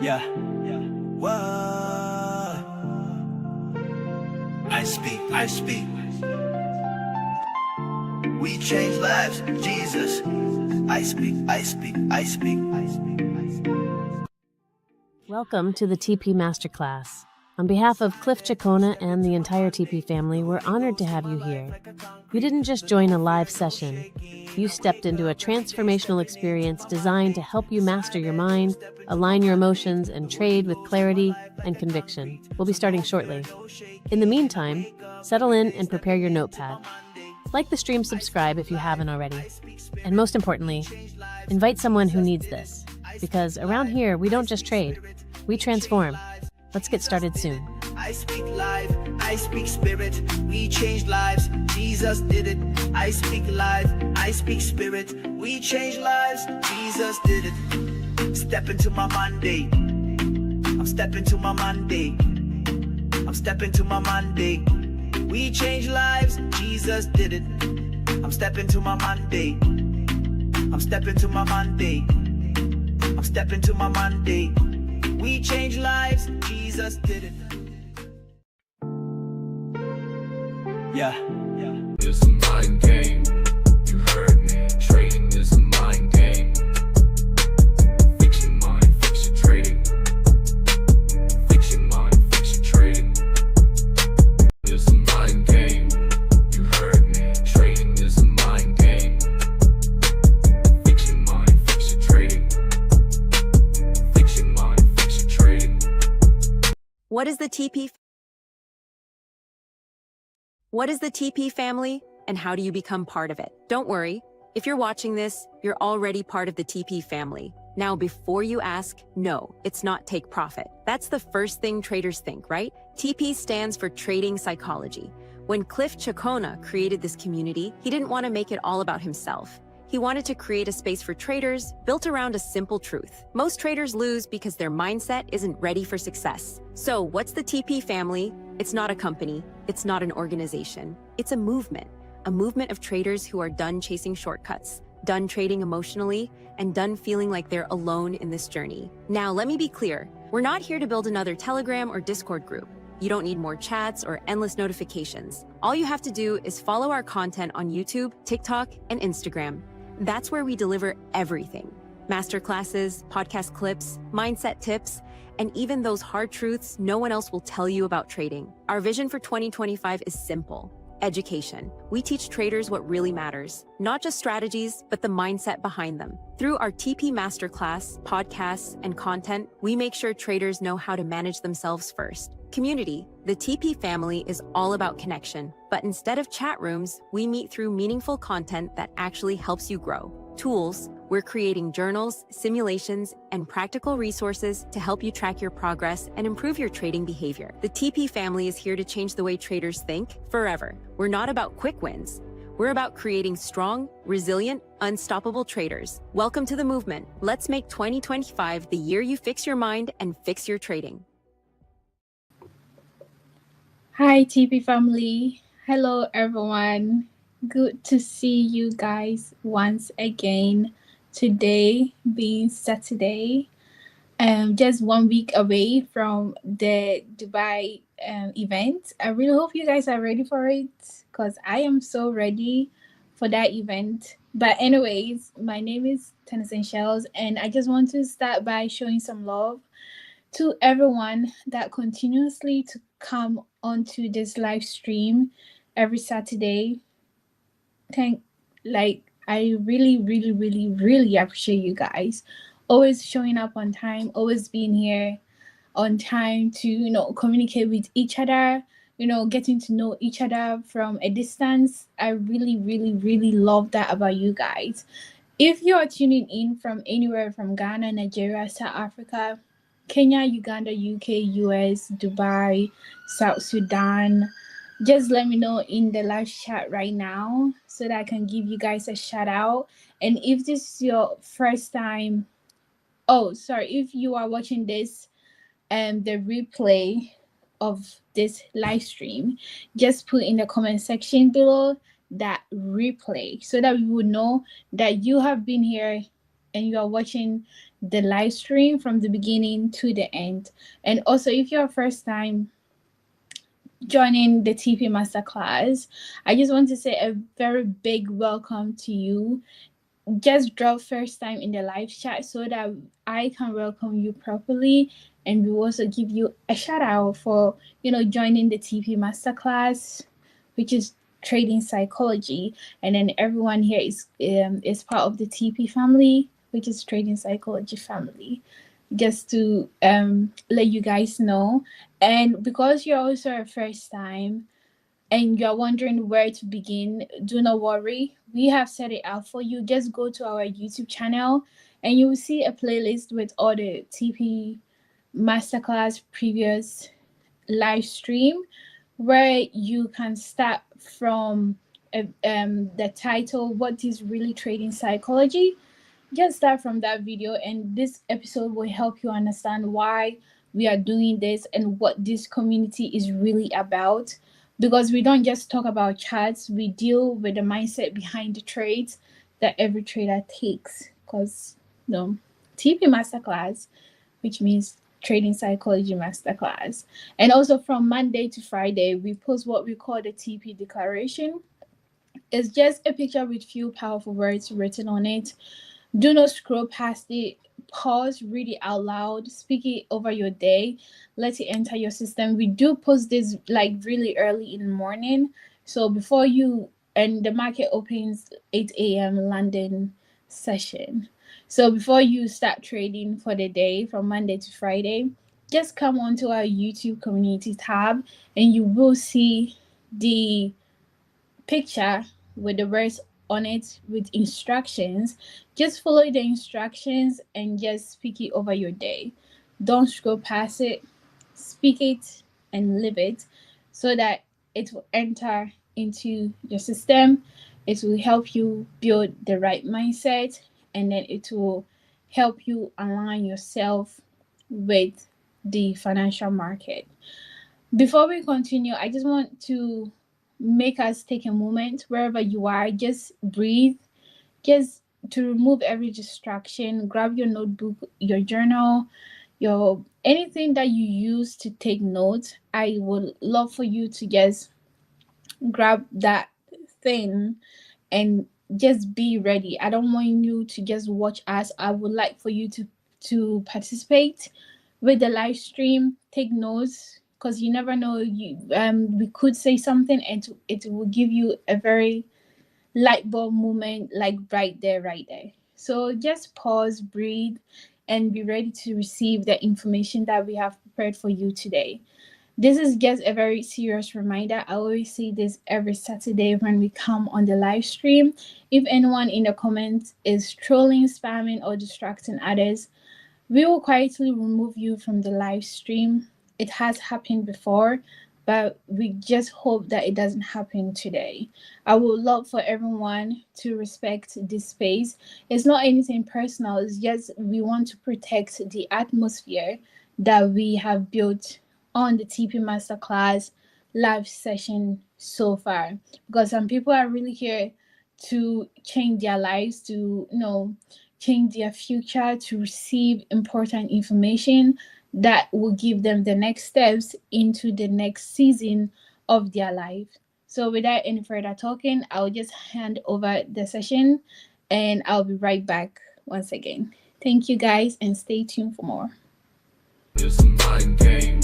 Yeah. Whoa. I speak. We change lives, Jesus. I speak. Welcome to the TP Masterclass. On behalf of Cliff Cheqona and the entire TP family, we're honored to have you here. You didn't just join a live session. You stepped into a transformational experience designed to help you master your mind, align your emotions, and trade with clarity and conviction. We'll be starting shortly. In the meantime, settle in and prepare your notepad. Like the stream, subscribe if you haven't already. And most importantly, invite someone who needs this. Because around here, we don't just trade, we transform. Let's get started soon. I speak life, I speak spirit. We change lives, Jesus did it. I speak life, I speak spirit. We change lives, Jesus did it. Step into my Monday. I'm stepping to my Monday. I'm stepping to my Monday. We change lives, Jesus did it. I'm stepping to my Monday. I'm stepping to my Monday. I'm stepping to my Monday. We change lives, Jesus did it. Yeah. It's a mind game. You heard me. Trading is a mind game. Fix your mind, fix your trading. Fix your mind, fix your trading. It's a mind game. You heard me. Trading is a mind game. Fix your mind, fix your trading. Fix your mind, fix your trading. What is the TP family, and how do you become part of it? Don't worry, if you're watching this, you're already part of the TP family. Now, before you ask, no, it's not take profit. That's the first thing traders think, right? TP stands for Trading Psychology. When Cliff Cheqona created this community, he didn't want to make it all about himself. He wanted to create a space for traders built around a simple truth. Most traders lose because their mindset isn't ready for success. So what's the TP family? It's not a company. It's not an organization. It's a movement of traders who are done chasing shortcuts, done trading emotionally, and done feeling like they're alone in this journey. Now, let me be clear. We're not here to build another Telegram or Discord group. You don't need more chats or endless notifications. All you have to do is follow our content on YouTube, TikTok, and Instagram. That's where we deliver everything. Masterclasses, podcast clips, mindset tips, and even those hard truths no one else will tell you about trading. Our vision for 2025 is simple: education. We teach traders what really matters, not just strategies, but the mindset behind them. Through our TP Masterclass, podcasts, and content, we make sure traders know how to manage themselves first. Community. The TP family is all about connection, but instead of chat rooms, we meet through meaningful content that actually helps you grow. Tools. We're creating journals, simulations, and practical resources to help you track your progress and improve your trading behavior. The TP family is here to change the way traders think forever. We're not about quick wins. We're about creating strong, resilient, unstoppable traders. Welcome to the movement. Let's make 2025 the year you fix your mind and fix your trading. Hi, TP family. Hello, everyone. Good to see you guys once again. Today being Saturday, just 1 week away from the Dubai event. I really hope you guys are ready for it, because I am so ready for that event. But anyways, my name is Tennyson Shells, and I just want to start by showing some love to everyone that continuously to come onto this live stream every Saturday. I really appreciate you guys always showing up on time, always being here on time to communicate with each other, getting to know each other from a distance. I really love that about you guys. If you are tuning in from anywhere from Ghana, Nigeria, South Africa, Kenya, Uganda, UK, US, Dubai, South Sudan, just let me know in the live chat right now so that I can give you guys a shout out. And if this is your first time, if you are watching this the replay of this live stream, just put in the comment section below that replay so that we would know that you have been here and you are watching the live stream from the beginning to the end. And also, if you're first time joining the TP Masterclass, I just want to say a very big welcome to you. Just drop first time in the live chat so that I can welcome you properly, and we will also give you a shout out for joining the TP Masterclass, which is trading psychology. And then everyone here is part of the TP family, which is trading psychology family, just to let you guys know. And because you're also a first time and you're wondering where to begin, do not worry. We have set it out for you. Just go to our YouTube channel and you will see a playlist with all the TP Masterclass previous live stream, where you can start from the title, What is Really Trading Psychology? Just start from that video, and this episode will help you understand why we are doing this and what this community is really about. Because we don't just talk about charts, we deal with the mindset behind the trades that every trader takes. Because TP Masterclass, which means Trading Psychology Masterclass. And also from Monday to Friday, we post what we call the TP Declaration. It's just a picture with few powerful words written on it. Do not scroll past it. Pause, read it out loud, speak it over your day, let it enter your system. We do post this like really early in the morning. So before you, and the market opens 8 a.m. London session. So before you start trading for the day from Monday to Friday, just come onto our YouTube community tab and you will see the picture with the words on it with instructions. Just follow the instructions and just speak it over your day. Don't scroll past it. Speak it and live it so that it will enter into your system. It will help you build the right mindset, and then it will help you align yourself with the financial market. Before we continue, I just want to make us take a moment wherever you are. Just breathe, just to remove every distraction. Grab your notebook, your journal, your anything that you use to take notes. I would love for you to just grab that thing and just be ready. I don't want you to just watch us. I would like for you to participate with the live stream. Take notes, because you never know, we could say something and it will give you a very light bulb moment, like right there. So just pause, breathe, and be ready to receive the information that we have prepared for you today. This is just a very serious reminder. I always say this every Saturday when we come on the live stream. If anyone in the comments is trolling, spamming, or distracting others, we will quietly remove you from the live stream. It has happened before, but we just hope that it doesn't happen today. I would love for everyone to respect this space. It's not anything personal, it's just we want to protect the atmosphere that we have built on the TP Masterclass live session so far. Because some people are really here to change their lives, to change their future, to receive important information that will give them the next steps into the next season of their life. So without any further talking, I'll just hand over the session and I'll be right back once again. Thank you guys, and stay tuned for more. It's a mind game.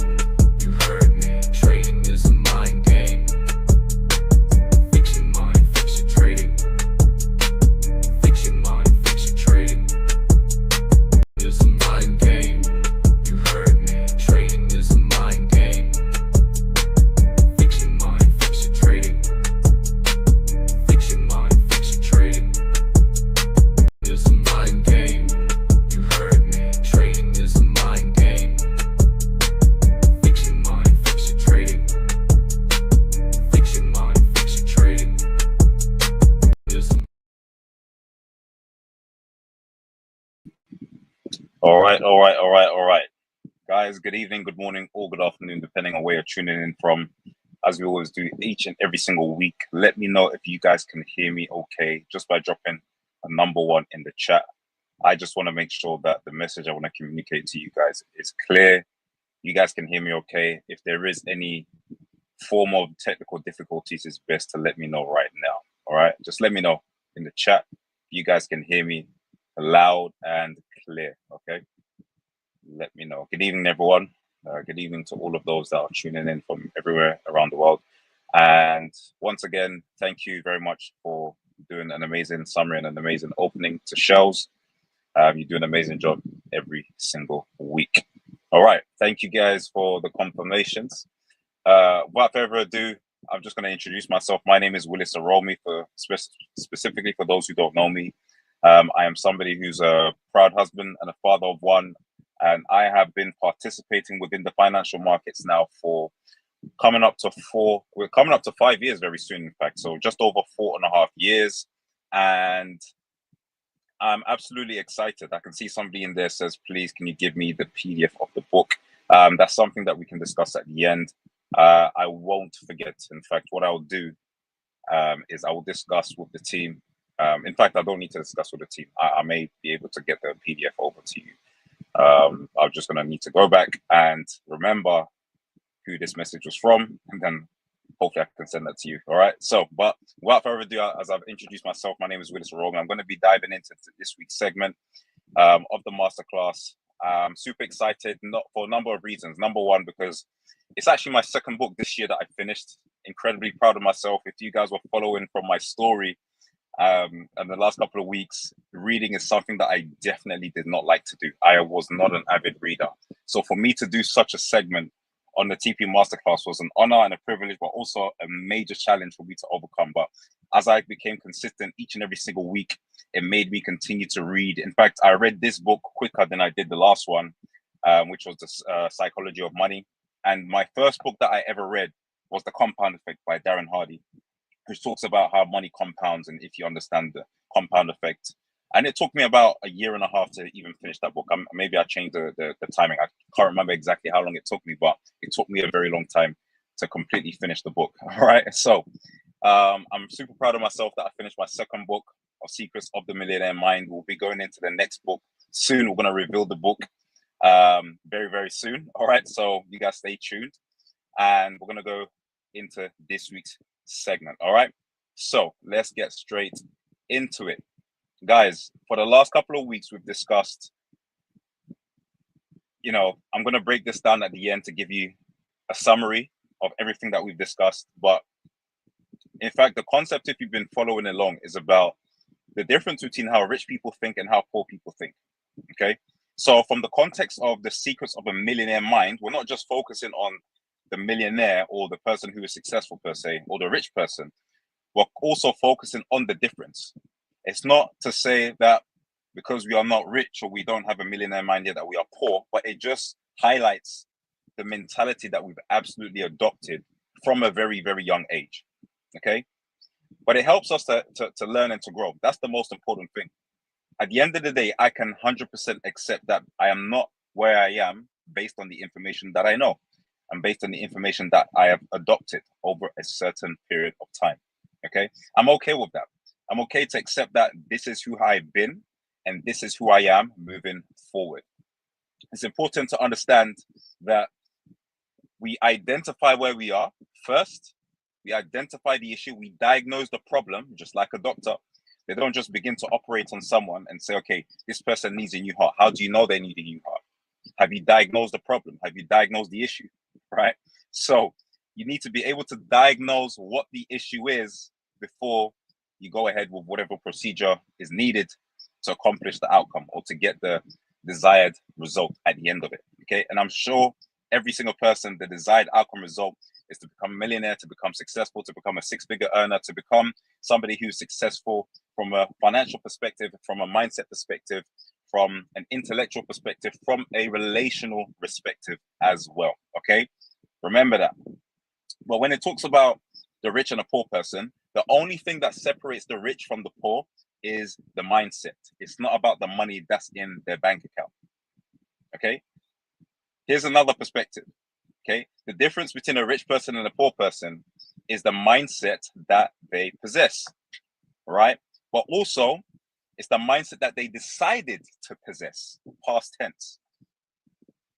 You heard me. Trading is a mind game. Fix your mind, fix your trading. Fix your mind, fix your trading. It's a mind game. You heard me. Trading is a mind game. Fix your mind, fix your trading. Fix your mind, fix your trading. It's a mind game. You heard me. Trading is a mind game. Fix your mind, fix your trading. Fix your mind, fix your trading. It's a All right. Guys, good evening, good morning, or good afternoon, depending on where you're tuning in from. As we always do each and every single week, let me know if you guys can hear me okay, just by dropping a number 1 in the chat. I just want to make sure that the message I want to communicate to you guys is clear. You guys can hear me okay. If there is any form of technical difficulties, it's best to let me know right now. All right, just let me know in the chat. You guys can hear me loud and clear. Okay, let me know. Good evening, everyone. Good evening to all of those that are tuning in from everywhere around the world. And once again, thank you very much for doing an amazing summary and an amazing opening to shows. You do an amazing job every single week. All right, thank you guys for the confirmations. Without further ado, I'm just going to introduce myself. My name is Willis Aromi, specifically for those who don't know me. I am somebody who's a proud husband and a father of one, and I have been participating within the financial markets now for coming up to 5 years very soon, in fact. So just over 4.5 years, and I'm absolutely excited. I can see somebody in there says, please, can you give me the PDF of the book? That's something that we can discuss at the end. I won't forget. In fact, what I'll do is I will discuss with the team. In fact, I don't need to discuss with the team. I may be able to get the PDF over to you. I'm just going to need to go back and remember who this message was from, and then hopefully I can send that to you. All right. So, but without further ado, as I've introduced myself, my name is Willis Roman. I'm going to be diving into this week's segment of the masterclass. I'm super excited, not for a number of reasons. Number one, because it's actually my second book this year that I finished. Incredibly proud of myself. If you guys were following from my story, and the last couple of weeks, reading is something that I definitely did not like to do. I was not an avid reader. So for me to do such a segment on the TP Masterclass was an honor and a privilege, but also a major challenge for me to overcome. But as I became consistent each and every single week, it made me continue to read. In fact, I read this book quicker than I did the last one, which was the Psychology of Money. And my first book that I ever read was The Compound Effect by Darren Hardy, which talks about how money compounds and if you understand the compound effect. And it took me about 1.5 years to even finish that book. Maybe I changed the timing. I can't remember exactly how long it took me, but it took me a very long time to completely finish the book. All right. So I'm super proud of myself that I finished my second book of Secrets of the Millionaire Mind. We'll be going into the next book soon. We're going to reveal the book very, very soon. All right. So you guys stay tuned, and we're going to go into this week's segment. All right. So let's get straight into it. Guys, for the last couple of weeks, we've discussed, I'm going to break this down at the end to give you a summary of everything that we've discussed. But in fact, the concept, if you've been following along, is about the difference between how rich people think and how poor people think. Okay. So from the context of the secrets of a millionaire mind, we're not just focusing on the millionaire or the person who is successful per se, or the rich person. We're also focusing on the difference. It's not to say that because we are not rich or we don't have a millionaire mind yet that we are poor, but it just highlights the mentality that we've absolutely adopted from a very, very young age. Okay. But it helps us to learn and to grow. That's the most important thing. At the end of the day, I can 100% accept that I am not where I am based on the information that I know and based on the information that I have adopted over a certain period of time. Okay. I'm okay with that. I'm okay to accept that this is who I've been and this is who I am moving forward. It's important to understand that we identify where we are first. We identify the issue. We diagnose the problem, just like a doctor. They don't just begin to operate on someone and say, okay, this person needs a new heart. How do you know they need a new heart? Have you diagnosed the problem? Have you diagnosed the issue? Right? So you need to be able to diagnose what the issue is before you go ahead with whatever procedure is needed to accomplish the outcome or to get the desired result at the end of it. Okay. And I'm sure every single person, the desired outcome result is to become a millionaire, to become successful, to become a six-figure earner, to become somebody who's successful from a financial perspective, from a mindset perspective, from an intellectual perspective, from a relational perspective as well. Okay. Remember that. But when it talks about the rich and a poor person, the only thing that separates the rich from the poor is the mindset. It's not about the money that's in their bank account. Okay. Here's another perspective. Okay. The difference between a rich person and a poor person is the mindset that they possess. Right. But also, It's the mindset that they decided to possess, past tense.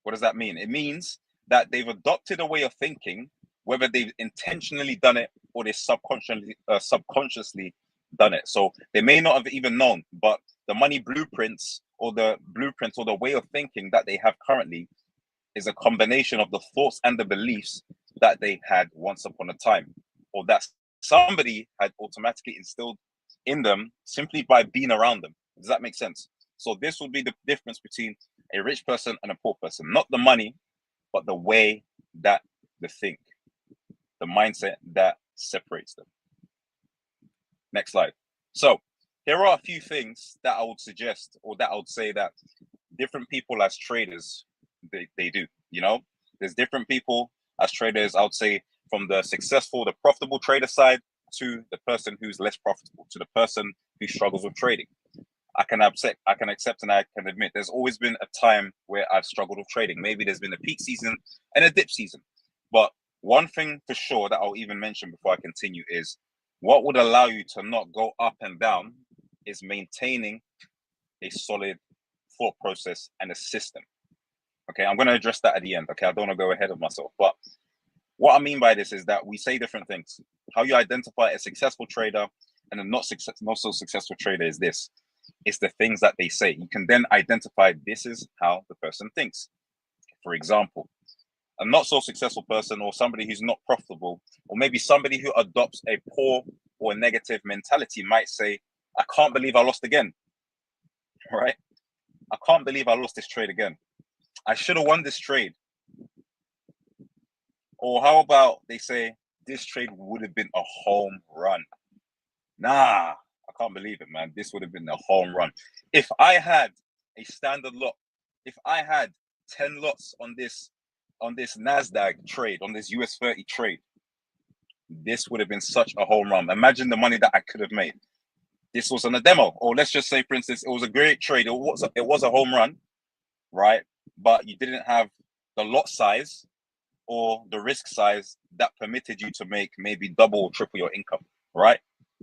What does that mean? It means that they've adopted a way of thinking, whether they've intentionally done it or they subconsciously done it. So they may not have even known, but the money blueprints or the way of thinking that they have currently is a combination of the thoughts and the beliefs that they had once upon a time, or that somebody had automatically instilled in them simply by being around them. Does that make sense? So this would be the difference between a rich person and a poor person. Not the money, but the way that they think, the mindset that separates them. Next slide. So here are a few things that I would suggest, or that I would say that different people as traders, they do. You know, there's different people as traders, I would say, from the successful, the profitable trader side to the person who's less profitable, to the person who struggles with trading. I can accept and I can admit there's always been a time where I've struggled with trading. Maybe there's been a peak season and a dip season. But one thing for sure that I'll even mention before I continue is what would allow you to not go up and down is maintaining a solid thought process and a system. Okay, I'm going to address that at the end. Okay, I don't want to go ahead of myself. But what I mean by this is that we say different things. How you identify a successful trader and a not so successful trader is this. It's the things that they say. You can then identify this is how the person thinks. For example, a not so successful person, or somebody who's not profitable, or maybe somebody who adopts a poor or negative mentality might say, I can't believe I lost again, right? I can't believe I lost this trade again. I should have won this trade. Or how about they say, this trade would have been a home run. Nah, I can't believe it, man. This would have been a home run. If I had a standard lot, if I had 10 lots on this NASDAQ trade, on this US 30 trade, this would have been such a home run. Imagine the money that I could have made. This was on a demo, or let's just say, for instance, it was a great trade. It was a home run, right? But you didn't have the lot size or the risk size that permitted you to make maybe double or triple your income, right?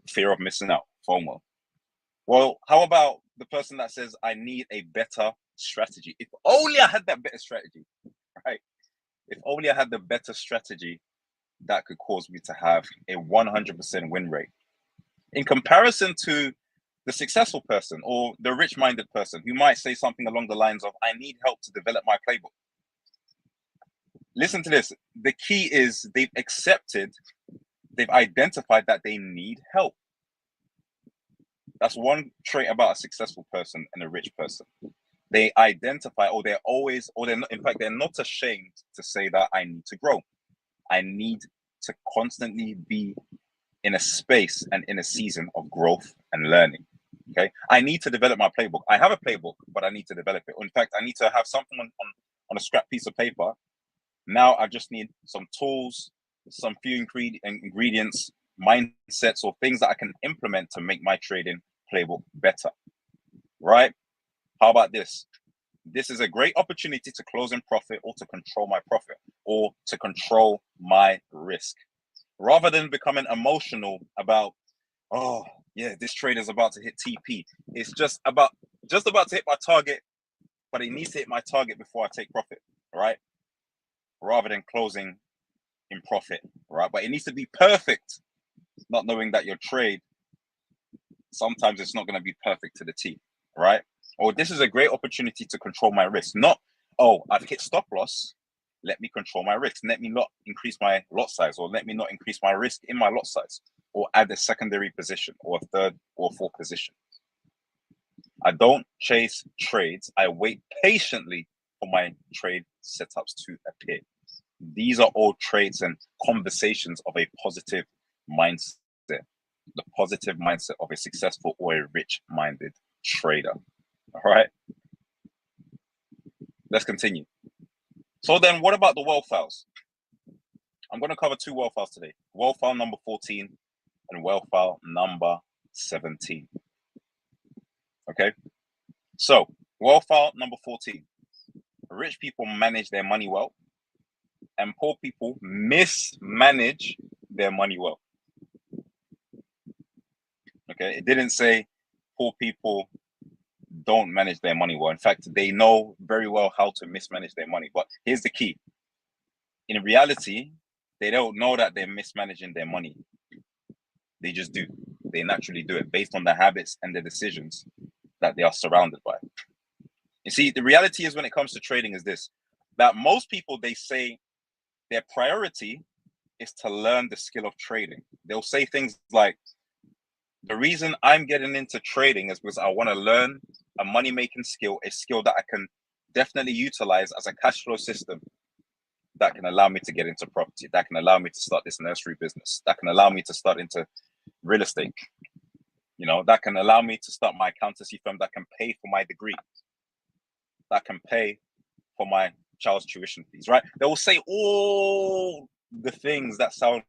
Fear of missing out, FOMO. Well, how about the person that says, I need a better strategy? If only I had that better strategy, right? If only I had the better strategy that could cause me to have a 100% win rate. In comparison to the successful person or the rich-minded person who might say something along the lines of, I need help to develop my playbook. Listen to this. The key is they've identified that they need help. That's one trait about a successful person and a rich person. They identify, or they're not, in fact, they're not ashamed to say that I need to grow. I need to constantly be in a space and in a season of growth and learning. Okay, I need to develop my playbook. I have a playbook, but I need to develop it. In fact, I need to have something on a scrap piece of paper. Now I just need some tools, some few ingredients, mindsets, or things that I can implement to make my trading playbook better. Right? How about this? This is a great opportunity to close in profit, or to control my profit, or to control my risk. Rather than becoming emotional about, oh yeah, this trade is about to hit TP. It's just about to hit my target, but it needs to hit my target before I take profit, right? Rather than closing in profit, right? But it needs to be perfect, not knowing that your trade, sometimes it's not going to be perfect to the T, right? Or this is a great opportunity to control my risk. Not, oh, I've hit stop loss, let me control my risk. Let me not increase my lot size, or let me not increase my risk in my lot size, or add a secondary position, or a third or fourth position. I don't chase trades. I wait patiently for my trade setups to appear. These are all traits and conversations of a positive mindset, the positive mindset of a successful or a rich-minded trader. All right, let's continue. So then what about the wealth files? I'm going to cover two wealth files today. Wealth file number 14 and wealth file number 17. Okay, so wealth file number 14. Rich people manage their money well, and poor people mismanage their money well. Okay, it didn't say poor people don't manage their money well. In fact, they know very well how to mismanage their money. But here's the key. In reality, they don't know that they're mismanaging their money. They just do. They naturally do it based on the habits and the decisions that they are surrounded by. You see, the reality is when it comes to trading is this, that most people, they say their priority is to learn the skill of trading. They'll say things like, the reason I'm getting into trading is because I want to learn a money-making skill, a skill that I can definitely utilize as a cash flow system that can allow me to get into property, that can allow me to start this nursery business, that can allow me to start into real estate, you know, that can allow me to start my accountancy firm, that can pay for my degree, that can pay for my child's tuition fees, right? They will say all the things that sound,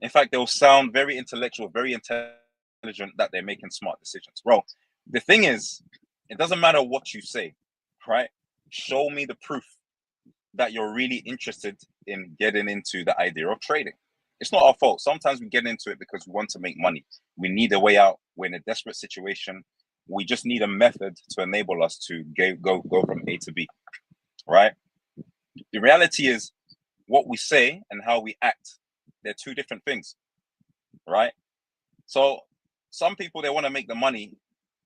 in fact, they'll sound very intellectual, very intelligent, that they're making smart decisions. Bro, the thing is, it doesn't matter what you say, right? Show me the proof that you're really interested in getting into the idea of trading. It's not our fault. Sometimes we get into it because we want to make money. We need a way out. We're in a desperate situation. We just need a method to enable us to go from A to B, right? The reality is what we say and how we act, they're two different things, right? So some people, they want to make the money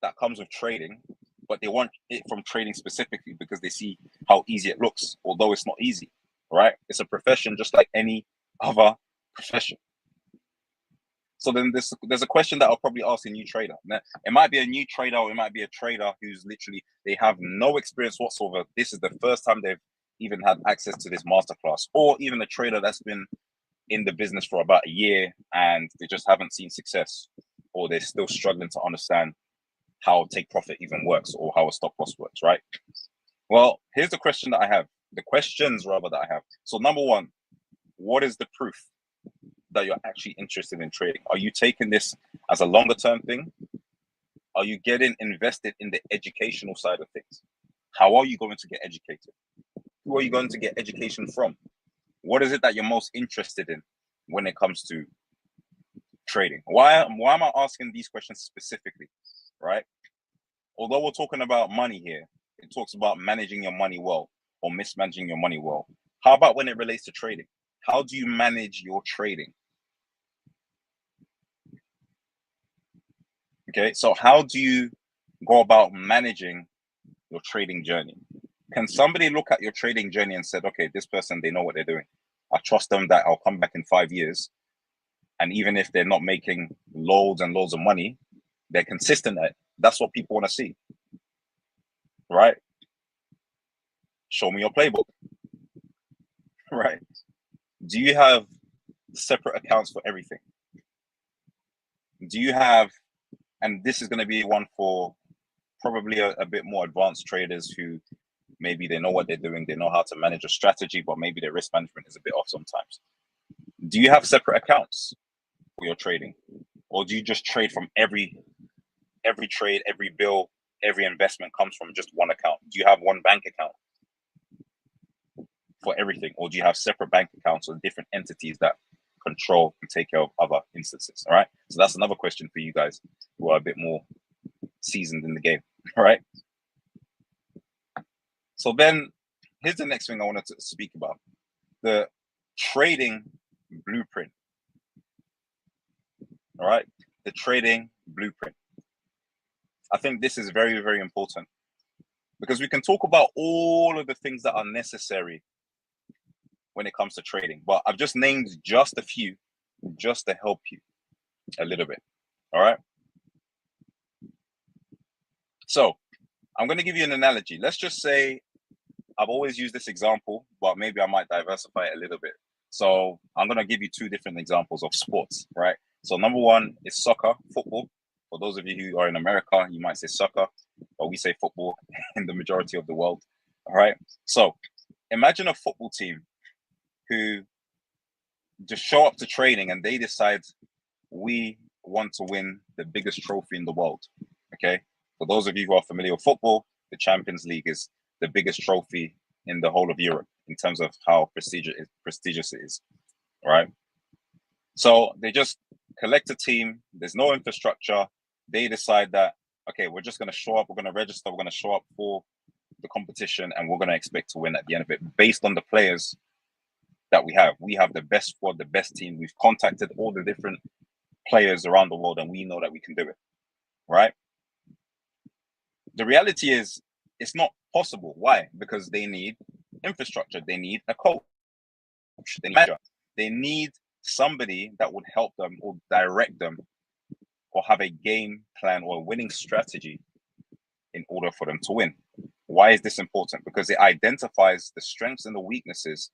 that comes with trading, but they want it from trading specifically because they see how easy it looks, although it's not easy, right? It's a profession just like any other profession. So then there's a question that I'll probably ask a new trader. Now, it might be a new trader, or it might be a trader who's literally, they have no experience whatsoever. This is the first time they've even had access to this masterclass, or even a trader that's been in the business for about a year and they just haven't seen success, or they're still struggling to understand how take profit even works, or how a stop loss works, right? Well, here's the question that I have, the questions rather that I have. So number one, what is the proof that you're actually interested in trading? Are you taking this as a longer term thing? Are you getting invested in the educational side of things? How are you going to get educated? Who are you going to get education from? What is it that you're most interested in when it comes to trading? Why am I asking these questions specifically, right? Although we're talking about money here, it talks about managing your money well or mismanaging your money well. How about when it relates to trading? How do you manage your trading? Okay, so how do you go about managing your trading journey? Can somebody look at your trading journey and said, okay, this person, they know what they're doing. I trust them that I'll come back in 5 years. And even if they're not making loads and loads of money, they're consistent at it. That's what people want to see, right? Show me your playbook, right? Do you have separate accounts for everything? Do you have, and this is going to be one for probably a bit more advanced traders who maybe they know what they're doing, they know how to manage a strategy, but maybe their risk management is a bit off sometimes. Do you have separate accounts for your trading? Or do you just trade from every trade, every bill, every investment comes from just one account? Do you have one bank account for everything? Or do you have separate bank accounts or different entities that control and take care of other instances? All right. So that's another question for you guys who are a bit more seasoned in the game. All right. So then here's the next thing I wanted to speak about, the trading blueprint. All right. The trading blueprint. I think this is very, very important because we can talk about all of the things that are necessary when it comes to trading, but I've just named just a few just to help you a little bit. All right. So I'm going to give you an analogy. Let's just say I've always used this example, but maybe I might diversify it a little bit. So I'm going to give you two different examples of sports, right? So number one is soccer, football. For those of you who are in America, you might say soccer, but we say football in the majority of the world. All right. So imagine a football team who just show up to training and they decide we want to win the biggest trophy in the world. Okay. For those of you who are familiar with football, the Champions League is the biggest trophy in the whole of Europe in terms of how prestigious it is. All right. So they just collect a team, there's no infrastructure. They decide that, okay, we're just going to show up, we're going to register, we're going to show up for the competition, and we're going to expect to win at the end of it based on the players that we have. We have the best squad, the best team. We've contacted all the different players around the world, and we know that we can do it, right? The reality is it's not possible. Why? Because they need infrastructure. They need a coach. They need a manager. They need somebody that would help them or direct them or have a game plan or a winning strategy in order for them to win. Why is this important? Because it identifies the strengths and the weaknesses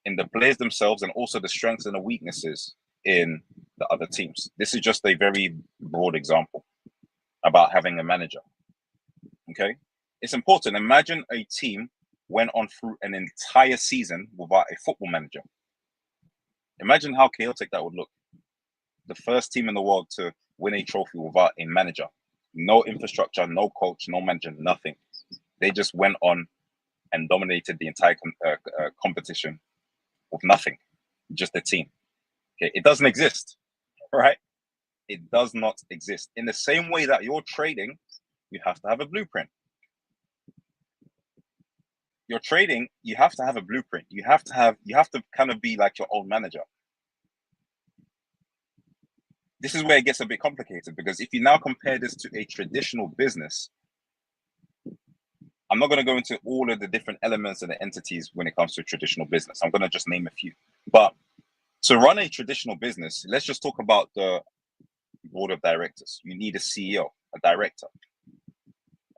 in the players themselves, and also the strengths and the weaknesses in the other teams. This is just a very broad example about having a manager. Okay, it's important. Imagine a team went on through an entire season without a football manager. Imagine how chaotic that would look. The first team in the world to win a trophy without a manager. No infrastructure, no coach, no manager, nothing. They just went on and dominated the entire competition with nothing, just a team. Okay, it doesn't exist, right? It does not exist. In the same way that you're trading, you have to have a blueprint. You're trading, you have to have a blueprint. You have to kind of be like your own manager. This is where it gets a bit complicated, because if you now compare this to a traditional business, I'm not going to go into all of the different elements and the entities when it comes to traditional business. I'm going to just name a few. But to run a traditional business, let's just talk about the board of directors. You need a CEO, a director,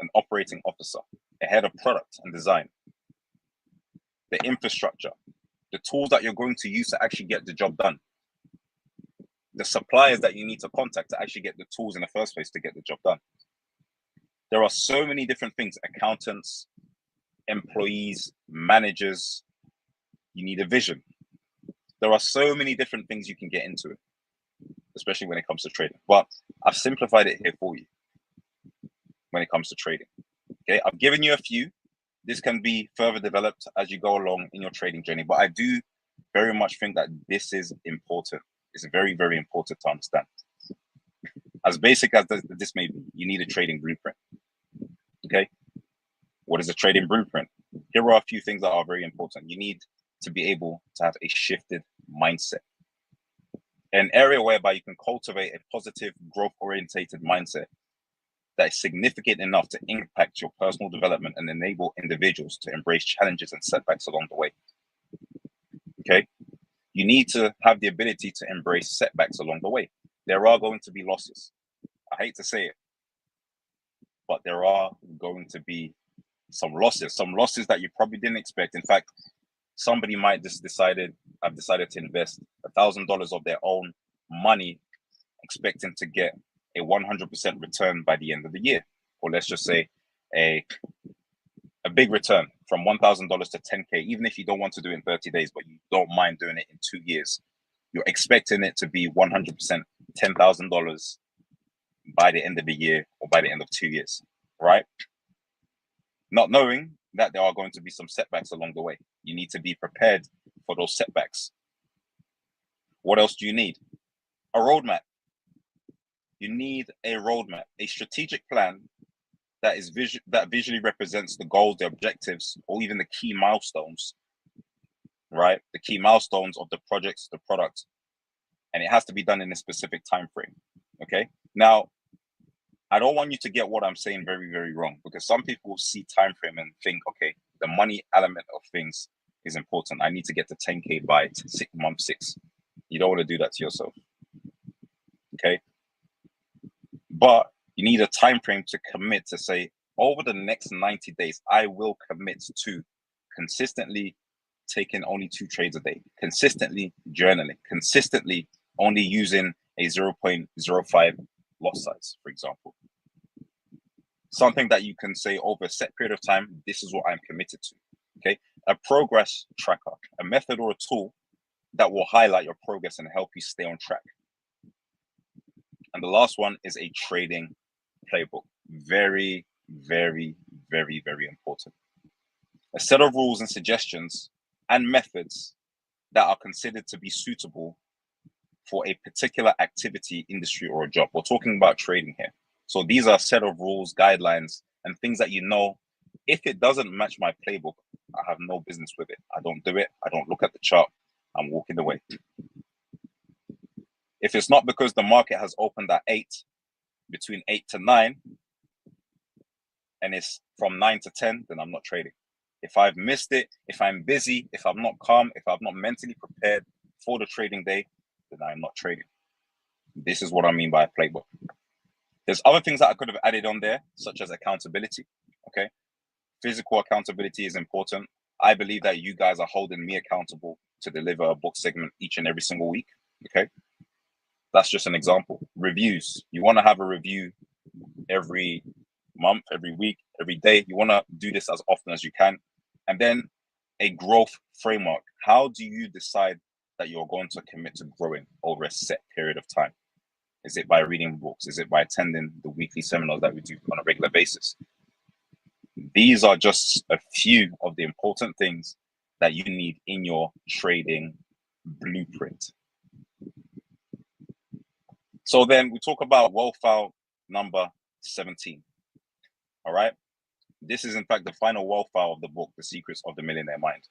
an operating officer, a head of product and design, the infrastructure, the tools that you're going to use to actually get the job done, the suppliers that you need to contact to actually get the tools in the first place to get the job done. There are so many different things: accountants, employees, managers. You need a vision. There are so many different things you can get into it, especially when it comes to trading. But I've simplified it here for you when it comes to trading. Okay, I've given you a few. This can be further developed as you go along in your trading journey, but I do very much think that this is important. It's very, very important to understand. As basic as this may be, you need a trading blueprint. Okay, what is a trading blueprint? Here are a few things that are very important. You need to be able to have a shifted mindset, an area whereby you can cultivate a positive, growth-orientated mindset that is significant enough to impact your personal development and enable individuals to embrace challenges and setbacks along the way. Okay, you need to have the ability to embrace setbacks along the way. There are going to be losses. I hate to say it, but there are going to be some losses that you probably didn't expect. In fact, somebody might just have decided to invest $1,000 of their own money, expecting to get a 100% return by the end of the year, or let's just say a big return from $1,000 to 10K. Even if you don't want to do it in 30 days, but you don't mind doing it in 2 years, you're expecting it to be 100% $10,000 by the end of the year or by the end of 2 years, right? Not knowing that there are going to be some setbacks along the way. You need to be prepared for those setbacks. What else do you need? A roadmap. You need a roadmap, a strategic plan that is visually represents the goals, the objectives, or even the key milestones, right? The key milestones of the projects, the product, and it has to be done in a specific time frame. Okay. Now, I don't want you to get what I'm saying very, very wrong, because some people see time frame and think, okay, the money element of things is important. I need to get to 10K by month 6. You don't want to do that to yourself. Okay. But you need a time frame to commit to say, over the next 90 days, I will commit to consistently taking only 2 trades a day, consistently journaling, consistently only using a 0.05 loss size, for example. Something that you can say over a set period of time, this is what I'm committed to. Okay. A progress tracker, a method or a tool that will highlight your progress and help you stay on track. And the last one is a trading playbook. Very, very, very, very important. A set of rules and suggestions and methods that are considered to be suitable for a particular activity, industry, or a job. We're talking about trading here. So these are a set of rules, guidelines, and things that you know, if it doesn't match my playbook, I have no business with it. I don't do it. I don't look at the chart. I'm walking away. If it's not because the market has opened at 8, between 8 to 9, and it's from 9 to 10, then I'm not trading. If I've missed it, if I'm busy, if I'm not calm, if I'm not mentally prepared for the trading day, then I'm not trading. This is what I mean by a playbook. There's other things that I could have added on there, such as accountability. Okay. Physical accountability is important. I believe that you guys are holding me accountable to deliver a book segment each and every single week. Okay. That's just an example. Reviews. You want to have a review every month, every week, every day. You want to do this as often as you can. And then a growth framework. How do you decide that you're going to commit to growing over a set period of time? Is it by reading books? Is it by attending the weekly seminars that we do on a regular basis? These are just a few of the important things that you need in your trading blueprint. So then we talk about wealth file number 17. All right. This is in fact the final wealth file of the book, The Secrets of the Millionaire Mind.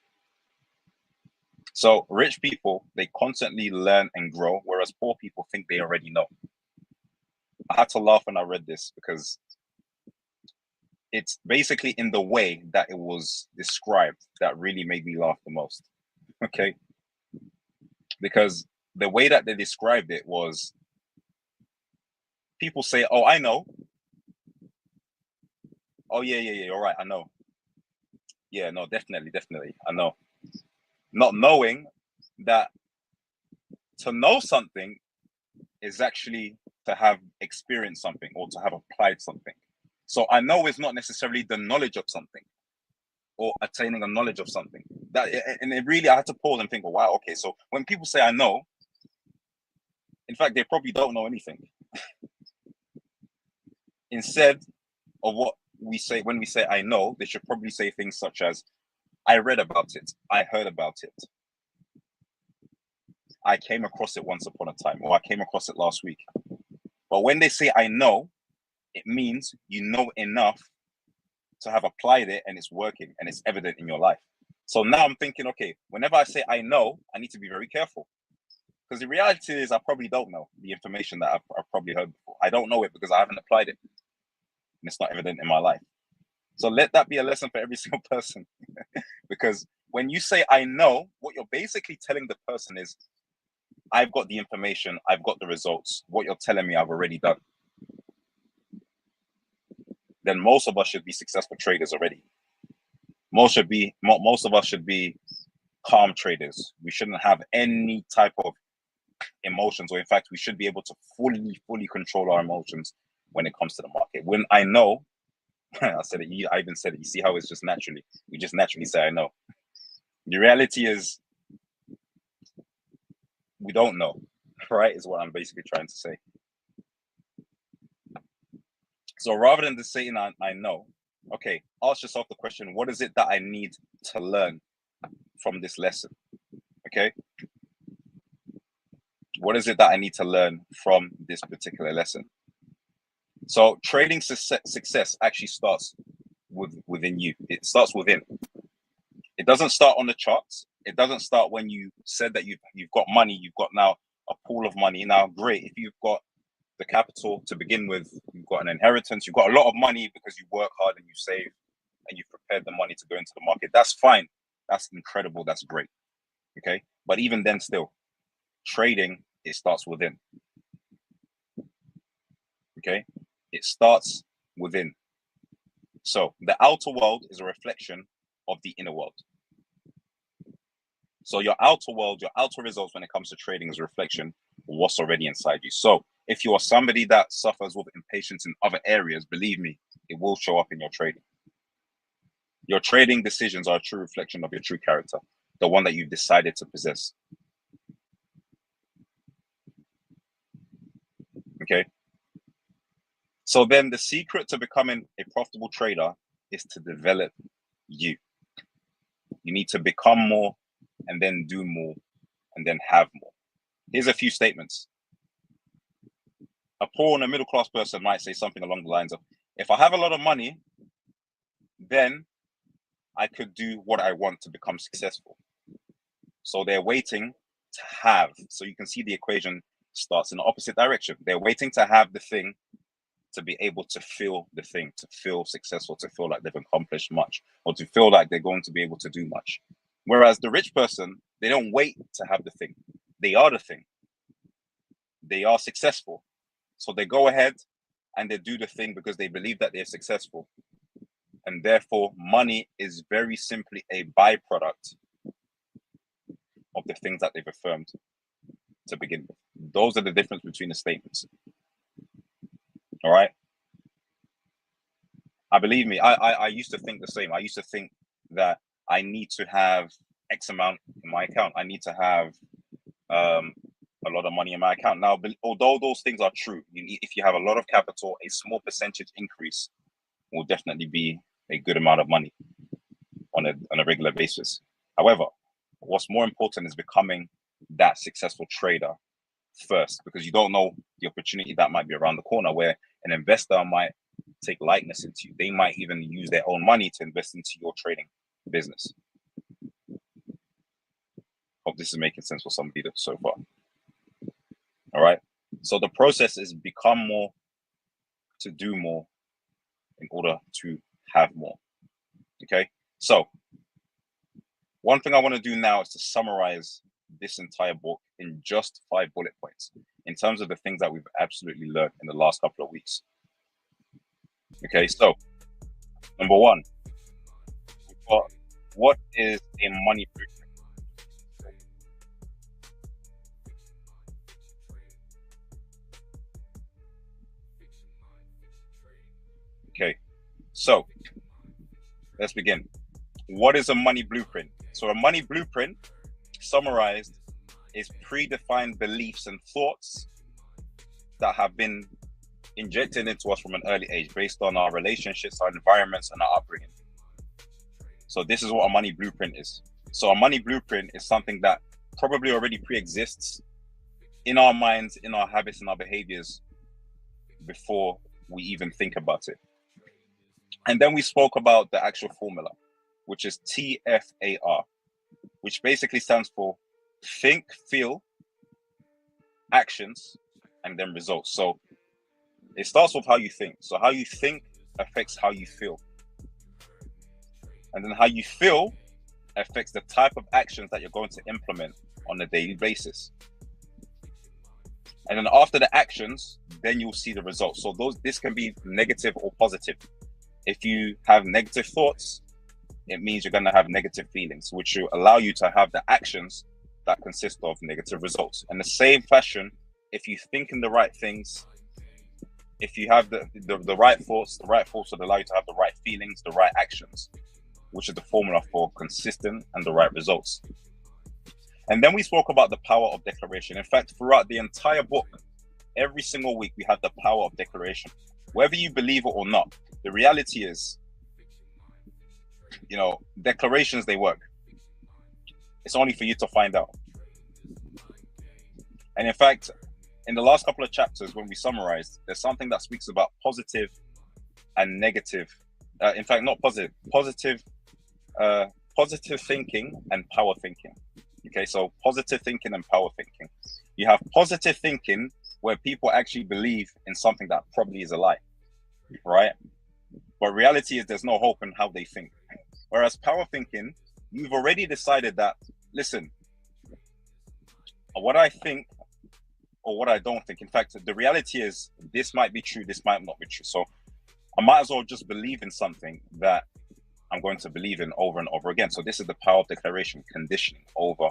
So rich people, they constantly learn and grow, whereas poor people think they already know. I had to laugh when I read this because it's basically in the way that it was described that really made me laugh the most. Okay. Because the way that they described it was, people say, oh, I know. Oh, yeah. All right, I know. Yeah, no, definitely. I know. Not knowing that to know something is actually to have experienced something or to have applied something. So I know is not necessarily the knowledge of something or attaining a knowledge of something. And it really, I had to pause and think, oh, wow, okay. So when people say I know, in fact, they probably don't know anything. Instead of what we say, when we say I know, they should probably say things such as, I read about it, I heard about it, I came across it once upon a time, or I came across it last week. But when they say I know, it means you know enough to have applied it and it's working and it's evident in your life. So now I'm thinking, okay, whenever I say I know, I need to be very careful. Because the reality is I probably don't know the information that I've probably heard before. I don't know it because I haven't applied it. And it's not evident in my life. So let that be a lesson for every single person. Because when you say I know, what you're basically telling the person is, I've got the information, I've got the results. What you're telling me, I've already done. Then most of us should be successful traders already. Most of us should be calm traders. We shouldn't have any type of emotions, or in fact, we should be able to fully control our emotions when it comes to the market. When I know, I said it, I even said it, you see how it's just naturally, we just naturally say I know. The reality is we don't know, right? Is what I'm basically trying to say. So rather than just saying I know, okay, ask yourself the question, what is it that I need to learn from this lesson? Okay. What is it that I need to learn from this particular lesson? So trading success actually starts within you. It starts within. It doesn't start on the charts. It doesn't start when you said that you've got money, you've got now a pool of money. Now, great, if you've got the capital to begin with, you've got an inheritance, you've got a lot of money because you work hard and you save and you've prepared the money to go into the market. That's fine. That's incredible. That's great. Okay. But even then still, trading, it starts within. Okay. It starts within. So the outer world is a reflection of the inner world. So your outer world, your outer results when it comes to trading is a reflection of what's already inside you. So if you are somebody that suffers with impatience in other areas, believe me, it will show up in your trading. Your trading decisions are a true reflection of your true character, the one that you've decided to possess. Okay. So then the secret to becoming a profitable trader is to develop you. You need to become more and then do more and then have more. Here's a few statements. A poor and a middle class person might say something along the lines of, if I have a lot of money, then I could do what I want to become successful. So they're waiting to have. So you can see the equation starts in the opposite direction. They're waiting to have the thing to be able to feel the thing, to feel successful, to feel like they've accomplished much, or to feel like they're going to be able to do much. Whereas the rich person, they don't wait to have the thing. They are the thing. They are successful. So they go ahead and they do the thing because they believe that they're successful. And therefore, money is very simply a byproduct of the things that they've affirmed to begin with. Those are the difference between the statements. All right. Believe me, I used to think the same. I used to think that I need to have X amount in my account. I need to have a lot of money in my account. Now, although those things are true, if you have a lot of capital, a small percentage increase will definitely be a good amount of money on a regular basis. However, what's more important is becoming that successful trader first, because you don't know the opportunity that might be around the corner where an investor might take likeness into you. They might even use their own money to invest into your trading business. Hope this is making sense for somebody so far. All right. So the process is become more to do more in order to have more. Okay. So one thing I want to do now is to summarize this entire book in just 5 bullet points in terms of the things that we've absolutely learned in the last couple of weeks. Okay, so number 1, we've got what is a money blueprint? Okay, so let's begin. What is a money blueprint? So a money blueprint, summarized, is predefined beliefs and thoughts that have been injected into us from an early age based on our relationships, our environments, and our upbringing. So this is what a money blueprint is. So a money blueprint is something that probably already pre-exists in our minds, in our habits, and our behaviors before we even think about it. And then we spoke about the actual formula, which is TFAR, which basically stands for think, feel, actions, and then results. So it starts with how you think. So how you think affects how you feel. And then how you feel affects the type of actions that you're going to implement on a daily basis. And then after the actions, then you'll see the results. So this can be negative or positive. If you have negative thoughts, it means you're going to have negative feelings, which will allow you to have the actions that consist of negative results. In the same fashion, if you think in the right things, if you have the right thoughts will allow you to have the right feelings, the right actions, which is the formula for consistent and the right results. And then we spoke about the power of declaration. In fact, throughout the entire book, every single week, we have the power of declaration. Whether you believe it or not, the reality is, declarations, they work. It's only for you to find out. And in fact, in the last couple of chapters, when we summarized, there's something that speaks about positive and negative. In fact, not positive, positive thinking and power thinking. Okay, so positive thinking and power thinking. You have positive thinking where people actually believe in something that probably is a lie, right? But reality is there's no hope in how they think. Whereas power thinking, you've already decided that, listen, what I think or what I don't think. In fact, the reality is this might be true, this might not be true. So I might as well just believe in something that I'm going to believe in over and over again. So this is the power of declaration, conditioning over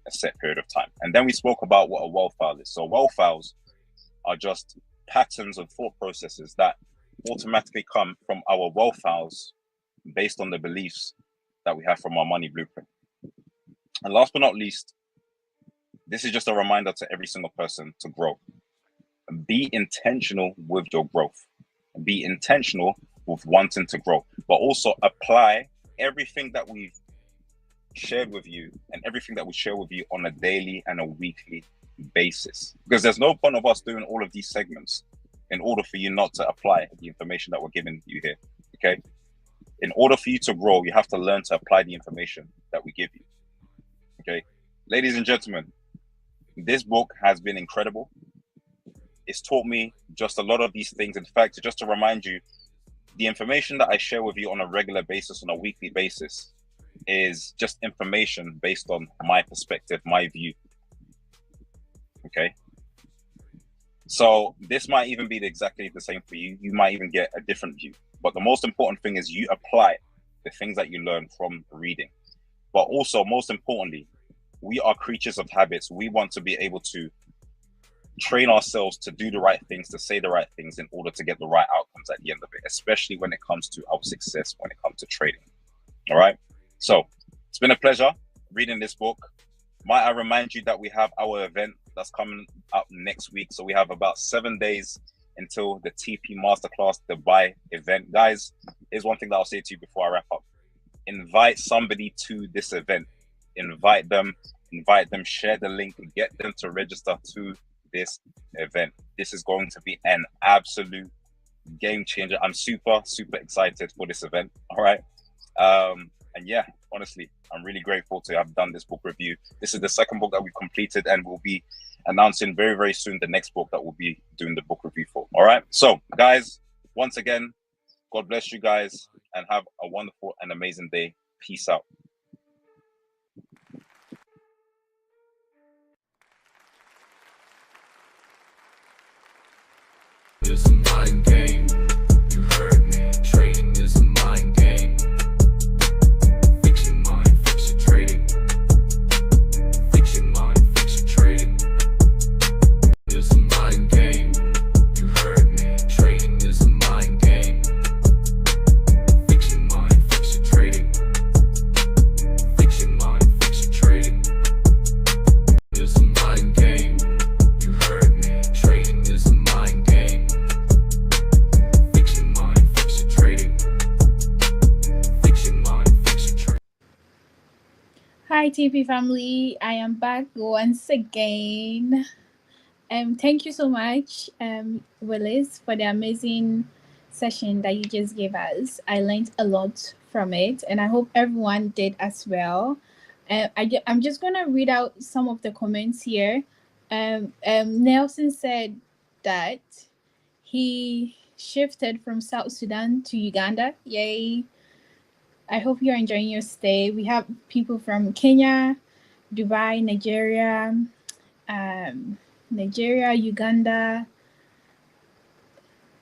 a set period of time. And then we spoke about what a wealth file is. So wealth files are just patterns of thought processes that automatically come from our wealth files based on the beliefs that we have from our money blueprint. And last but not least, this is just a reminder to every single person to grow. Be intentional with your growth. Be intentional with wanting to grow, but also apply everything that we've shared with you and everything that we share with you on a daily and a weekly basis. Because there's no point of us doing all of these segments in order for you not to apply the information that we're giving you here. Okay. In order for you to grow, you have to learn to apply the information that we give you. Okay. Ladies and gentlemen, this book has been incredible. It's taught me just a lot of these things. In fact, just to remind you, the information that I share with you on a regular basis, on a weekly basis, is just information based on my perspective, my view. Okay. So this might even be exactly the same for you. You might even get a different view. But the most important thing is you apply the things that you learn from reading. But also, most importantly, we are creatures of habits. We want to be able to train ourselves to do the right things, to say the right things in order to get the right outcomes at the end of it, especially when it comes to our success, when it comes to trading. All right. So it's been a pleasure reading this book. Might I remind you that we have our event that's coming up next week. So we have about 7 days until the TP Masterclass Dubai event. Guys, here's one thing that I'll say to you before I wrap up. Invite somebody to this event. Invite them, share the link, get them to register to this event. This is going to be an absolute game changer. I'm super, super excited for this event. All right. And yeah, honestly, I'm really grateful to have done this book review. This is the second book that we've completed, and we'll be announcing very, very soon the next book that we'll be doing the book review for. All right. So guys, once again, God bless you guys and have a wonderful and amazing day. Peace out. It's a mind game. You heard me. Trading is a mind game. Fix your mind, fix your trading. Fix your mind, fix your trading. It's a mind game. You heard me. Trading is a mind game. Fix your mind, fix your trading. Fix your mind, fix your trading. It's a mind game. You heard me. Trading is a mind game. Hi TP family, I am back once again. Thank you so much, Willis, for the amazing session that you just gave us. I learned a lot from it, and I hope everyone did as well. I'm just gonna read out some of the comments here. Nelson said that he shifted from South Sudan to Uganda. Yay! I hope you're enjoying your stay. We have people from Kenya, Dubai, Nigeria, Uganda.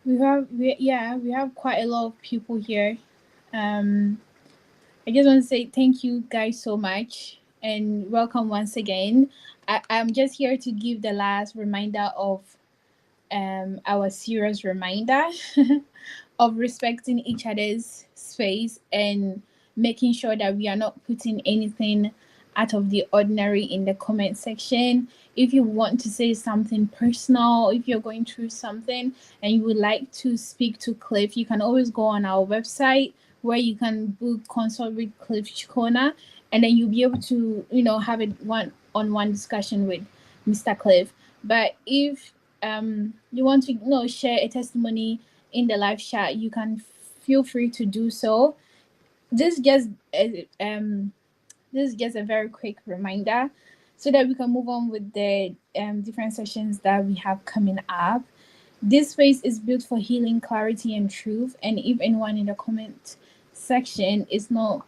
We have quite a lot of people here. I just want to say thank you guys so much and welcome once again. I'm just here to give the last reminder of our serious reminder of respecting each other's space and making sure that we are not putting anything out of the ordinary in the comment section. If you want to say something personal, if you're going through something and you would like to speak to Cliff, you can always go on our website where you can book consult with Cliff Cheqona, and then you'll be able to, have a one-on-one discussion with Mr. Cliff. But if you want to, share a testimony in the live chat, you can feel free to do so. This is just a very quick reminder so that we can move on with the different sessions that we have coming up. This space is built for healing, clarity, and truth. And if anyone in the comment section is not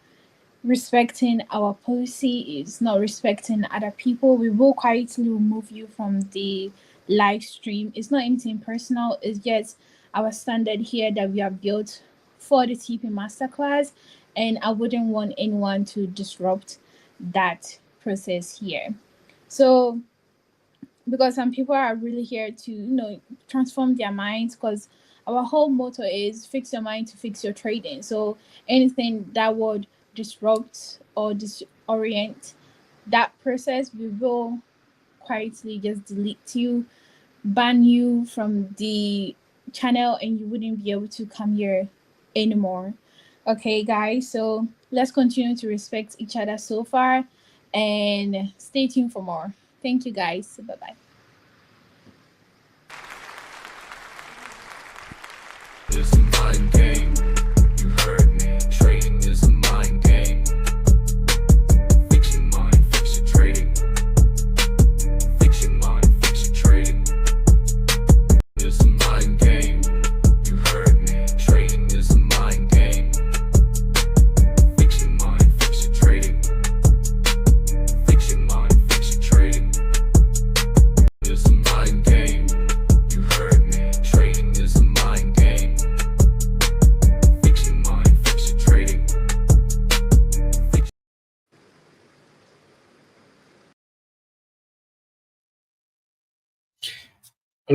respecting our policy, is not respecting other people, we will quietly remove you from the live stream. It's not anything personal. It's just our standard here that we have built for the TP Masterclass, and I wouldn't want anyone to disrupt that process here. So, because some people are really here to, transform their minds, because our whole motto is fix your mind to fix your trading. So anything that would disrupt or disorient that process, we will quietly just delete you, ban you from the channel, and you wouldn't be able to come here anymore. Okay, guys, so let's continue to respect each other so far and stay tuned for more. Thank you, guys. Bye-bye.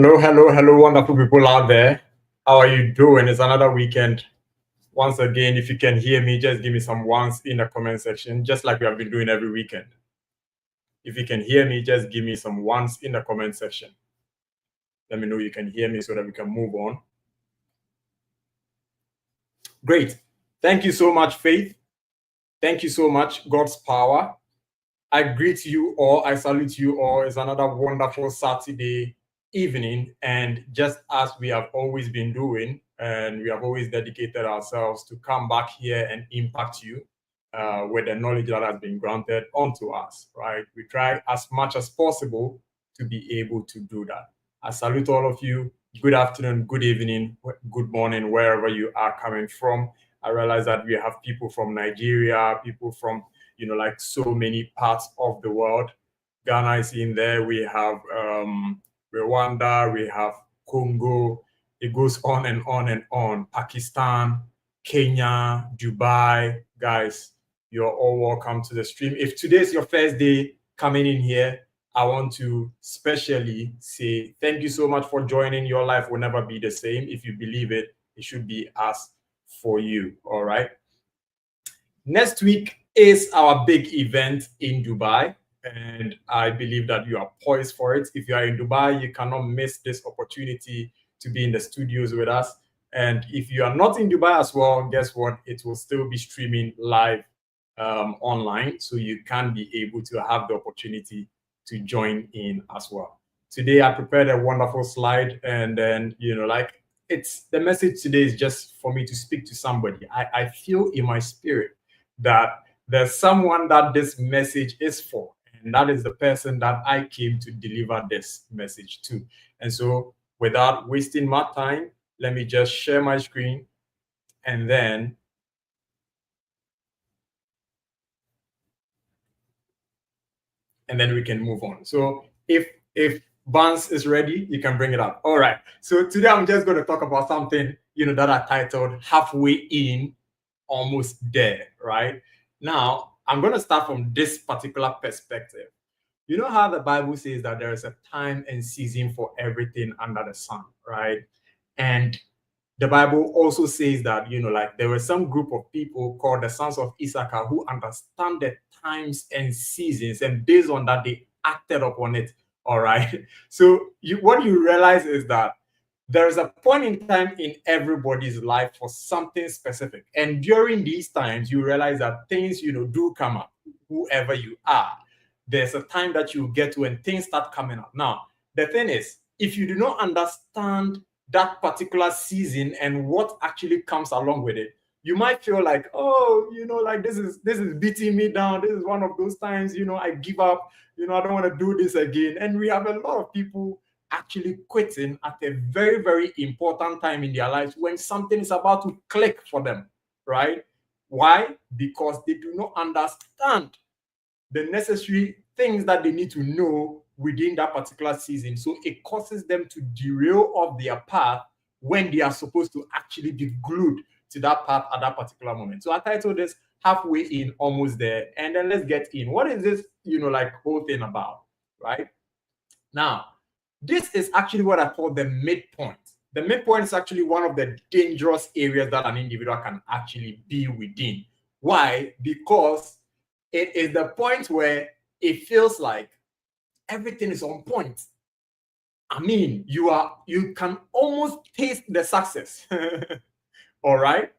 Hello, wonderful people out there. How are you doing? It's another weekend. Once again, if you can hear me, just give me some ones in the comment section, just like we have been doing every weekend. If you can hear me, just give me some ones in the comment section. Let me know you can hear me so that we can move on. Great. Thank you so much, Faith. Thank you so much, God's power. I greet you all. I salute you all. It's another wonderful Saturday evening. And just as we have always been doing, and we have always dedicated ourselves to come back here and impact you with the knowledge that has been granted unto us, right? We try as much as possible to be able to do that. I salute all of you. Good afternoon, good evening, good morning, wherever you are coming from. I realize that we have people from Nigeria, people from like so many parts of the world. Ghana is in there. We have Rwanda, we have Congo. It goes on and on and on. Pakistan, Kenya, Dubai. Guys, you're all welcome to the stream. If today's your first day coming in here, I want to specially say thank you so much for joining. Your life will never be the same. If you believe it, it should be us for you. All right. Next week is our big event in Dubai, and I believe that you are poised for it. If you are in Dubai, you cannot miss this opportunity to be in the studios with us. And if you are not in Dubai as well, guess what? It will still be streaming live online, so you can be able to have the opportunity to join in as well. Today, I prepared a wonderful slide, and then, it's the message today is just for me to speak to somebody. I feel in my spirit that there's someone that this message is for, and that is the person that I came to deliver this message to. And so without wasting my time, let me just share my screen, and then we can move on. So if Vance is ready, you can bring it up. All right. So today I'm just going to talk about something, that I titled Halfway In, Almost There, right? Now, I'm going to start from this particular perspective. You know how the Bible says that there is a time and season for everything under the sun, right? And the Bible also says that, there were some group of people called the sons of Issachar who understand the times and seasons, and based on that, they acted upon it, all right? So what you realize is that there is a point in time in everybody's life for something specific. And during these times, you realize that things, do come up, whoever you are. There's a time that you get to when things start coming up. Now, the thing is, if you do not understand that particular season and what actually comes along with it, you might feel like, oh, this is beating me down. This is one of those times, I give up, I don't want to do this again. And we have a lot of people actually quitting at a very, very important time in their lives when something is about to click for them, right? Why? Because they do not understand the necessary things that they need to know within that particular season. So it causes them to derail off their path when they are supposed to actually be glued to that path at that particular moment. So I titled this Halfway In, Almost There. And then let's get in. What is this, whole thing about, right? Now, this is actually what I call the midpoint. The midpoint is actually one of the dangerous areas that an individual can actually be within. Why? Because it is the point where it feels like everything is on point. I mean, you can almost taste the success. All right.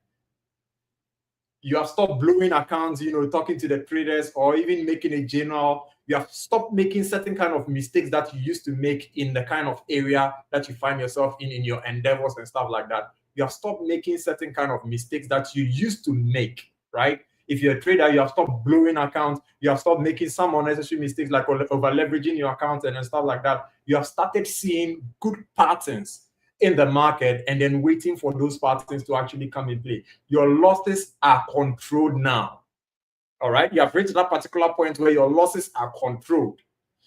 You have stopped blowing accounts, talking to the traders, or even making a journal. You have stopped making certain kind of mistakes that you used to make in the kind of area that you find yourself in your endeavors and stuff like that. You have stopped making certain kind of mistakes that you used to make, right? If you're a trader, you have stopped blowing accounts. You have stopped making some unnecessary mistakes like over leveraging your accounts and stuff like that. You have started seeing good patterns in the market and then waiting for those patterns to actually come in play. Your losses are controlled now. All right. You have reached that particular point where your losses are controlled.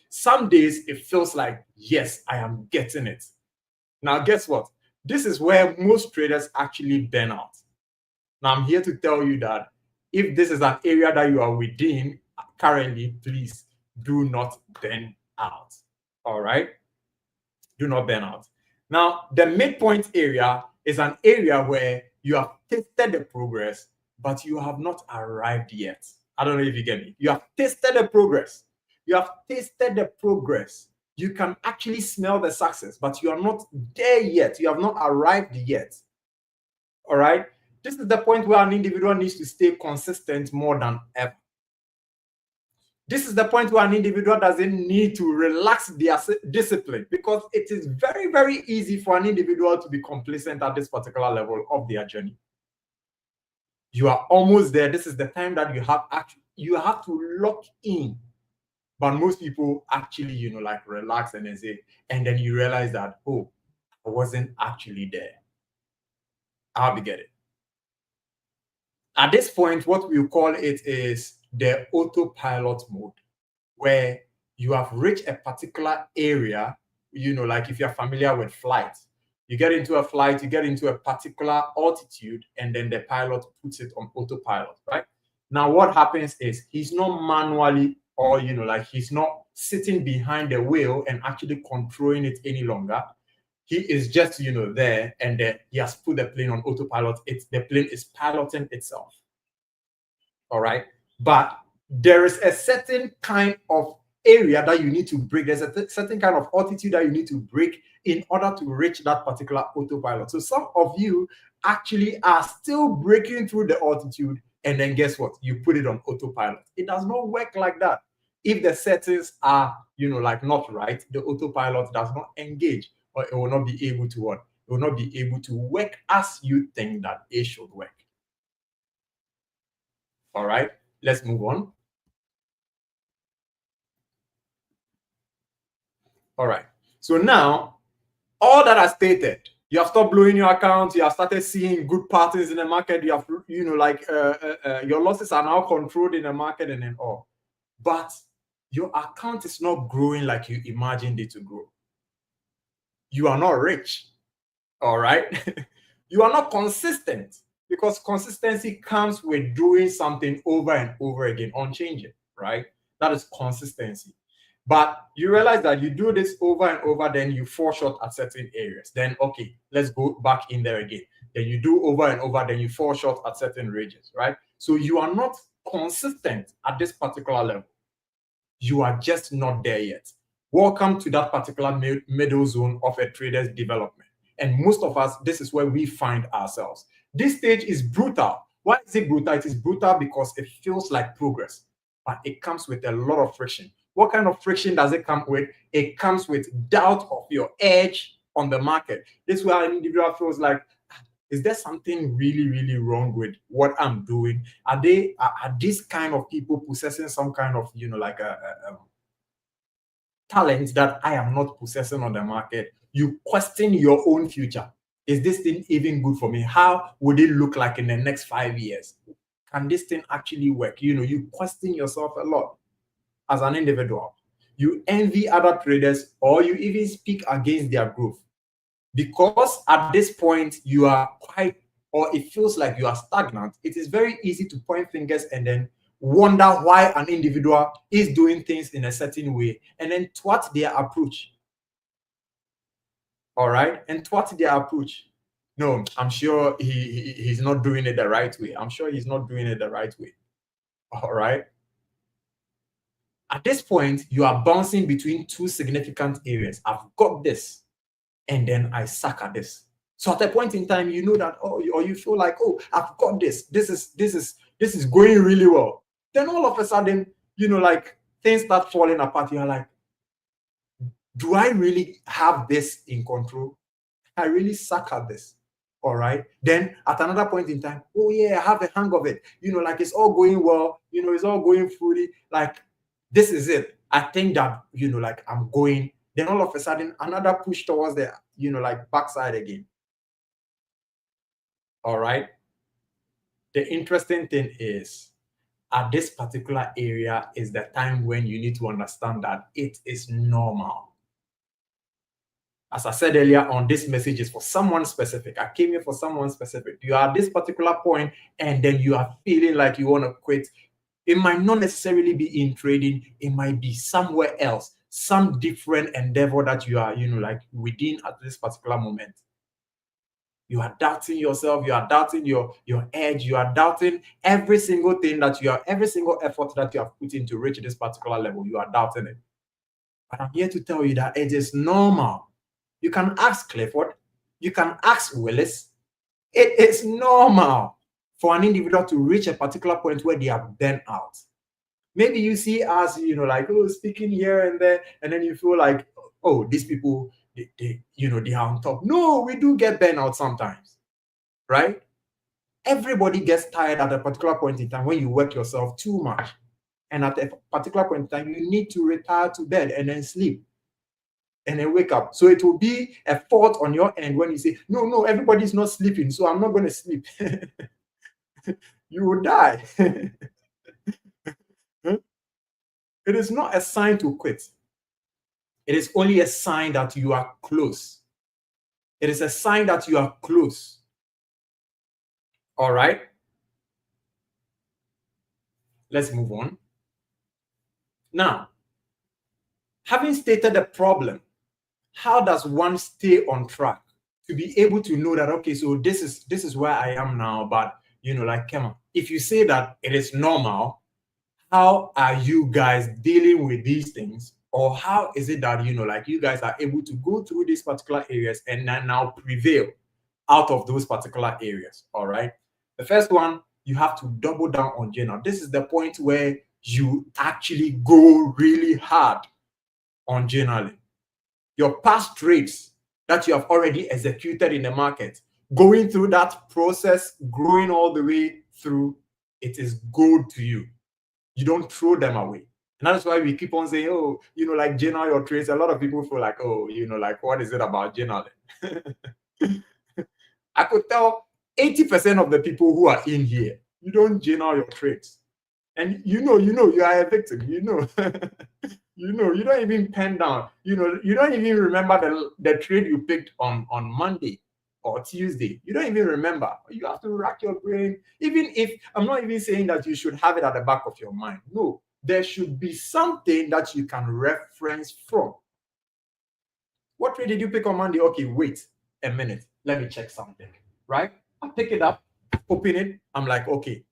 Some days it feels like, yes, I am getting it. Now, guess what? This is where most traders actually burn out. Now, I'm here to tell you that if this is an area that you are within currently, please do not burn out. All right. Do not burn out. Now, the midpoint area is an area where you have tasted the progress, but you have not arrived yet. I don't know if you get me. You have tasted the progress. You have tasted the progress. You can actually smell the success, but you are not there yet. You have not arrived yet. All right. This is the point where an individual needs to stay consistent more than ever. This is the point where an individual doesn't need to relax their discipline, because it is very, very easy for an individual to be complacent at this particular level of their journey. You are almost there. This is the time that you have to lock in. But most people actually, like relax and then say, and then you realize that, oh, I wasn't actually there. I'll be getting. At this point, what we call it is the autopilot mode, where you have reached a particular area, like if you're familiar with flight, you get into a flight, you get into a particular altitude, and then the pilot puts it on autopilot, right? Now, what happens is he's not manually, or, like he's not sitting behind the wheel and actually controlling it any longer. He is just, there, and then he has put the plane on autopilot. The plane is piloting itself. All right. But there is a certain kind of area that you need to break. There's a certain kind of altitude that you need to break in order to reach that particular autopilot. So some of you actually are still breaking through the altitude, and then guess what? You put it on autopilot. It does not work like that. If the settings are, like not right, the autopilot does not engage, or it will not be able to what? It will not be able to work as you think that it should work. All right, let's move on. All right, so now all that I stated, you have stopped blowing your account, you have started seeing good patterns in the market, you have, your losses are now controlled in the market and then all. But your account is not growing like you imagined it to grow. You are not rich. All right. You are not consistent, because consistency comes with doing something over and over again, unchanging, right? That is consistency. But you realize that you do this over and over, then you fall short at certain areas. Then, okay, let's go back in there again. Then you do over and over, then you fall short at certain ranges, right? So you are not consistent at this particular level. You are just not there yet. Welcome to that particular middle zone of a trader's development. And most of us, this is where we find ourselves. This stage is brutal. Why is it brutal? It is brutal because it feels like progress, but it comes with a lot of friction. What kind of friction does it come with? It comes with doubt of your edge on the market. This is where an individual feels like, is there something really, really wrong with what I'm doing? Are these kind of people possessing some kind of, like a talent that I am not possessing on the market? You question your own future. Is this thing even good for me? How would it look like in the next 5 years? Can this thing actually work? You question yourself a lot as an individual. You envy other traders, or you even speak against their growth. Because at this point, you are or it feels like you are stagnant. It is very easy to point fingers and then wonder why an individual is doing things in a certain way, and then thwart their approach. All right, and thwart their approach. No, I'm sure he's not doing it the right way. I'm sure he's not doing it the right way. All right. At this point, you are bouncing between two significant areas. I've got this, and then I suck at this. So at a point in time, you know that, or you feel like, oh, I've got this. This is going really well. Then all of a sudden, like things start falling apart. You're like, do I really have this in control? I really suck at this. All right. Then at another point in time, oh yeah, I have a hang of it. Like it's all going well. It's all going fully. Like this is it. I think that, like I'm going. Then all of a sudden, another push towards the, like backside again. All right. The interesting thing is, at this particular area is the time when you need to understand that it is normal. As I said earlier on, this message is for someone specific. I came here for someone specific. You are at this particular point, and then you are feeling like you want to quit. It might not necessarily be in trading. It might be somewhere else. some different endeavor that you are, like within at this particular moment. You are doubting yourself, you are doubting your edge, you are doubting every single thing that you are, every single effort that you have put in to reach this particular level, you are doubting it. But I'm here to tell you that it is normal. You can ask Clifford, you can ask Willis. It is normal for an individual to reach a particular point where they are burnt out. Maybe you see us, like, oh, speaking here and there, and then you feel like, oh, these people, they are on top. No, we do get burnt out sometimes, right? Everybody gets tired at a particular point in time when you work yourself too much. And at a particular point in time, you need to retire to bed and then sleep and then wake up. So it will be a fault on your end when you say, no, everybody's not sleeping, so I'm not going to sleep. You will die. It is not a sign to quit. It is only a sign that you are close. It is a sign that you are close. All right. Let's move on. Now, having stated the problem, how does one stay on track to be able to know that, okay, so this is where I am now, but like, come on, if you say that it is normal, how are you guys dealing with these things? Or how is it that, like you guys are able to go through these particular areas and now prevail out of those particular areas? All right. The first one, you have to double down on journal. This is the point where you actually go really hard on journaling. Your past trades that you have already executed in the market, going through that process, growing all the way through, it is gold to you. You don't throw them away. And that's why we keep on saying, oh, like journal your trades. A lot of people feel like, oh, like, what is it about journaling? I could tell 80% of the people who are in here, you don't journal your trades. And you are a victim, you don't even pen down, you don't even remember the trade you picked on Monday or Tuesday. You don't even remember. You have to rack your brain. Even if, I'm not even saying that you should have it at the back of your mind. No, there should be something that you can reference from. What trade did you pick on Monday? Okay, wait a minute. Let me check something, right? I pick it up, open it. I'm like, okay.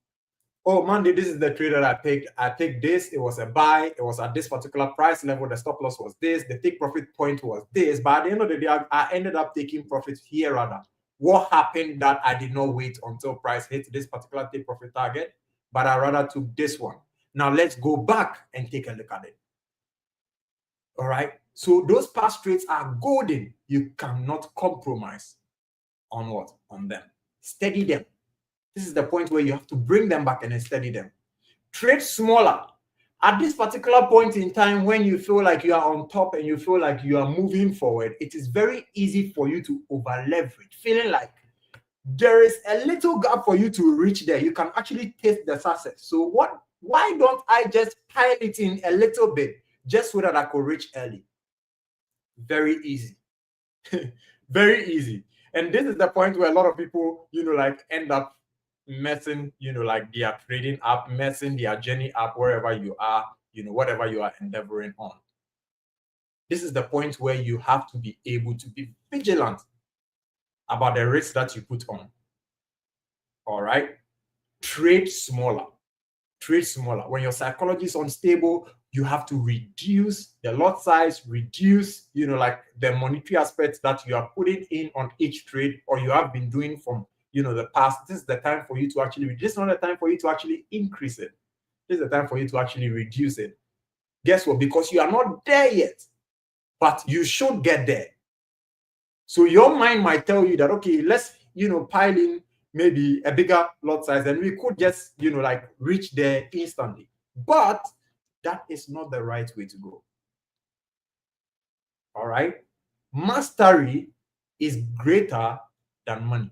Oh, Monday, this is the trade that I picked. I picked this. It was a buy. It was at this particular price level. The stop loss was this. The take profit point was this. But at the end of the day, I ended up taking profit here rather. What happened that I did not wait until price hit this particular take profit target, but I rather took this one. Now let's go back and take a look at it. All right. So those past trades are golden. You cannot compromise on what? On them. Steady them. This is the point where you have to bring them back and then steady them. Trade smaller. At this particular point in time, when you feel like you are on top and you feel like you are moving forward, it is very easy for you to over leverage, feeling like there is a little gap for you to reach there. You can actually taste the success. So why don't I just pile it in a little bit just so that I could reach early? Very easy. Very easy. And this is the point where a lot of people, like end up messing, like their trading app, messing their journey up wherever you are, whatever you are endeavoring on. This is the point where you have to be able to be vigilant about the risks that you put on. All right. Trade smaller. Trade smaller. When your psychology is unstable, you have to reduce the lot size, reduce, like the monetary aspects that you are putting in on each trade, or you have been doing from, the past. This is the time for you to actually, this is not the time for you to actually increase it. This is the time for you to actually reduce it. Guess what? Because you are not there yet, but you should get there. So your mind might tell you that, okay, let's, pile in maybe a bigger lot size and we could just, like reach there instantly. But that is not the right way to go. All right. Mastery is greater than money.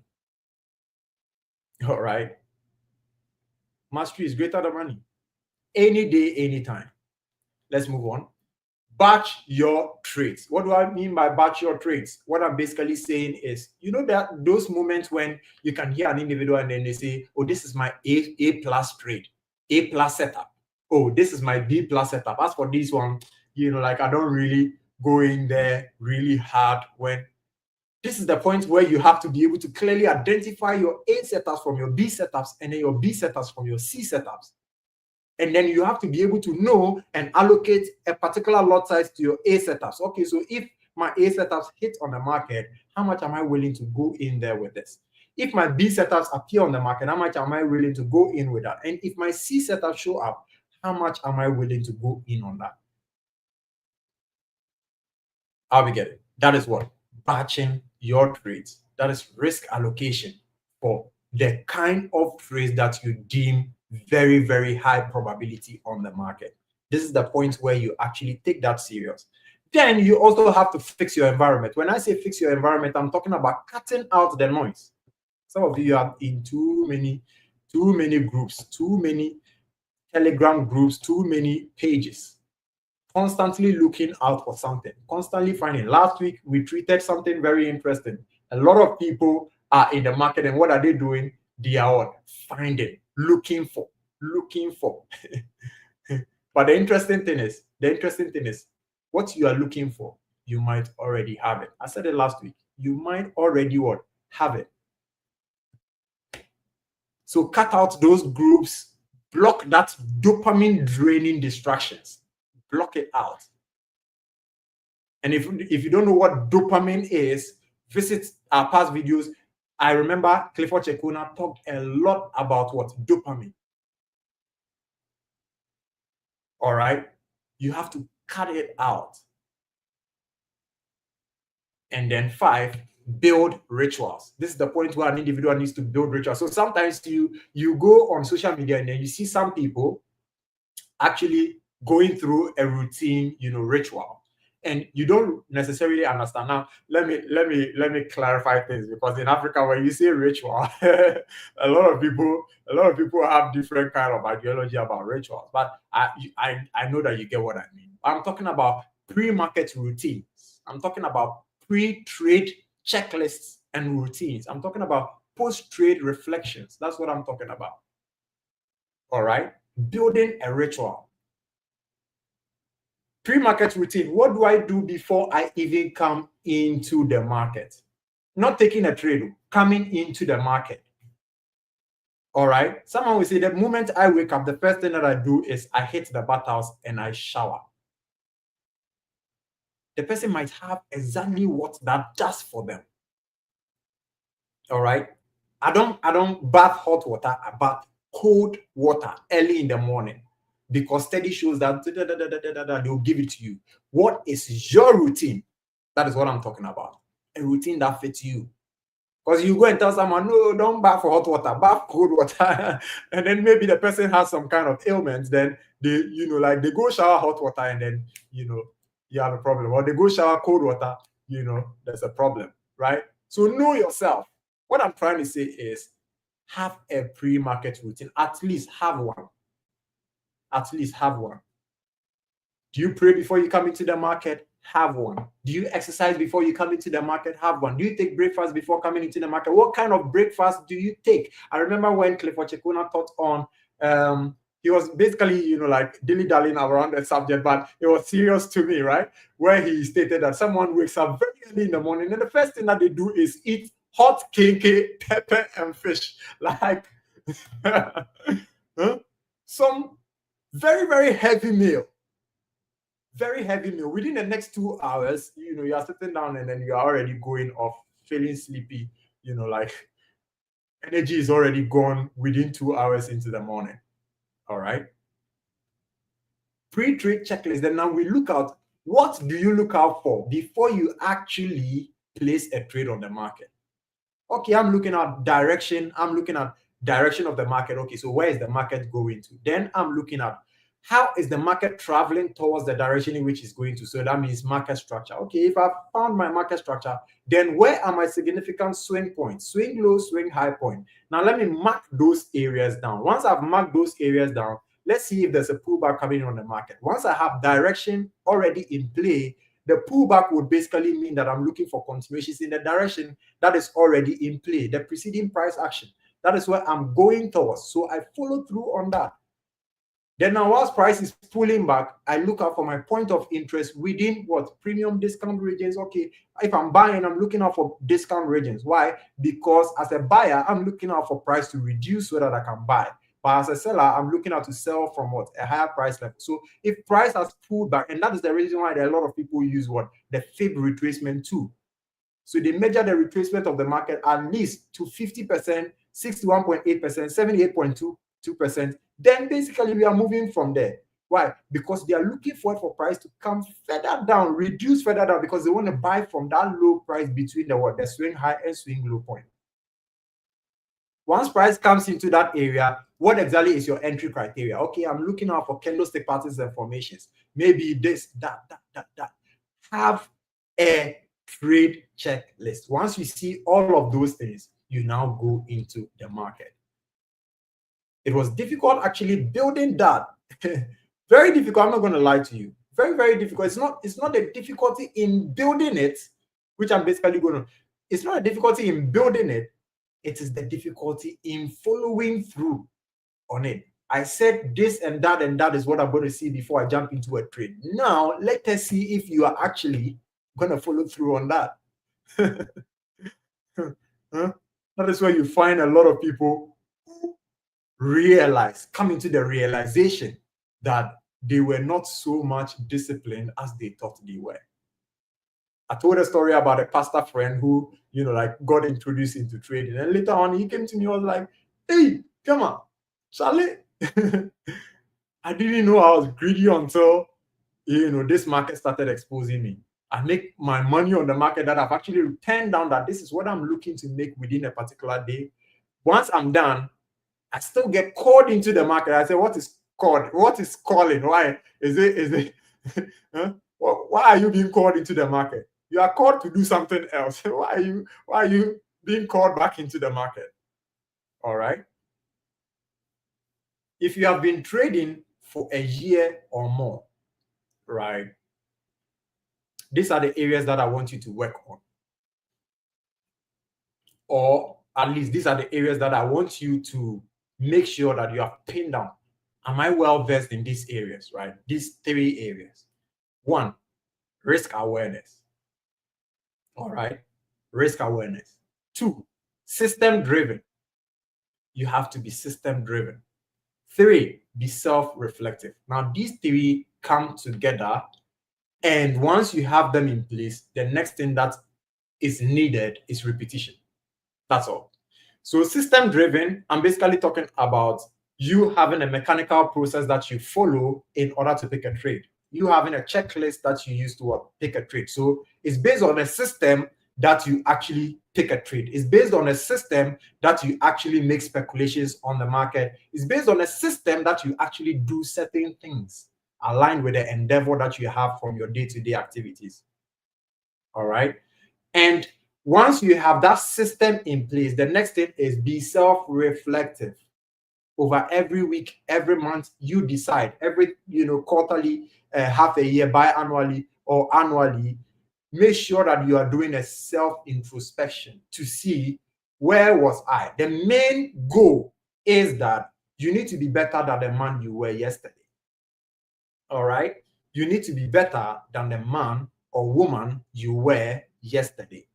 All right. Mastery is greater than money. Any day, anytime. Let's move on. Batch your trades. What do I mean by batch your trades? What I'm basically saying is, that those moments when you can hear an individual and then they say, oh, this is my A plus trade, A plus setup. Oh, this is my B plus setup. As for this one, like I don't really go in there really hard when this is the point where you have to be able to clearly identify your A setups from your B setups and then your B setups from your C setups. And then you have to be able to know and allocate a particular lot size to your A setups. Okay, so if my A setups hit on the market, how much am I willing to go in there with this? If my B setups appear on the market, how much am I willing to go in with that? And if my C setups show up, how much am I willing to go in on that? How we get it? That is what? Batching your trades. That is risk allocation for the kind of trades that you deem very, very high probability on the market. This is the point where you actually take that serious. Then you also have to fix your environment. When I say fix your environment, I'm talking about cutting out the noise. Some of you are in too many groups, too many Telegram groups, too many pages, constantly looking out for something, constantly finding. Last week, we treated something very interesting. A lot of people are in the market, and what are they doing? They are finding, looking for. But the interesting thing is, what you are looking for, you might already have it. I said it last week. You might already what? Have it. So cut out those groups, block that dopamine draining distractions, block it out. And if you don't know what dopamine is, visit our past videos. I remember Clifford Cheqona talked a lot about what? Dopamine. All right. You have to cut it out. And then 5, build rituals. This is the point where an individual needs to build rituals. So sometimes you go on social media and then you see some people actually going through a routine, ritual, and you don't necessarily understand. Now, let me clarify things, because in Africa, when you say ritual, a lot of people have different kind of ideology about rituals. But I know that you get what I mean. I'm talking about pre-market routines. I'm talking about pre-trade checklists and routines. I'm talking about post-trade reflections. That's what I'm talking about. All right. Building a ritual. Pre-market routine. What do I do before I even come into the market? Not taking a trade, coming into the market. All right. Someone will say the moment I wake up, the first thing that I do is I hit the bathhouse and I shower. The person might have exactly what that does for them. All right. I don't bath hot water. I bath cold water early in the morning, because study shows that they'll give it to you. What is your routine? That is what I'm talking about. A routine that fits you. Because you go and tell someone, no, don't bath for hot water, bath cold water. And then maybe the person has some kind of ailment. Then they, they go shower hot water and then, you have a problem. Or they go shower cold water, there's a problem, right? So know yourself. What I'm trying to say is have a pre-market routine. At least have one. At least have one. Do you pray before you come into the market? Have one. Do you exercise before you come into the market? Have one. Do you take breakfast before coming into the market? What kind of breakfast do you take? I remember when Clifford Cheqona taught on, he was basically, dilly-dallying around the subject, but it was serious to me, right? Where he stated that someone wakes up very early in the morning and the first thing that they do is eat hot KK, pepper, and fish. Like, some very, very heavy meal. Very heavy meal. Within the next 2 hours, you are sitting down and then you are already going off, feeling sleepy, energy is already gone within 2 hours into the morning. All right. Pre-trade checklist. Then now we look out, what do you look out for before you actually place a trade on the market? Okay, I'm looking at direction. I'm looking at direction of the market. Okay, so where is the market going to? Then I'm looking at how is the market traveling towards the direction in which it's going to. So that means market structure. Okay, if I've found my market structure, then where are my significant swing points? Swing low, swing high point. Now let me mark those areas down. Once I've marked those areas down, let's see if there's a pullback coming on the market. Once I have direction already in play, the pullback would basically mean that I'm looking for continuations in the direction that is already in play, the preceding price action. That is where I'm going towards. So I follow through on that. Then now, whilst price is pulling back, I look out for my point of interest within what? Premium discount regions. Okay, if I'm buying, I'm looking out for discount regions. Why? Because as a buyer, I'm looking out for price to reduce so that I can buy. But as a seller, I'm looking out to sell from what? A higher price level. So if price has pulled back, and that is the reason why there are a lot of people use what? The fib retracement tool. So they measure the retracement of the market at least to 50%, 61.8%, 78.22%. Then basically we are moving from there. Why? Because they are looking for price to come further down, reduce further down, because they want to buy from that low price between the swing high and swing low point. Once price comes into that area, what exactly is your entry criteria? Okay, I'm looking out for candlestick patterns and formations. Maybe this, that. Have a trade checklist. Once you see all of those things, you now go into the market. It was difficult actually building that. Very difficult. I'm not going to lie to you. Very, very difficult. It's not the difficulty in building it, which I'm basically going to. It's not a difficulty in building it. It is the difficulty in following through on it. I said this and that is what I'm going to see before I jump into a trade. Now, let us see if you are actually going to follow through on that. That is where you find a lot of people who come into the realization that they were not so much disciplined as they thought they were. I told a story about a pastor friend who, got introduced into trading. And later on, he came to me and was like, hey, come on, Charlie. I didn't know I was greedy until, this market started exposing me. I make my money on the market that I've actually turned down, that this is what I'm looking to make within a particular day. Once I'm done, I still get called into the market. I say, what is called? What is calling? Why is it? Huh? Why are you being called into the market? You are called to do something else. Why are you being called back into the market? All right. If you have been trading for a year or more, right? These are the areas that I want you to work on. Or at least these are the areas that I want you to make sure that you have pinned down. Am I well versed in these areas, right? These 3 areas. 1, risk awareness. All right. Risk awareness. 2, system driven. You have to be system driven. 3, be self-reflective. Now, these 3 come together, and once you have them in place, the next thing that is needed is repetition. That's all. So system-driven, I'm basically talking about you having a mechanical process that you follow in order to pick a trade. You having a checklist that you use to pick a trade. So it's based on a system that you actually pick a trade. It's based on a system that you actually make speculations on the market. It's based on a system that you actually do certain things aligned with the endeavor that you have from your day-to-day activities. All right. And once you have that system in place, the next thing is be self-reflective. Over every week, every month, you decide, every quarterly, half a year, biannually or annually, make sure that you are doing a self-introspection to see where was I. The main goal is that you need to be better than the man you were yesterday. All right? You need to be better than the man or woman you were yesterday.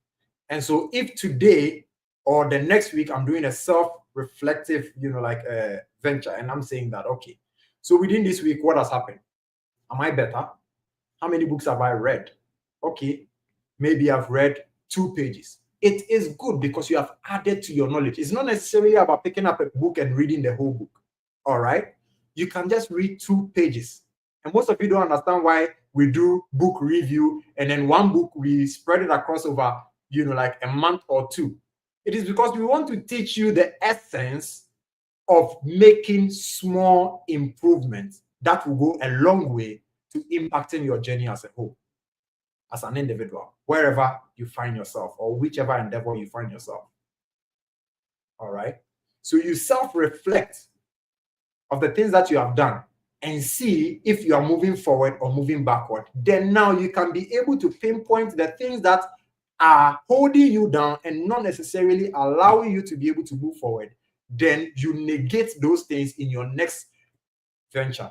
And so if today or the next week I'm doing a self-reflective, venture, and I'm saying that, okay, so within this week, what has happened? Am I better? How many books have I read? Okay, maybe I've read 2 pages. It is good because you have added to your knowledge. It's not necessarily about picking up a book and reading the whole book. All right? You can just read 2 pages. And most of you don't understand why we do book review, and then one book, we spread it across over, a month or 2. It is because we want to teach you the essence of making small improvements that will go a long way to impacting your journey as a whole, as an individual, wherever you find yourself or whichever endeavor you find yourself. All right. So you self-reflect of the things that you have done and see if you are moving forward or moving backward. Then now you can be able to pinpoint the things that are holding you down and not necessarily allowing you to be able to move forward. Then you negate those things in your next venture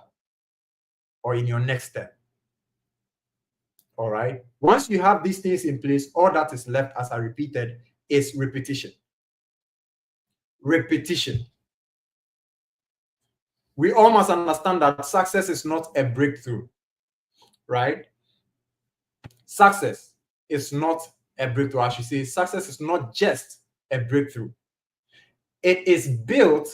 or in your next step. All right. Once you have these things in place, all that is left, as I repeated, is repetition. Repetition. We all must understand that success is not a breakthrough, right? Success is not a breakthrough. I should say, success is not just a breakthrough. It is built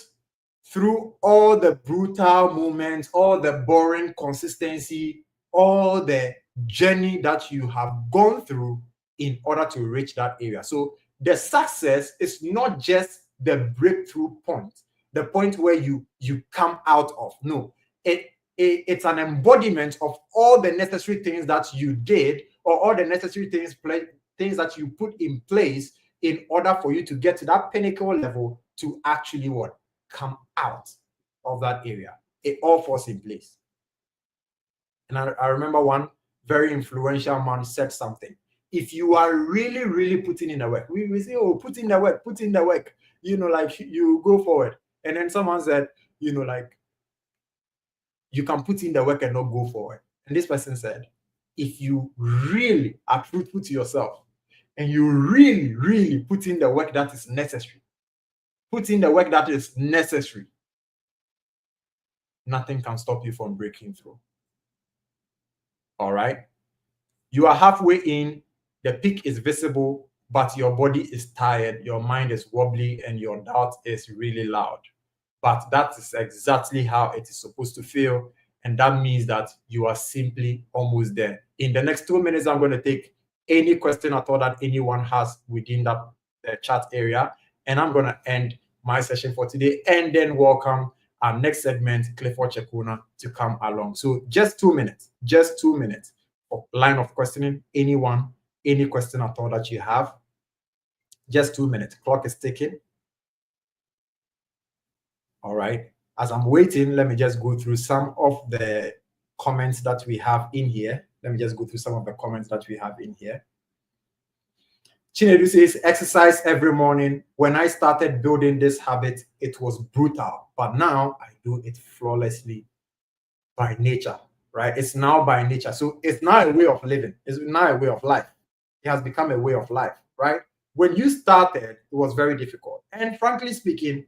through all the brutal moments, all the boring consistency, all the journey that you have gone through in order to reach that area. So the success is not just the breakthrough point, the point where you come out of. No, it's an embodiment of all the necessary things that you did, or all the necessary things that you put in place in order for you to get to that pinnacle level to actually what? Come out of that area. It all falls in place. And I remember one very influential man said something. If you are really, really putting in the work, we say, oh, put in the work, like you go forward. And then someone said, like you can put in the work and not go forward. And this person said, if you really are truthful to yourself and you really, really put in the work that is necessary, nothing can stop you from breaking through. All right. You are halfway in, the peak is visible, but your body is tired, your mind is wobbly, and your doubt is really loud. But that is exactly how it is supposed to feel. And that means that you are simply almost there. In the next 2 minutes, I'm going to take any question at all that anyone has within that chat area. And I'm going to end my session for today and then welcome our next segment, Clifford Cheqona, to come along. So just 2 minutes of line of questioning. Anyone, any question at all that you have, just 2 minutes. Clock is ticking. All right. As I'm waiting, let me just go through some of the comments that we have in here. Chinedu says, exercise every morning. When I started building this habit, it was brutal, but now I do it flawlessly by nature, right? It's now by nature. So it's now a way of living. It's now a way of life. It has become a way of life, right? When you started, it was very difficult. And frankly speaking,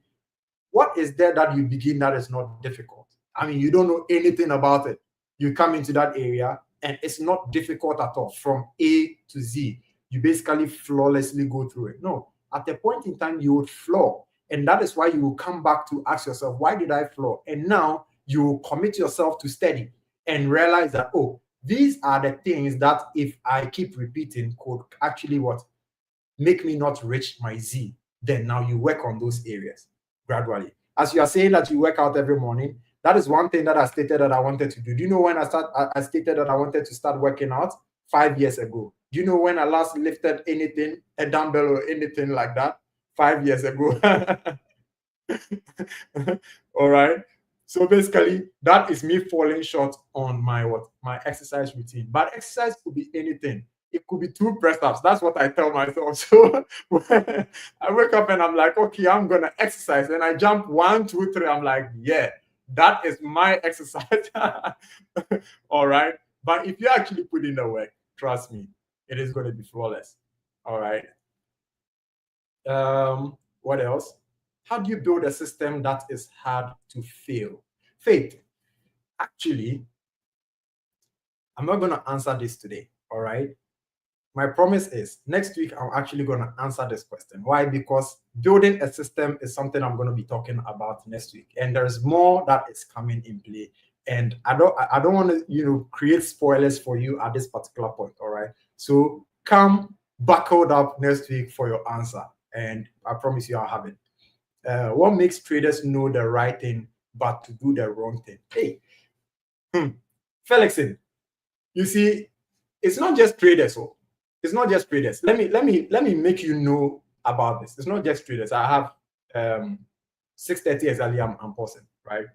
what is there that you begin that is not difficult? I mean, you don't know anything about it. You come into that area and it's not difficult at all from A to Z. You basically flawlessly go through it. No, at a point in time, you would flaw. And that is why you will come back to ask yourself, why did I flaw? And now you will commit yourself to study and realize that, oh, these are the things that if I keep repeating could actually what? Make me not reach my Z. Then now you work on those areas gradually. As you are saying that you work out every morning, that is one thing that I stated that I wanted to do. Do you know when I stated that I wanted to start working out? 5 years ago. Do you know when I last lifted anything, a dumbbell or anything like that? 5 years ago. All right. So basically, that is me falling short on my exercise routine. But exercise could be anything. It could be 2 press-ups. That's what I tell myself. So when I wake up and I'm like, okay, I'm gonna exercise, and I jump 1, 2, 3. I'm like, yeah, that is my exercise. All right. But if you actually put in the work, trust me, it is going to be flawless. All right. What else? How do you build a system that is hard to fail? Faith. Actually, I'm not going to answer this today. All right. My promise is next week, I'm actually going to answer this question. Why? Because building a system is something I'm going to be talking about next week. And there's more that is coming in play. And I don't want to, create spoilers for you at this particular point. All right. So come buckled up next week for your answer. And I promise you I'll have it. What makes traders know the right thing, but to do the wrong thing? Hey, Felixin, you see, it's not just traders. So it's not just traders. Let me make you know about this. It's not just traders. I have 6:30 exactly. I'm pausing, right?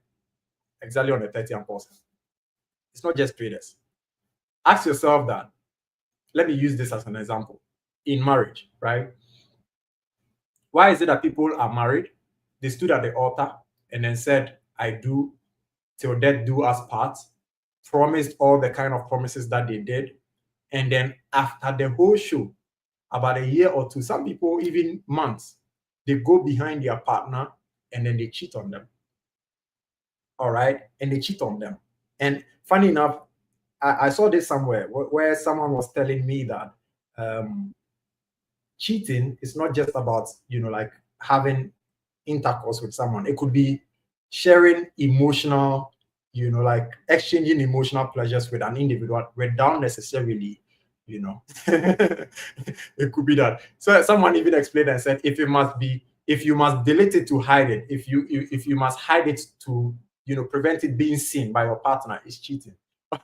Exactly on the 30 I'm pausing. It's not just traders. Ask yourself that. Let me use this as an example. In marriage, right? Why is it that people are married? They stood at the altar and then said, I do till death do us part, promised all the kind of promises that they did. And then after the whole show, about a year or two, some people even months, they go behind their partner and then they cheat on them. All right. And they cheat on them. And funny enough, I saw this somewhere where someone was telling me that cheating is not just about, like having intercourse with someone. It could be sharing emotional, like exchanging emotional pleasures with an individual without necessarily, it could be that. So someone even explained and said, if you must delete it to hide it, if you must hide it to, prevent it being seen by your partner, is cheating.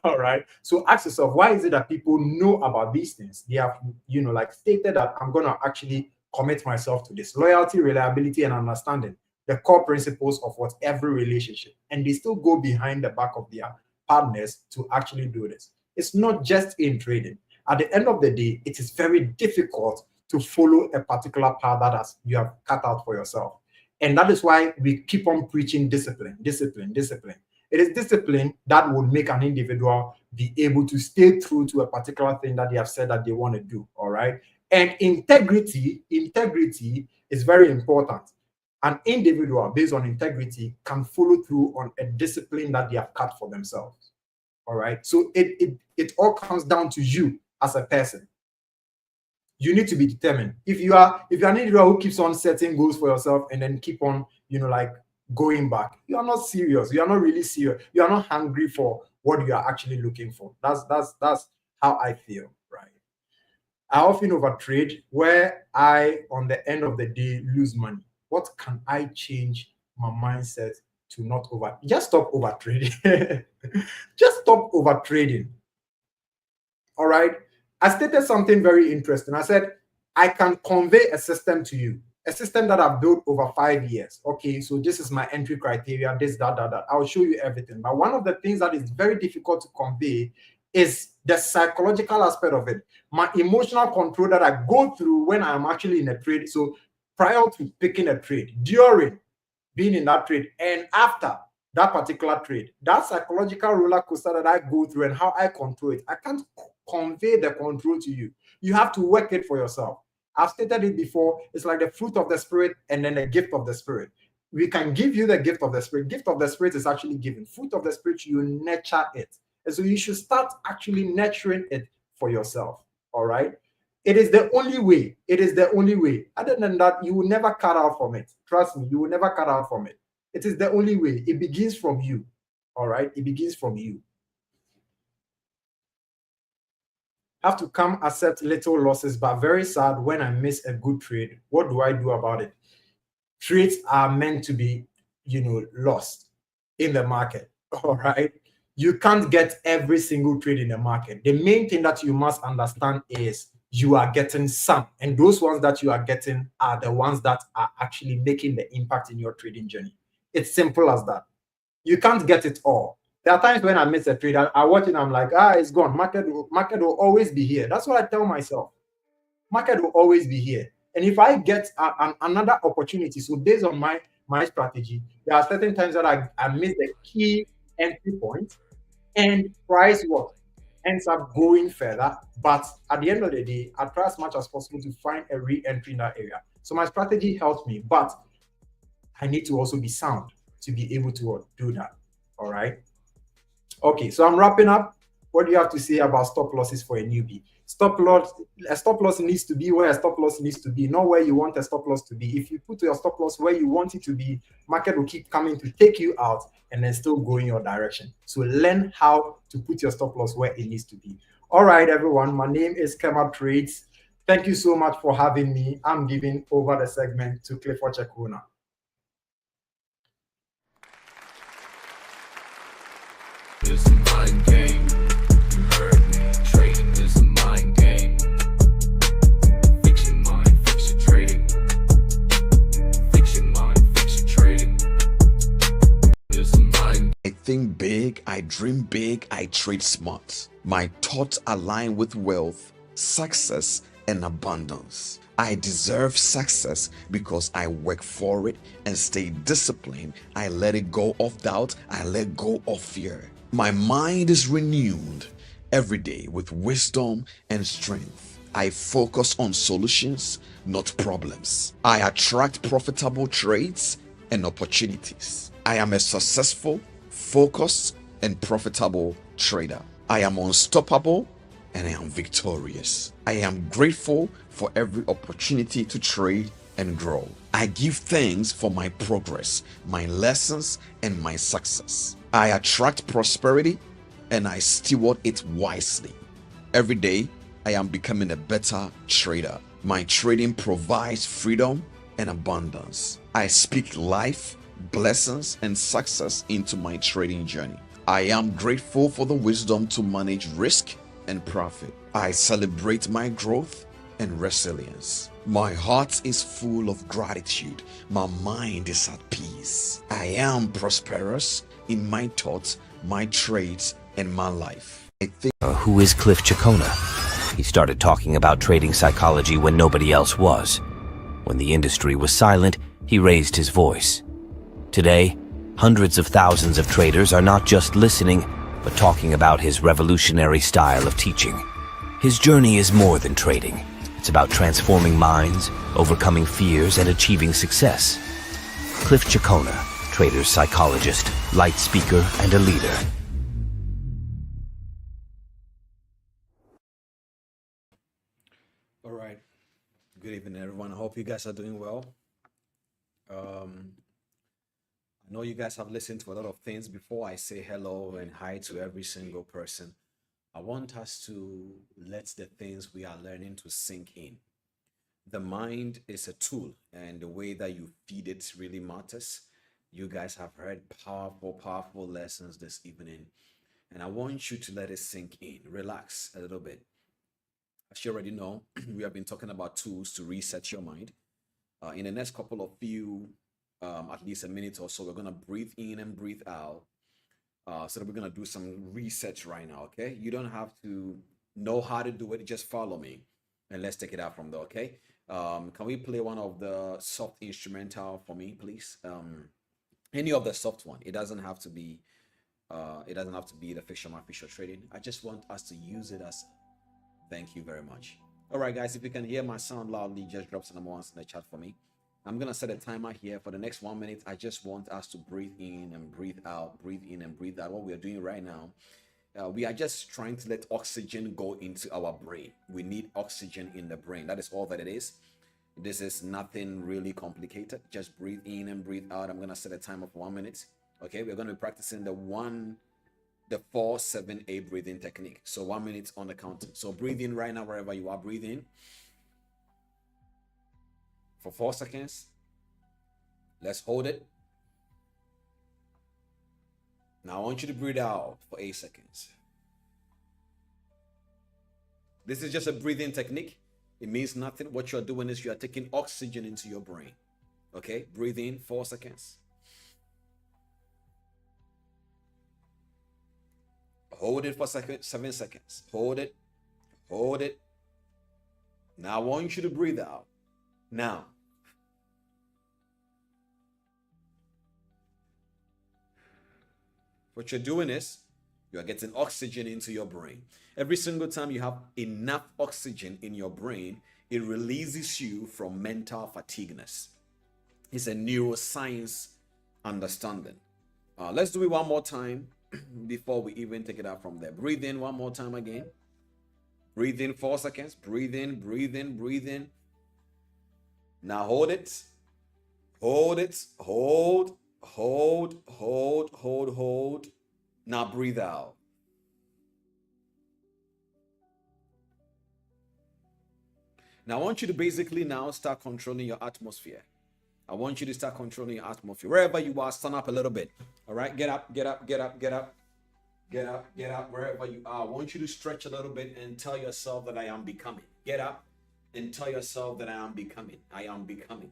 All right. So ask yourself, why is it that people know about these things? They have, like stated that I'm going to actually commit myself to this. Loyalty, reliability, and understanding, the core principles of what every relationship. And they still go behind the back of their partners to actually do this. It's not just in trading. At the end of the day, it is very difficult to follow a particular path that you have cut out for yourself. And that is why we keep on preaching discipline, discipline, discipline. It is discipline that would make an individual be able to stay true to a particular thing that they have said that they want to do. All right. And integrity is very important. An individual based on integrity can follow through on a discipline that they have cut for themselves. All right. So it all comes down to you as a person. You need to be determined. If you're an individual who keeps on setting goals for yourself and then keep on, like going back, you are not serious. You are not really serious. You are not hungry for what you are actually looking for. That's how I feel, right? I often overtrade where I, on the end of the day, lose money. What can I change my mindset to not just stop overtrading. Just stop overtrading. All right. I stated something very interesting. I said, I can convey a system to you, a system that I've built over 5 years. Okay, so this is my entry criteria, this, that. I'll show you everything. But one of the things that is very difficult to convey is the psychological aspect of it. My emotional control that I go through when I'm actually in a trade. So prior to picking a trade, during being in that trade, and after that particular trade, that psychological roller coaster that I go through and how I control it, I can't convey the control to you. You have to work it for yourself. I've stated it before. It's like the fruit of the spirit and then the gift of the spirit. We can give you the gift of the spirit. Gift of the spirit is actually given. Fruit of the spirit, you nurture it. And so you should start actually nurturing it for yourself. All right. It is the only way. It is the only way. Other than that, you will never cut out from it. Trust me, you will never cut out from it. It is the only way. It begins from you. All right. It begins from you. Have to come accept little losses, but very sad when I miss a good trade. What do I do about it? Trades are meant to be, lost in the market. All right. You can't get every single trade in the market. The main thing that you must understand is you are getting some, and those ones that you are getting are the ones that are actually making the impact in your trading journey. It's simple as that. You can't get it all. There are times when I miss a trade, I watch it, I'm like, it's gone. Market will always be here. That's what I tell myself. Market will always be here. And if I get another opportunity, so based on my strategy, there are certain times that I miss the key entry point, and price what ends up going further. But at the end of the day, I try as much as possible to find a re-entry in that area. So my strategy helps me, but I need to also be sound to be able to do that. All right. Okay, so I'm wrapping up. What do you have to say about stop losses for a newbie? A stop loss needs to be where a stop loss needs to be, not where you want a stop loss to be. If you put your stop loss where you want it to be, market will keep coming to take you out and then still go in your direction. So learn how to put your stop loss where it needs to be. All right, everyone. My name is Kema Trades. Thank you so much for having me. I'm giving over the segment to Clifford Cheqona. It's a mind game. You heard me. Trading is a mind game. Fix your mind, fix your trading. Fix your mind, fix your trading. It's a mind. I think big, I dream big, I trade smart. My thoughts align with wealth, success, and abundance. I deserve success because I work for it and stay disciplined. I let it go of doubt. I let go of fear. My mind is renewed every day with wisdom and strength. I focus on solutions, not problems. I attract profitable trades and opportunities. I am a successful, focused, and profitable trader. I am unstoppable and I am victorious. I am grateful for every opportunity to trade and grow. I give thanks for my progress, my lessons, and my success. I attract prosperity and I steward it wisely. Every day, I am becoming a better trader. My trading provides freedom and abundance. I speak life, blessings, and success into my trading journey. I am grateful for the wisdom to manage risk and profit. I celebrate my growth and resilience. My heart is full of gratitude. My mind is at peace. I am prosperous in my thoughts, my trades, and my life. Who is Cliff Cheqona? He started talking about trading psychology when nobody else was. When the industry was silent, he raised his voice. Today, hundreds of thousands of traders are not just listening, but talking about his revolutionary style of teaching. His journey is more than trading. It's about transforming minds, overcoming fears, and achieving success. Cliff Cheqona, trader's psychologist, light speaker, and a leader. All right. Good evening, everyone. I hope you guys are doing well. I know you guys have listened to a lot of things. Before I say hello and hi to every single person, I want us to let the things we are learning to sink in. The mind is a tool, and the way that you feed it really matters. You guys have heard powerful lessons this evening, and I want you to let it sink in. Relax a little bit. As you already know, we have been talking about tools to reset your mind. In the next couple of at least a minute or so, we're going to breathe in and breathe out. So that we're going to do some research right now, okay? You don't have to know how to do it. Just follow me and let's take it out from there, okay? Can we play one of the soft instrumental for me, please? Any of the soft one. It doesn't have to be the official trading. I just want us to use it as. Thank you very much. All right, guys, if you can hear my sound loudly, just drop some ones in the chat for me. I'm going to set a timer here for the next 1 minute. I just want us to breathe in and breathe out, breathe in and breathe out. What we are doing right now, we are just trying to let oxygen go into our brain. We need oxygen in the brain. That is all that it is. This is nothing really complicated. Just breathe in and breathe out. I'm going to set a timer for 1 minute. Okay, we're going to be practicing the 4-7-8 breathing technique. So 1 minute on the count. So breathe in right now, wherever you are. Breathe in for 4 seconds. Let's hold it. Now I want you to breathe out for 8 seconds. This is just a breathing technique. It means nothing. What you're doing is you are taking oxygen into your brain. Okay, breathe in 4 seconds. Hold it for 7 seconds. Hold it. Hold it. Now I want you to breathe out. Now. What you're doing is you are getting oxygen into your brain. Every single time you have enough oxygen in your brain, it releases you from mental fatigueness. It's a neuroscience understanding. Let's do it one more time before we even take it out from there. Breathe in one more time again. Breathe in 4 seconds. Breathe in, breathe in, breathe in. Now hold it. Hold it. Hold. Hold. Now breathe out. Now I want you to basically now start controlling your atmosphere. I want you to start controlling your atmosphere. Wherever you are, stand up a little bit. All right, get up. Wherever you are, I want you to stretch a little bit and tell yourself that I am becoming. Get up and tell yourself that I am becoming. I am becoming.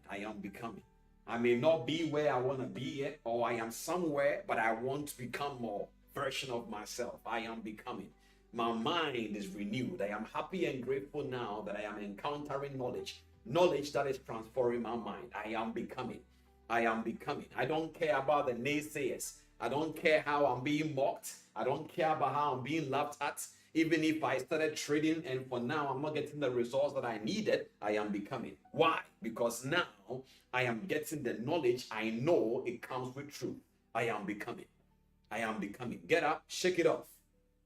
I may not be where I want to be yet, or I am somewhere, but I want to become more version of myself. I am becoming. My mind is renewed. I am happy and grateful now that I am encountering knowledge. knowledge that is transforming my mind. I am becoming. I am becoming. I don't care about the naysayers. I don't care how I'm being mocked. I don't care about how I'm being laughed at. Even if I started trading and for now I'm not getting the results that I needed, I am becoming. Why? Because now I am getting the knowledge. I know it comes with truth. I am becoming. I am becoming. Get up, shake it off.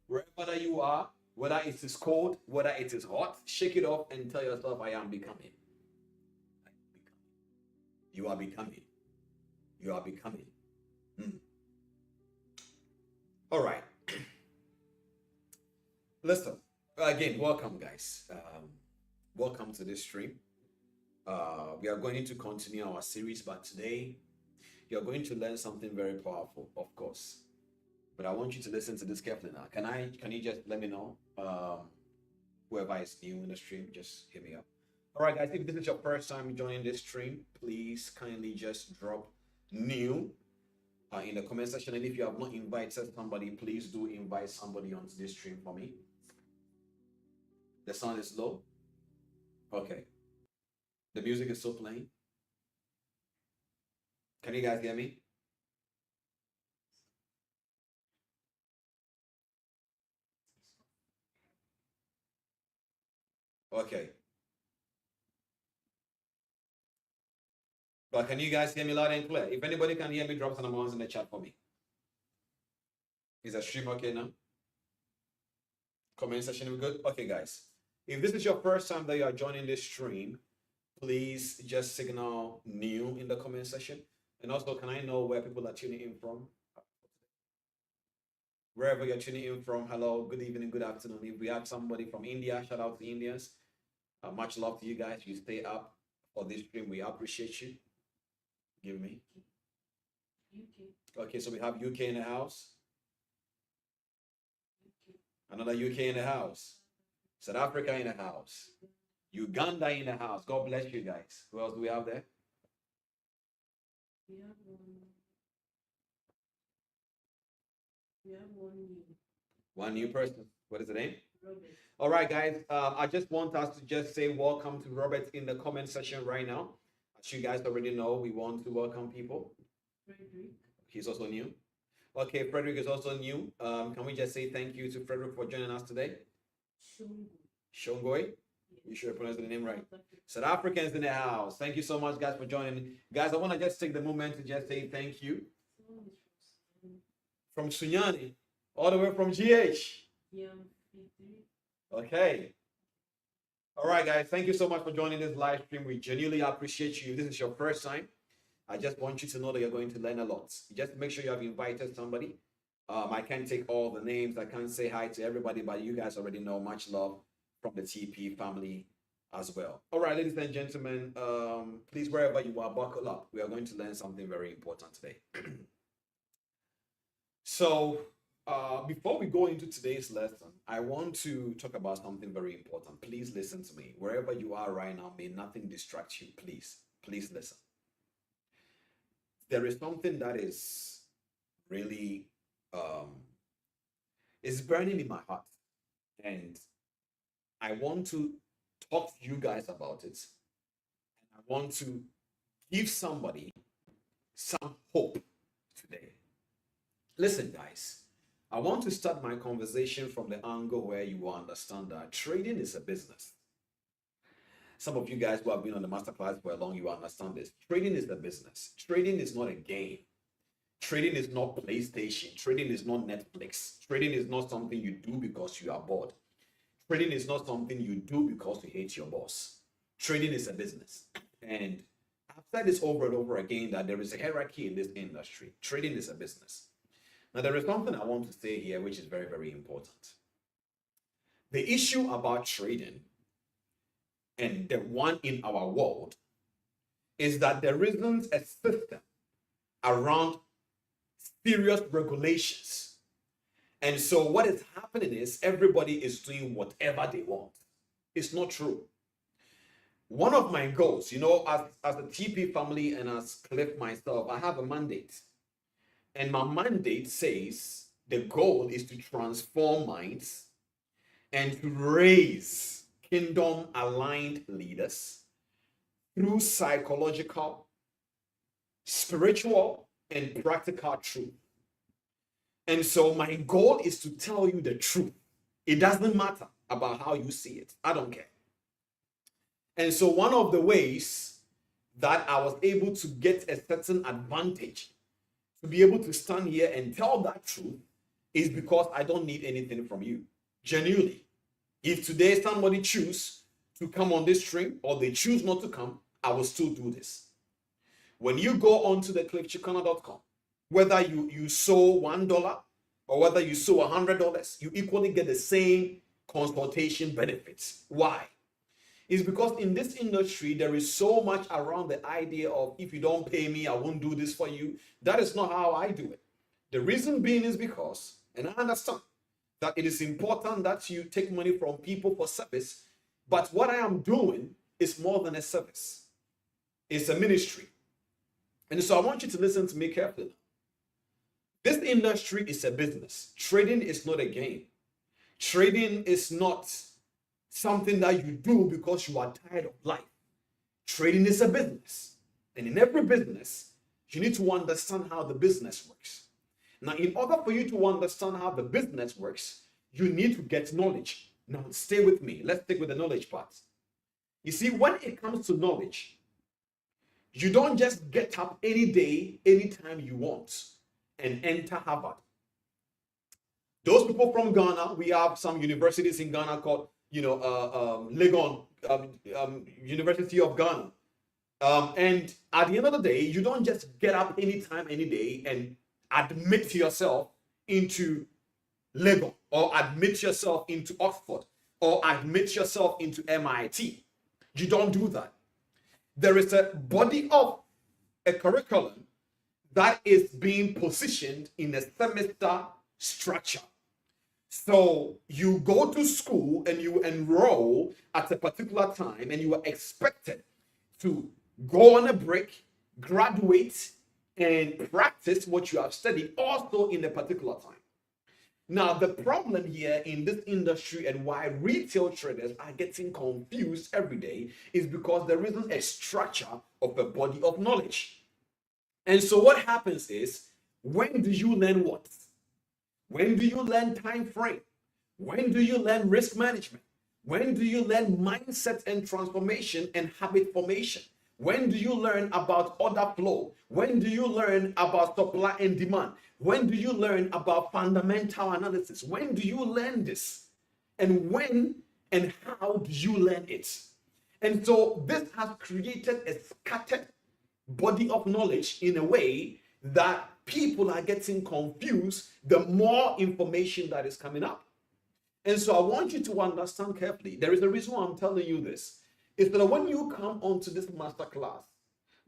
Wherever you are, whether it is cold, whether it is hot, shake it off and tell yourself, I am becoming. I am becoming. You are becoming. You are becoming. All right. Listen, again, welcome, guys. Welcome to this stream. We are going to continue our series, but today you're going to learn something very powerful, of course. But I want you to listen to this carefully now. Can you just let me know? Whoever is new in the stream, just hit me up. All right, guys, if this is your first time joining this stream, please kindly just drop new in the comment section. And if you have not invited somebody, please do invite somebody onto this stream for me. The sound is low. Okay. The music is still playing. Can you guys hear me? Okay. But can you guys hear me loud and clear? If anybody can hear me, drop some amounts in the chat for me. Is the stream okay now? Comment section, we good? Okay, guys. If this is your first time that you are joining this stream, please just signal new in the comment section. And also, can I know where people are tuning in from? Wherever you're tuning in from, hello, good evening, good afternoon. If we have somebody from India, shout out to Indians. Much love to you guys. You stay up for this stream. We appreciate you. Give me. UK. Okay, so we have UK in the house. Another UK in the house. South Africa in the house. Uganda in the house. God bless you guys. Who else do we have there? We have one new. One new person. What is the name? Robert. All right, guys. I just want us to just say welcome to Robert in the comment section right now. As you guys already know, we want to welcome people. Frederick. He's also new. Okay, Frederick is also new. Can we just say thank you to Frederick for joining us today? Shongoi. You should pronounce the name right. South Africans in the house. Thank you so much, guys, for joining. Guys, I want to just take the moment to just say thank you. From Sunyani, all the way from GH. Yeah. Okay. All right, guys. Thank you so much for joining this live stream. We genuinely appreciate you. If this is your first time, I just want you to know that you're going to learn a lot. Just make sure you have invited somebody. I can't take all the names. I can't say hi to everybody, but you guys already know. Much love from the TP family as well. All right, ladies and gentlemen, please, wherever you are, buckle up. We are going to learn something very important today. So, before we go into today's lesson, I want to talk about something very important. Please listen to me. Wherever you are right now, may nothing distract you. Please listen. There is something that is really is burning in my heart, and I want to talk to you guys about it. And I want to give somebody some hope today. Listen, guys, I want to start my conversation from the angle where you will understand that trading is a business. Some of you guys who have been on the masterclass for long, you understand this. Trading is a business. Trading is not a game. Trading is not PlayStation. Trading is not Netflix. Trading is not something you do because you are bored. Trading is not something you do because you hate your boss. Trading is a business. And I've said this over and over again that there is a hierarchy in this industry. Trading is a business. Now, there is something I want to say here which is very, very important. The issue about trading and the one in our world is that there isn't a system around serious regulations. And so what is happening is everybody is doing whatever they want. It's not true. One of my goals, you know, as a TP family and as Cliff myself, I have a mandate. And my mandate says the goal is to transform minds and to raise kingdom-aligned leaders through psychological, spiritual, and practical truth. And so my goal is to tell you the truth. It doesn't matter about how you see it. I don't care. And so one of the ways that I was able to get a certain advantage to be able to stand here and tell that truth is because I don't need anything from you. Genuinely. If today somebody choose to come on this stream or they choose not to come, I will still do this. When you go on to the cliffcheqona.com, whether you sow $1 or whether you sow $100, you equally get the same consultation benefits. Why? It's because in this industry, there is so much around the idea of if you don't pay me, I won't do this for you. That is not how I do it. The reason being is because, and I understand that it is important that you take money from people for service, but what I am doing is more than a service. It's a ministry. And so I want you to listen to me carefully. This industry is a business. Trading is not a game. Trading is not something that you do because you are tired of life. Trading is a business. And in every business, you need to understand how the business works. Now, in order for you to understand how the business works, you need to get knowledge. Now, stay with me. Let's stick with the knowledge part. You see, when it comes to knowledge, you don't just get up any day, anytime you want and enter Harvard. Those people from Ghana, we have some universities in Ghana called, Legon, University of Ghana. And at the end of the day, you don't just get up anytime, any day and admit yourself into Legon or admit yourself into Oxford or admit yourself into MIT. You don't do that. There is a body of a curriculum that is being positioned in a semester structure. So you go to school and you enroll at a particular time and you are expected to go on a break, graduate, and practice what you have studied also in a particular time. Now, the problem here in this industry and why retail traders are getting confused every day is because there isn't a structure of a body of knowledge. And so what happens is, when do you learn what? When do you learn time frame? When do you learn risk management? When do you learn mindset and transformation and habit formation? When do you learn about order flow? When do you learn about supply and demand? When do you learn about fundamental analysis? When do you learn this? And when and how do you learn it? And so this has created a scattered body of knowledge in a way that people are getting confused the more information that is coming up. And so I want you to understand carefully. There is a reason why I'm telling you this. Is that when you come onto this masterclass,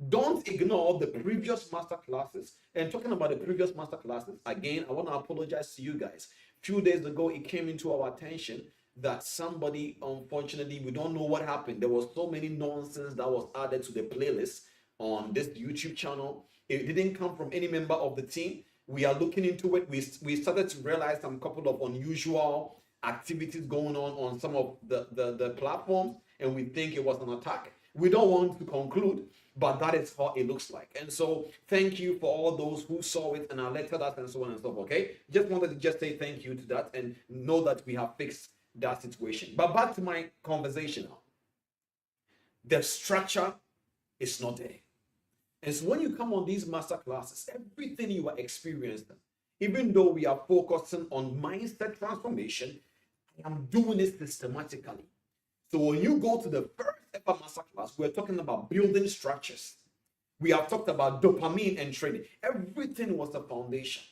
don't ignore the previous masterclasses. And talking about the previous masterclasses, again, I want to apologize to you guys. A few days ago, it came into our attention that somebody, unfortunately, we don't know what happened. There was so many nonsense that was added to the playlist on this YouTube channel. It didn't come from any member of the team. We are looking into it. We started to realize some couple of unusual activities going on some of the platforms, and we think it was an attack. We don't want to conclude, but that is how it looks like. And so thank you for all those who saw it and alerted us and so on and so forth. Okay, just wanted to just say thank you to that and know that we have fixed that situation. But back to my conversation now. The structure is not there. And so when you come on these master classes, everything you are experiencing, even though we are focusing on mindset transformation, I am doing it systematically. So when you go to the first ever master class, we're talking about building structures. We have talked about dopamine and trading. Everything was the foundation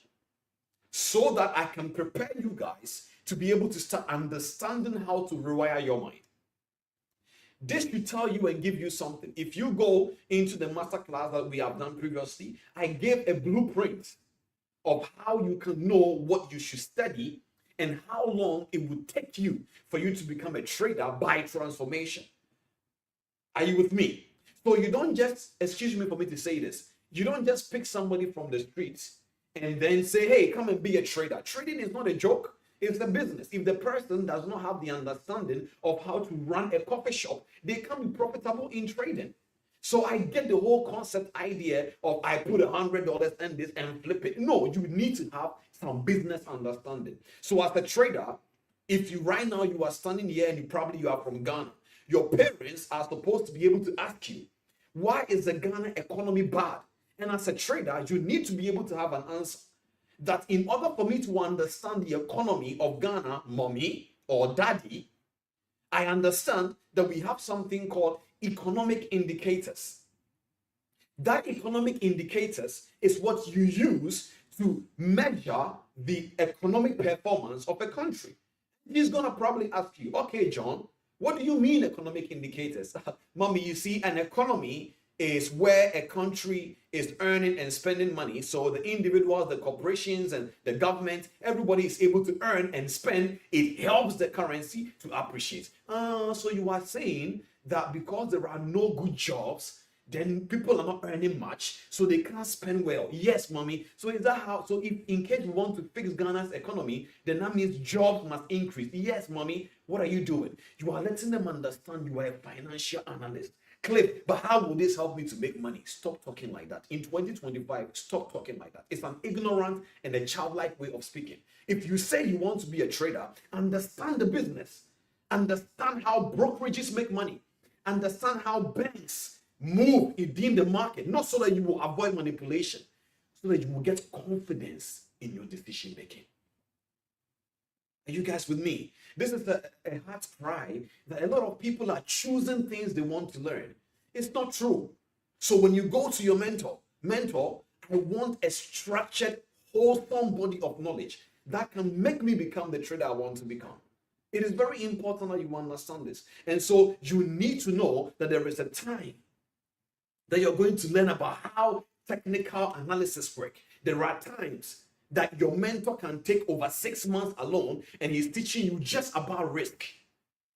so that I can prepare you guys to be able to start understanding how to rewire your mind. This should tell you and give you something. If you go into the master class that we have done previously, I gave a blueprint of how you can know what you should study and how long it would take you for you to become a trader by transformation. Are you with me? So you don't just, excuse me for me to say this, you don't just pick somebody from the streets and then say, hey, come and be a trader. Trading is not a joke. It's a business. If the person does not have the understanding of how to run a coffee shop, they can't be profitable in trading. So I get the whole concept idea of I put $100 and this and flip it. No, you need to have some business understanding. So as a trader, if you right now you are standing here and you are from Ghana, your parents are supposed to be able to ask you, why is the Ghana economy bad? And as a trader, you need to be able to have an answer. That in order for me to understand the economy of Ghana, mommy or daddy, I understand that we have something called economic indicators. That economic indicators is what you use to measure the economic performance of a country. He's gonna probably ask you, okay, John, what do you mean economic indicators? Mommy, you see, an economy is where a country is earning and spending money. So the individuals, the corporations, and the government, everybody is able to earn and spend. It helps the currency to appreciate. So you are saying that because there are no good jobs, then people are not earning much, so they can't spend well. Yes, mommy. So is that how? So if in case we want to fix Ghana's economy, then that means jobs must increase. Yes, mommy. What are you doing? You are letting them understand you are a financial analyst. Cliff, but how will this help me to make money? Stop talking like that. In 2025, stop talking like that. It's an ignorant and a childlike way of speaking. If you say you want to be a trader, understand the business. Understand how brokerages make money. Understand how banks move in the market, not so that you will avoid manipulation, so that you will get confidence in your decision making. Are you guys with me? This is a heart cry that a lot of people are choosing things they want to learn. It's not true. So when you go to your mentor, I want a structured, wholesome body of knowledge that can make me become the trader I want to become. It is very important that you understand this. And so you need to know that there is a time that you're going to learn about how technical analysis work. There are times that your mentor can take over 6 months alone and he's teaching you just about risk.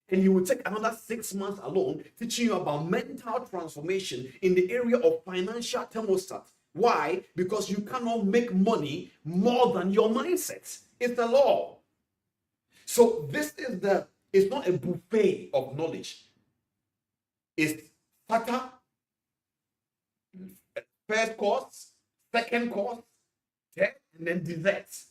And he will take another 6 months alone teaching you about mental transformation in the area of financial thermostat. Why? Because you cannot make money more than your mindset. It's the law. So this is it's not a buffet of knowledge. It's starter, first course, second course, and then desserts.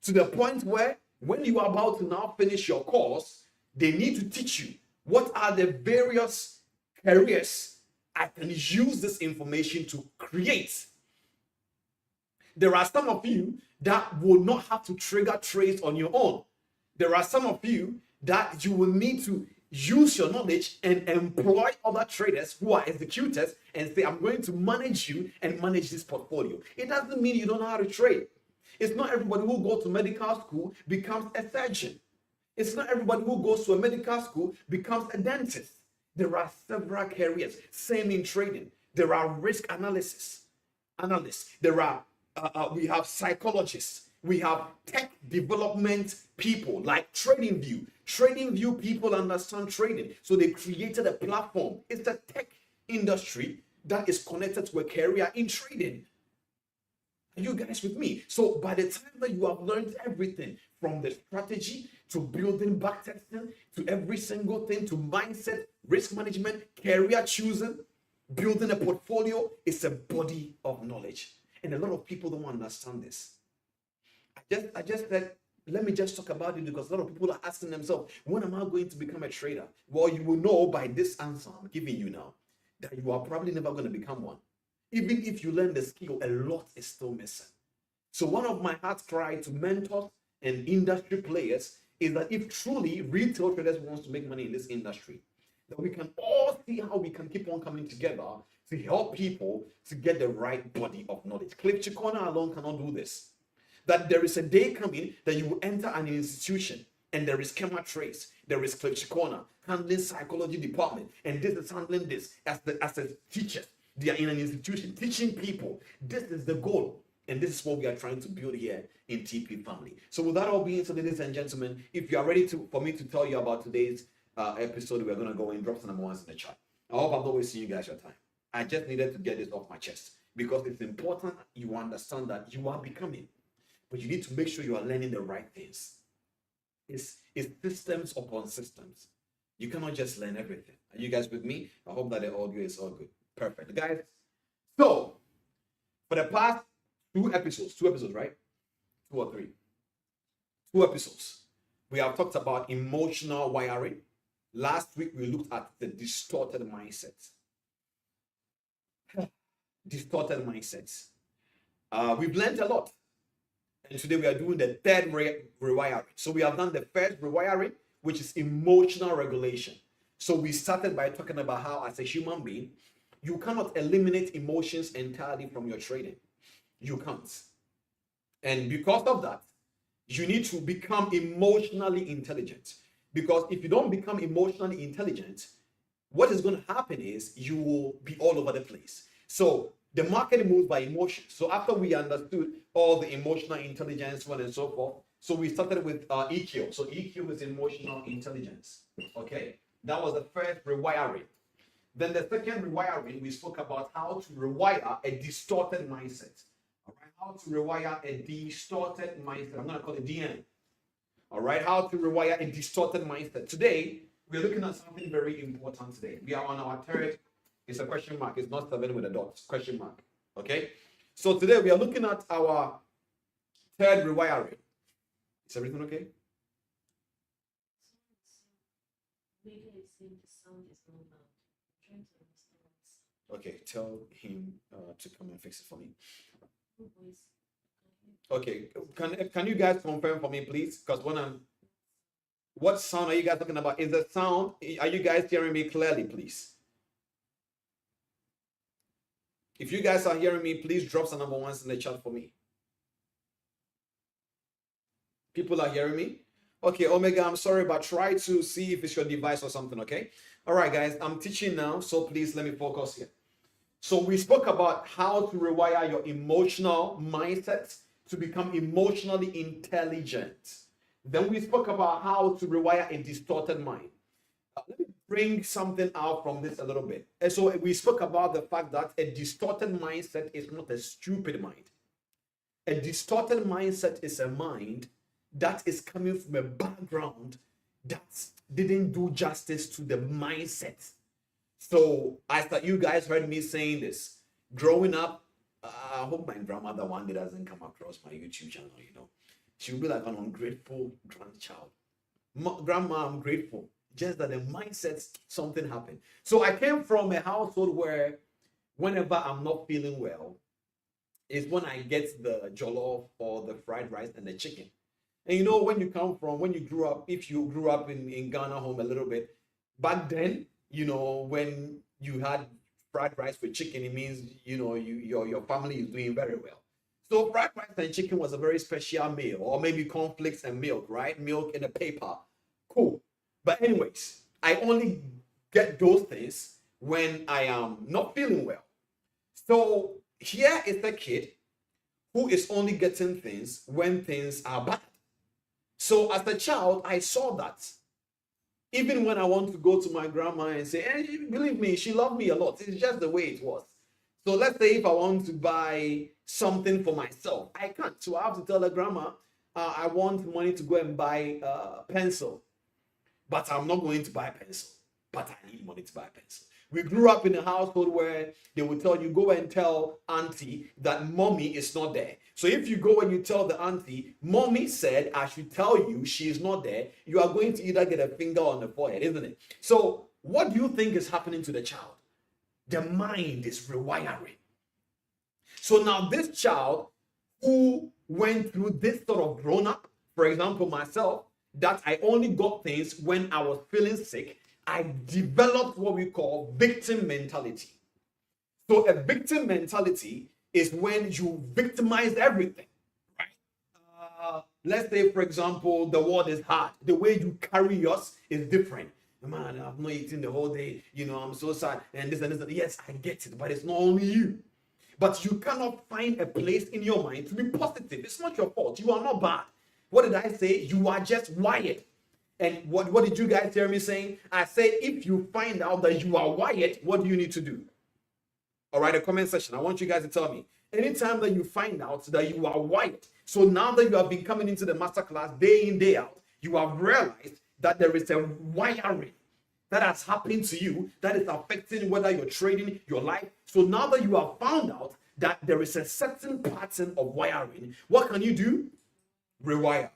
To the point where when you are about to now finish your course, they need to teach you what are the various careers I can use this information to create. There are some of you that will not have to trigger trades on your own. There are some of you that you will need to use your knowledge and employ other traders who are executors and say, I'm going to manage you and manage this portfolio. It doesn't mean you don't know how to trade. It's not everybody who goes to medical school becomes a surgeon. It's not everybody who goes to a medical school becomes a dentist. There are several careers. Same in trading. There are risk analysts. There are we have psychologists. We have tech development people like TradingView. TradingView people understand trading, so they created a platform. It's the tech industry that is connected to a career in trading. Are you guys with me? So by the time that you have learned everything from the strategy to building backtesting to every single thing to mindset, risk management, career choosing, building a portfolio, it's a body of knowledge. And a lot of people don't understand this. I just said, let me just talk about it because a lot of people are asking themselves, when am I going to become a trader? Well, you will know by this answer I'm giving you now that you are probably never going to become one. Even if you learn the skill, a lot is still missing. So one of my heart cry to mentors and industry players is that if truly retail traders wants to make money in this industry, that we can all see how we can keep on coming together to help people to get the right body of knowledge. Cliff Cheqona alone cannot do this. That there is a day coming that you will enter an institution and there is Schema Trace, there is Cliff Cheqona handling psychology department, and this is handling this as a teacher. They are in an institution teaching people. This is the goal, and this is what we are trying to build here in TP Family. So with that all being said, ladies and gentlemen, if you are ready for me to tell you about today's episode, we're going to go and drop some number ones in the chat. I hope I've not wasted you guys your time. I just needed to get this off my chest because it's important you understand that you are becoming, but you need to make sure you are learning the right things. It's systems upon systems. You cannot just learn everything. Are you guys with me? I hope that the audio is all good. Perfect, guys. So for the past two episodes, right? 2 or 3, 2 episodes, we have talked about emotional wiring. Last week we looked at the distorted mindset. Distorted mindsets. We've learned a lot. And today we are doing the third rewiring. So we have done the first rewiring, which is emotional regulation. So we started by talking about how, as a human being, you cannot eliminate emotions entirely from your trading. You can't. And because of that, you need to become emotionally intelligent. Because if you don't become emotionally intelligent, what is going to happen is you will be all over the place. So the market moves by emotion. So after we understood all the emotional intelligence, so on and so forth, so we started with EQ. So EQ is emotional intelligence. Okay, that was the first rewiring. Then the second rewiring, we spoke about how to rewire a distorted mindset. All right, how to rewire a distorted mindset. I'm going to call it DN. All right, how to rewire a distorted mindset. Today, we're looking at something very important today. We are on our third. It's a question mark. It's not 7 with a dot. Question mark. Okay. So today we are looking at our third rewiring. Is everything okay? Okay. Tell him to come and fix it for me. Okay. Can you guys confirm for me, please? Because what sound are you guys talking about? Is the sound? Are you guys hearing me clearly, please? If you guys are hearing me, please drop some number ones in the chat for me. People are hearing me? Okay, Omega, I'm sorry, but try to see if it's your device or something, okay? All right, guys, I'm teaching now, so please let me focus here. So we spoke about how to rewire your emotional mindset to become emotionally intelligent. Then we spoke about how to rewire a distorted mind. Let me bring something out from this a little bit. And so we spoke about the fact that a distorted mindset is not a stupid mind. A distorted mindset is a mind that is coming from a background that didn't do justice to the mindset. So I thought you guys heard me saying this. Growing up, I hope my grandmother one day doesn't come across my YouTube channel, you know. She'll be like an ungrateful grandchild. Grandma, I'm grateful. Just that the mindset, something happened. So I came from a household where whenever I'm not feeling well, is when I get the jollof or the fried rice and the chicken. And you know, when you grew up, if you grew up in Ghana home a little bit, back then, you know, when you had fried rice with chicken, it means, you know, your family is doing very well. So fried rice and chicken was a very special meal, or maybe cornflakes and milk, right? Milk in a paper. Cool. But anyways, I only get those things when I am not feeling well. So here is the kid who is only getting things when things are bad. So as a child, I saw that. Even when I want to go to my grandma and say, hey, believe me, she loved me a lot. It's just the way it was. So let's say if I want to buy something for myself, I can't. So I have to tell the grandma, I want money to go and buy a pencil. But I'm not going to buy a pencil. But I need money to buy a pencil. We grew up in a household where they would tell you, go and tell auntie that mommy is not there. So if you go and you tell the auntie, mommy said I should tell you she is not there, you are going to either get a finger on the forehead, isn't it? So what do you think is happening to the child? The mind is rewiring. So now this child who went through this sort of grown up, for example, myself, that I only got things when I was feeling sick, I developed what we call victim mentality. So a victim mentality is when you victimize everything, right? Let's say, for example, the world is hard. The way you carry yours is different. Man, I've not eaten the whole day. You know, I'm so sad. And this and this. Yes, I get it, but it's not only you. But you cannot find a place in your mind to be positive. It's not your fault. You are not bad. What did I say? You are just wired. And what did you guys hear me saying? I said, if you find out that you are wired, what do you need to do? All right, a comment section. I want you guys to tell me. Anytime that you find out that you are wired, so now that you have been coming into the masterclass day in, day out, you have realized that there is a wiring that has happened to you that is affecting whether you're trading your life. So now that you have found out that there is a certain pattern of wiring, what can you do? Rewire.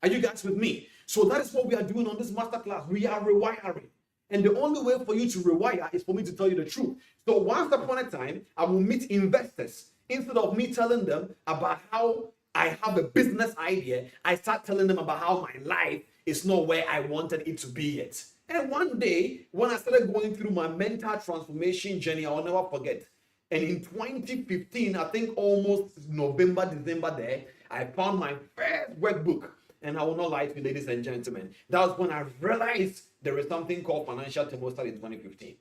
Are you guys with me? So that is what we are doing on this masterclass. We are rewiring. And the only way for you to rewire is for me to tell you the truth. So once upon a time, I will meet investors. Instead of me telling them about how I have a business idea, I start telling them about how my life is not where I wanted it to be yet. And one day, when I started going through my mental transformation journey, I'll never forget. And in 2015, I think almost November, December there, I found my first workbook. And I will not lie to you, ladies and gentlemen. That was when I realized there is something called financial thermostat in 2015.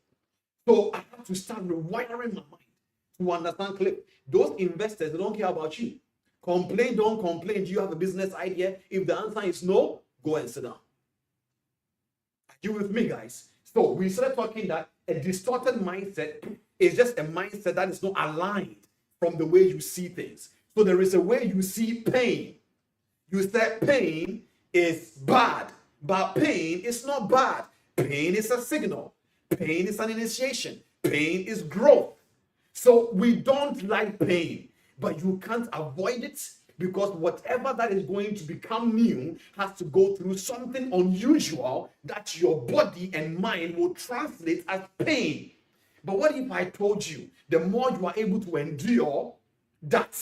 So I had to start rewiring my mind to understand, Cliff, those investors, they don't care about you. Complain, don't complain. Do you have a business idea? If the answer is no, go and sit down. Are you with me, guys? So we started talking that a distorted mindset is just a mindset that is not aligned from the way you see things. So there is a way you see pain. You said pain is bad, but pain is not bad. Pain is a signal. Pain is an initiation. Pain is growth. So we don't like pain, but you can't avoid it because whatever that is going to become new has to go through something unusual that your body and mind will translate as pain. But what if I told you the more you are able to endure that,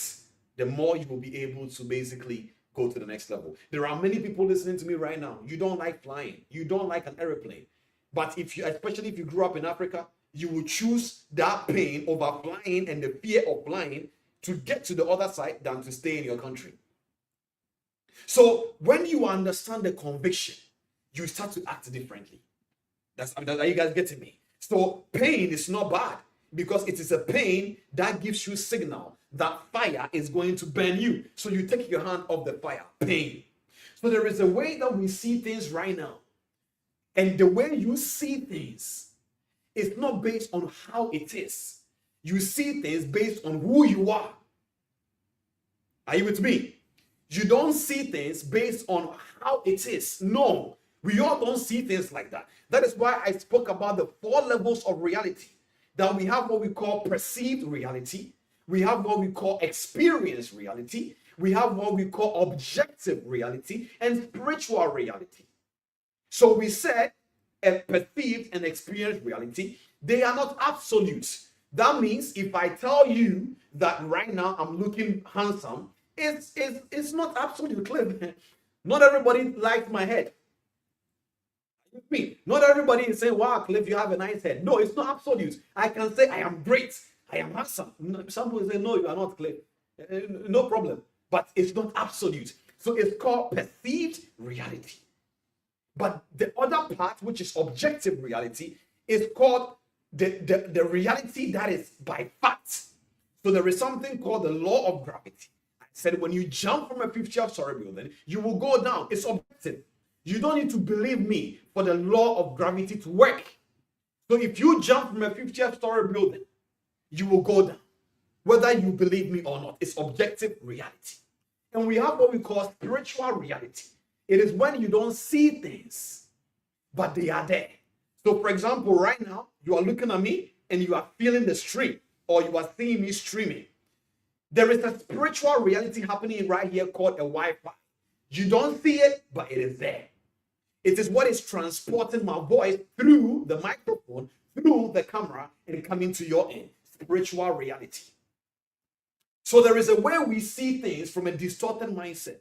the more you will be able to basically go to the next level. There are many people listening to me right now. You don't like flying. You don't like an airplane. But if you, especially if you grew up in Africa, you will choose that pain over flying and the fear of flying to get to the other side than to stay in your country. So when you understand the conviction, you start to act differently. Are you guys getting me? So pain is not bad because it is a pain that gives you signal that fire is going to burn you. So you take your hand off the fire, pain. So there is a way that we see things right now. And the way you see things is not based on how it is. You see things based on who you are. Are you with me? You don't see things based on how it is. No, we all don't see things like that. That is why I spoke about the 4 levels of reality. That we have what we call perceived reality. We have what we call experienced reality. We have what we call objective reality and spiritual reality. So we said a perceived and experienced reality, they are not absolute. That means if I tell you that right now I'm looking handsome, it's not absolute, Cliff. Not everybody likes my head. Me. Not everybody is saying, wow, Cliff, you have a nice head. No, it's not absolute. I can say I am great. I am handsome. Some people say, no, you are not, Cliff. No problem. But it's not absolute. So it's called perceived reality. But the other part, which is objective reality, is called the reality that is by fact. So there is something called the law of gravity. I said when you jump from a 50-story building, you will go down. It's objective. You don't need to believe me for the law of gravity to work. So if you jump from a 50-story building, you will go down. Whether you believe me or not, it's objective reality. And we have what we call spiritual reality. It is when you don't see things, but they are there. So for example, right now, you are looking at me and you are feeling the stream, or you are seeing me streaming. There is a spiritual reality happening right here called a Wi-Fi. You don't see it, but it is there. It is what is transporting my voice through the microphone, through the camera, and coming to your end. Spiritual reality. So there is a way we see things from a distorted mindset.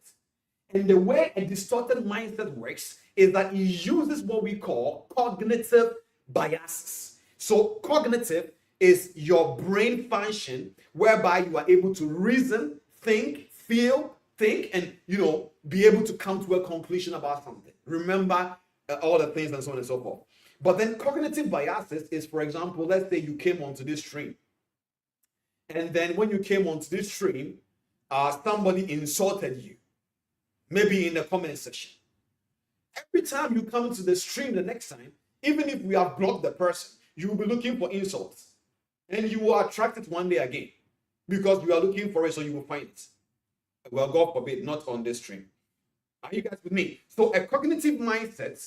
And the way a distorted mindset works is that it uses what we call cognitive biases. So cognitive is your brain function whereby you are able to reason, think, feel, and be able to come to a conclusion about something. Remember all the things and so on and so forth. But then cognitive biases is, for example, let's say you came onto this stream. And then when you came onto this stream, somebody insulted you. Maybe in the comment section. Every time you come to the stream the next time, even if we have blocked the person, you will be looking for insults. And you will attract it one day again. Because you are looking for it, so you will find it. Well, God forbid, not on this stream. Are you guys with me? So a cognitive mindset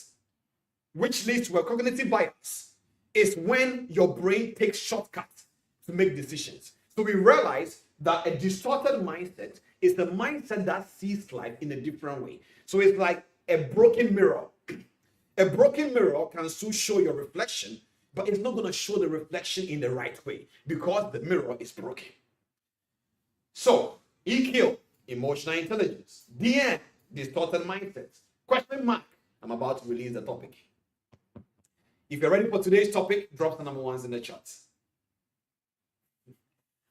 which leads to a cognitive bias, is when your brain takes shortcuts to make decisions. So we realize that a distorted mindset is the mindset that sees life in a different way. So it's like a broken mirror. A broken mirror can still show your reflection, but it's not going to show the reflection in the right way because the mirror is broken. So, EQ, emotional intelligence. DN, distorted mindsets. Question mark, I'm about to release the topic. If you're ready for today's topic, drop the number ones in the chat.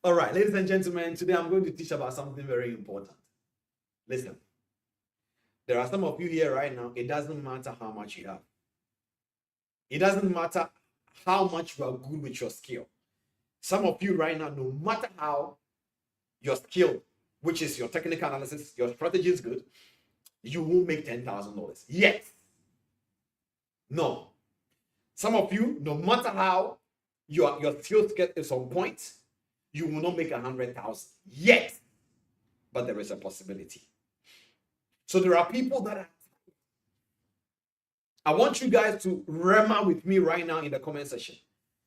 All right, ladies and gentlemen, today I'm going to teach about something very important. Listen, there are some of you here right now, it doesn't matter how much you have. It doesn't matter how much you are good with your skill. Some of you right now, no matter how your skill, which is your technical analysis, your strategy is good, you won't make $10,000 yet. No. Some of you, no matter how your skill set is on point, you will not make 100,000 yet. But there is a possibility. So there are people that are. I want you guys to remember with me right now in the comment section.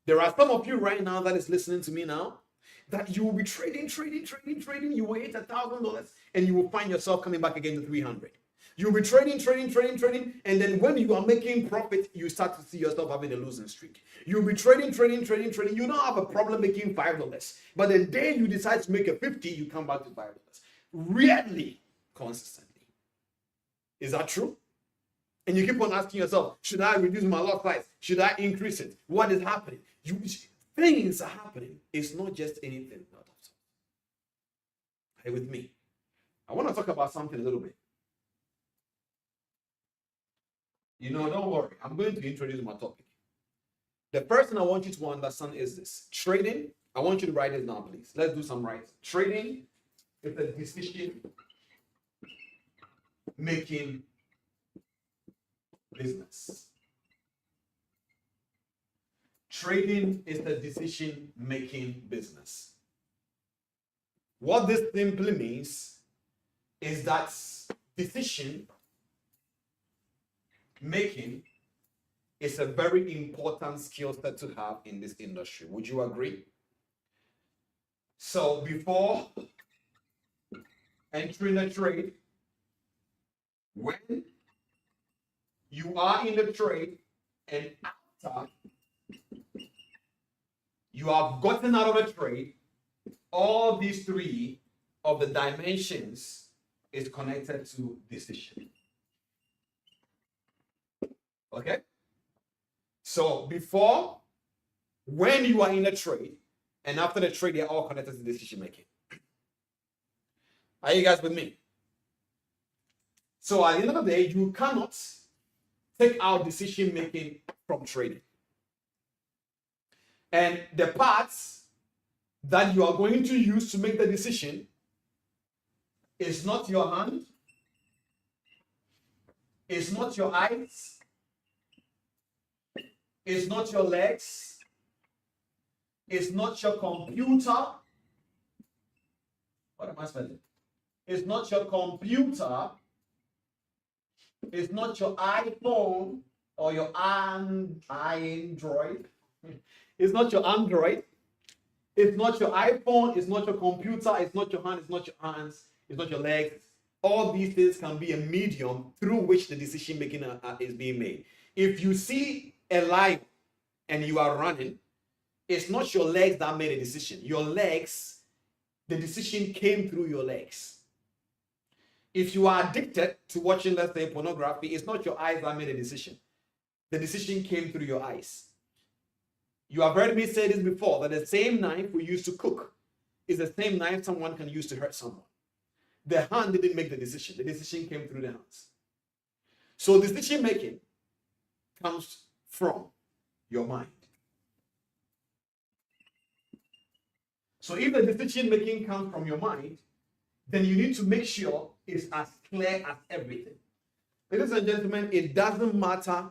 There are some of you right now that is listening to me now that you will be trading. You will hit $1,000 and you will find yourself coming back again to 300. You'll be trading, and then when you are making profit, you start to see yourself having a losing streak. You'll be trading. You don't have a problem making $5, but the day you decide to make a 50, you come back to $5. Rarely, consistently. Is that true? And you keep on asking yourself, should I reduce my lot size? Should I increase it? What is happening? Things are happening. It's not just anything. Are you with me? I want to talk about something a little bit. Don't worry. I'm going to introduce my topic. The first thing I want you to understand is this. Trading, I want you to write this down, please. Let's do some writing. Trading is a decision-making business. Trading is a decision-making business. What this simply means is that decision making is a very important skill set to have in this industry. Would you agree? So before entering a trade, when you are in the trade, and after you have gotten out of the trade, all these three of the dimensions is connected to decision. Okay? So before, when you are in a trade, and after the trade, they're all connected to decision making. Are you guys with me? So at the end of the day, you cannot take out decision making from trading. And the parts that you are going to use to make the decision is not your hand, it's not your eyes, it's not your legs, it's not your computer. What am I spelling? It's not your computer. It's not your iPhone or your Android. It's not your Android. It's not your iPhone. It's not your computer. It's not your hand. It's not your hands. It's not your legs. All these things can be a medium through which the decision making is being made. If you see a lion and you are running, it's not your legs that made a decision. Your legs, the decision came through your legs. If you are addicted to watching, let's say, pornography, it's not your eyes that made a decision. The decision came through your eyes. You have heard me say this before, that the same knife we use to cook is the same knife someone can use to hurt someone. The hand didn't make the decision. The decision came through the hands. So decision making comes from your mind. So if the decision making comes from your mind, then you need to make sure it's as clear as everything. Ladies and gentlemen, it doesn't matter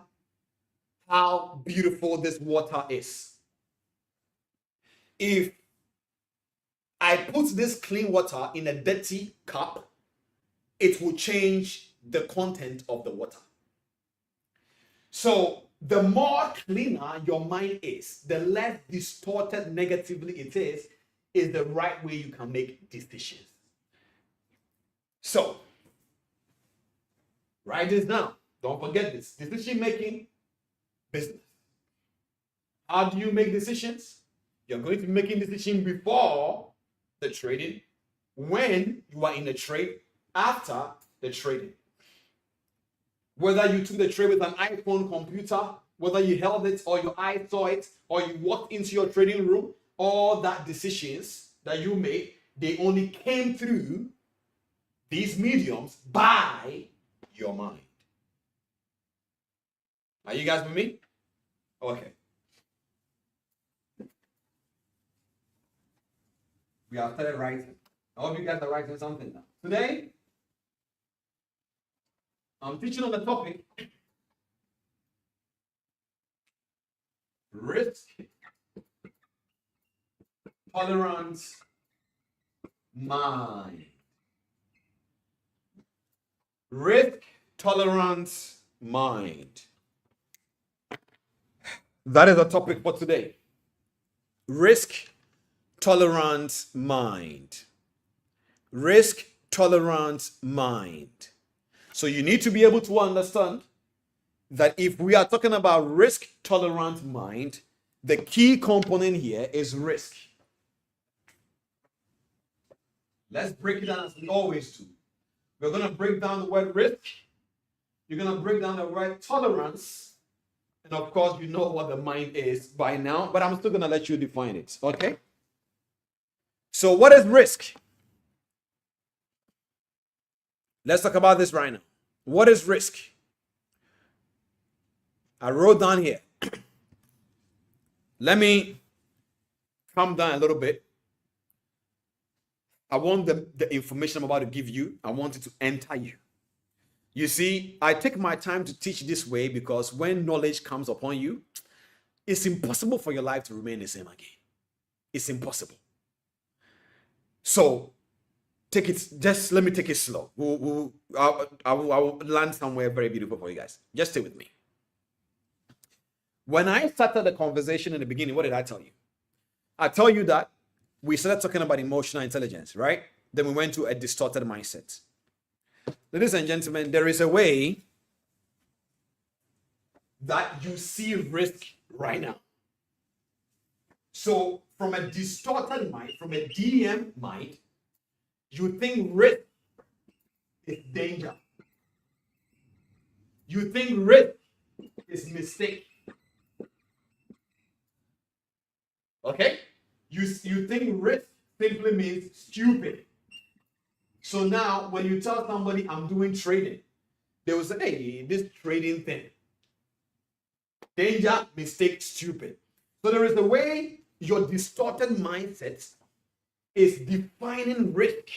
how beautiful this water is. If I put this clean water in a dirty cup, it will change the content of the water. So the more cleaner your mind is, the less distorted negatively it is the right way you can make decisions. So, write this down. Don't forget this. Decision making, business. How do you make decisions? You're going to be making decisions before the trading, when you are in the trade, after the trading. Whether you took the trade with an iPhone computer, whether you held it or your eye saw it, or you walked into your trading room, all that decisions that you made, they only came through these mediums by your mind. Are you guys with me? Okay. We have started writing. I hope you guys are writing something now. Today, I'm teaching on the topic risk tolerance mind. Risk tolerance mind. That is the topic for today. Risk tolerance mind. Risk tolerance mind. So you need to be able to understand that if we are talking about risk tolerant mind, the key component here is risk. Let's break it down as we always do. We're going to break down the word risk. You're going to break down the word tolerance. And of course, you know what the mind is by now, but I'm still going to let you define it. Okay? So what is risk? Let's talk about this right now. What is risk? I wrote down here. Let me calm down a little bit. I want the information I'm about to give you, I want it to enter you. You see, I take my time to teach this way because when knowledge comes upon you, it's impossible for your life to remain the same again. It's impossible. So, take it, just let me take it slow. I will land somewhere very beautiful for you guys. Just stay with me. When I started the conversation in the beginning, what did I tell you? I tell you that we started talking about emotional intelligence, right? Then we went to a distorted mindset. Ladies and gentlemen, there is a way that you see risk right now. So from a distorted mind, from a DDM mind, you think risk is danger. You think risk is mistake. Okay? You think risk simply means stupid. So now when you tell somebody I'm doing trading, they will say, hey, this trading thing. Danger, mistake, stupid. So there is a way your distorted mindset is defining risk.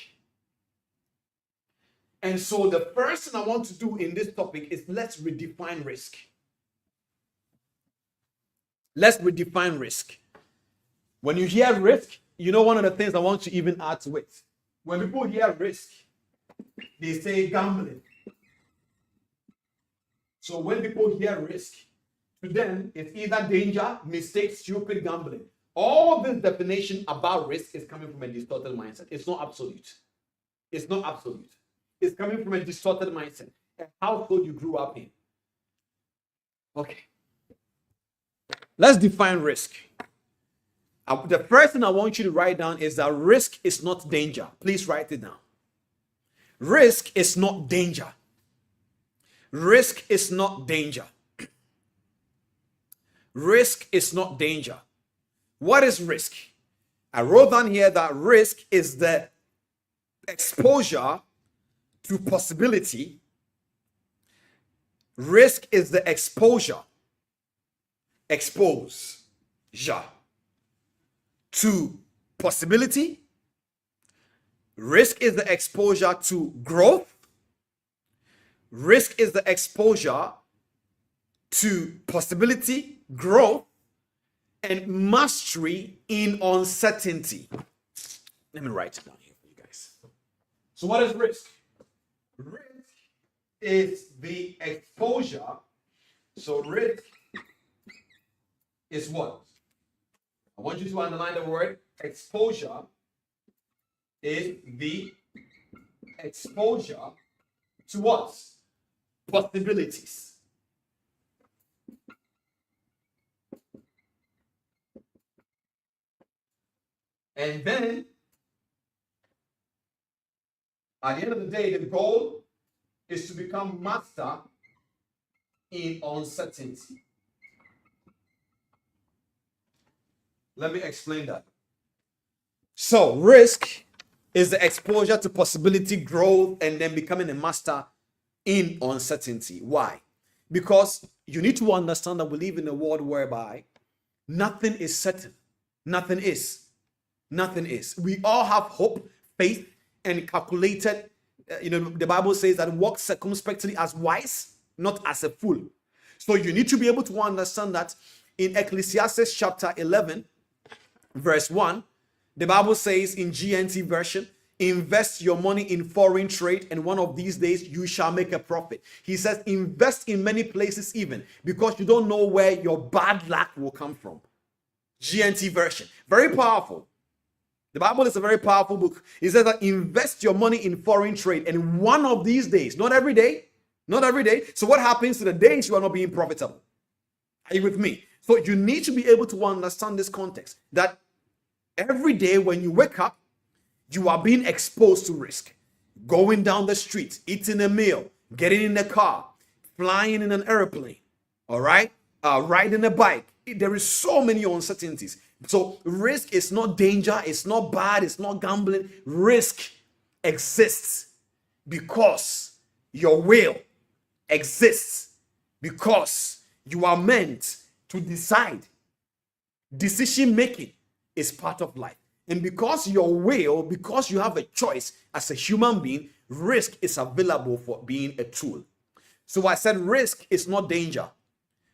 And so the first thing I want to do in this topic is let's redefine risk. Let's redefine risk. When you hear risk, you know one of the things I want to even add to it. When people hear risk, they say gambling. So when people hear risk, to them, it's either danger, mistake, stupid, gambling. All this definition about risk is coming from a distorted mindset. It's not absolute. It's not absolute. It's coming from a distorted mindset, a household you grew up in. Okay. Let's define risk. The first thing I want you to write down is that risk is not danger. Please write it down. Risk is not danger. Risk is not danger. Risk is not danger. What is risk? I wrote down here that risk is the exposure to possibility. Risk is the exposure to possibility. Risk is the exposure to growth. Risk is the exposure to possibility, growth, and mastery in uncertainty. Let me write it down here for you guys. So what is risk? Risk is the exposure. So risk is what? I want you to underline the word exposure is the exposure to what? Possibilities. And then, at the end of the day, the goal is to become master in uncertainty. Let me explain that. So, risk is the exposure to possibility, growth, and then becoming a master in uncertainty. Why? Because you need to understand that we live in a world whereby nothing is certain. Nothing is. Nothing is. We all have hope, faith, and calculated. The Bible says that walk circumspectly as wise, not as a fool. So you need to be able to understand that in Ecclesiastes chapter 11, verse 1, the Bible says in GNT version, invest your money in foreign trade, and one of these days you shall make a profit. He says, invest in many places even, because you don't know where your bad luck will come from. GNT version. Very powerful. The Bible is a very powerful book. It says that invest your money in foreign trade, and one of these days, not every day, not every day. So what happens to the days you are not being profitable? Are you with me? So you need to be able to understand this context, that every day when you wake up, you are being exposed to risk. Going down the street, eating a meal, getting in the car, flying in an airplane, all right? Riding a bike. There is so many uncertainties. So risk is not danger, it's not bad, it's not gambling. Risk exists because your will exists, because you are meant to decide. Decision making is part of life. And because your will, because you have a choice as a human being, risk is available for being a tool. So I said risk is not danger.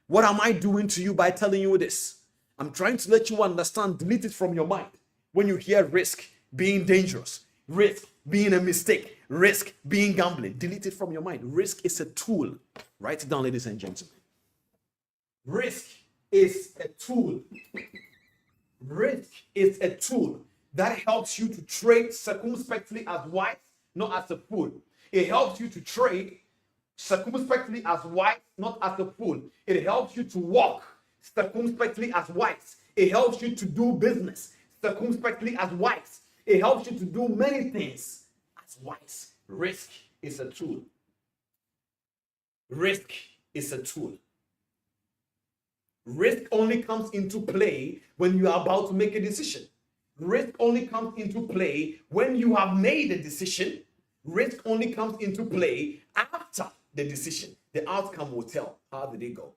What am I doing to you by telling you this? I'm trying to let you understand, delete it from your mind. When you hear risk being dangerous, risk being a mistake, risk being gambling, delete it from your mind. Risk is a tool. Write it down, ladies and gentlemen. Risk is a tool. Risk is a tool that helps you to trade circumspectly as wise, not as a fool. It helps you to trade circumspectly as wise, not as a fool. It helps you to walk circumspectly as wise. It helps you to do business circumspectly as wise. It helps you to do many things as wise. Risk is a tool. Risk is a tool. Risk only comes into play when you are about to make a decision. Risk only comes into play when you have made a decision. Risk only comes into play after the decision. The outcome will tell. How did it go?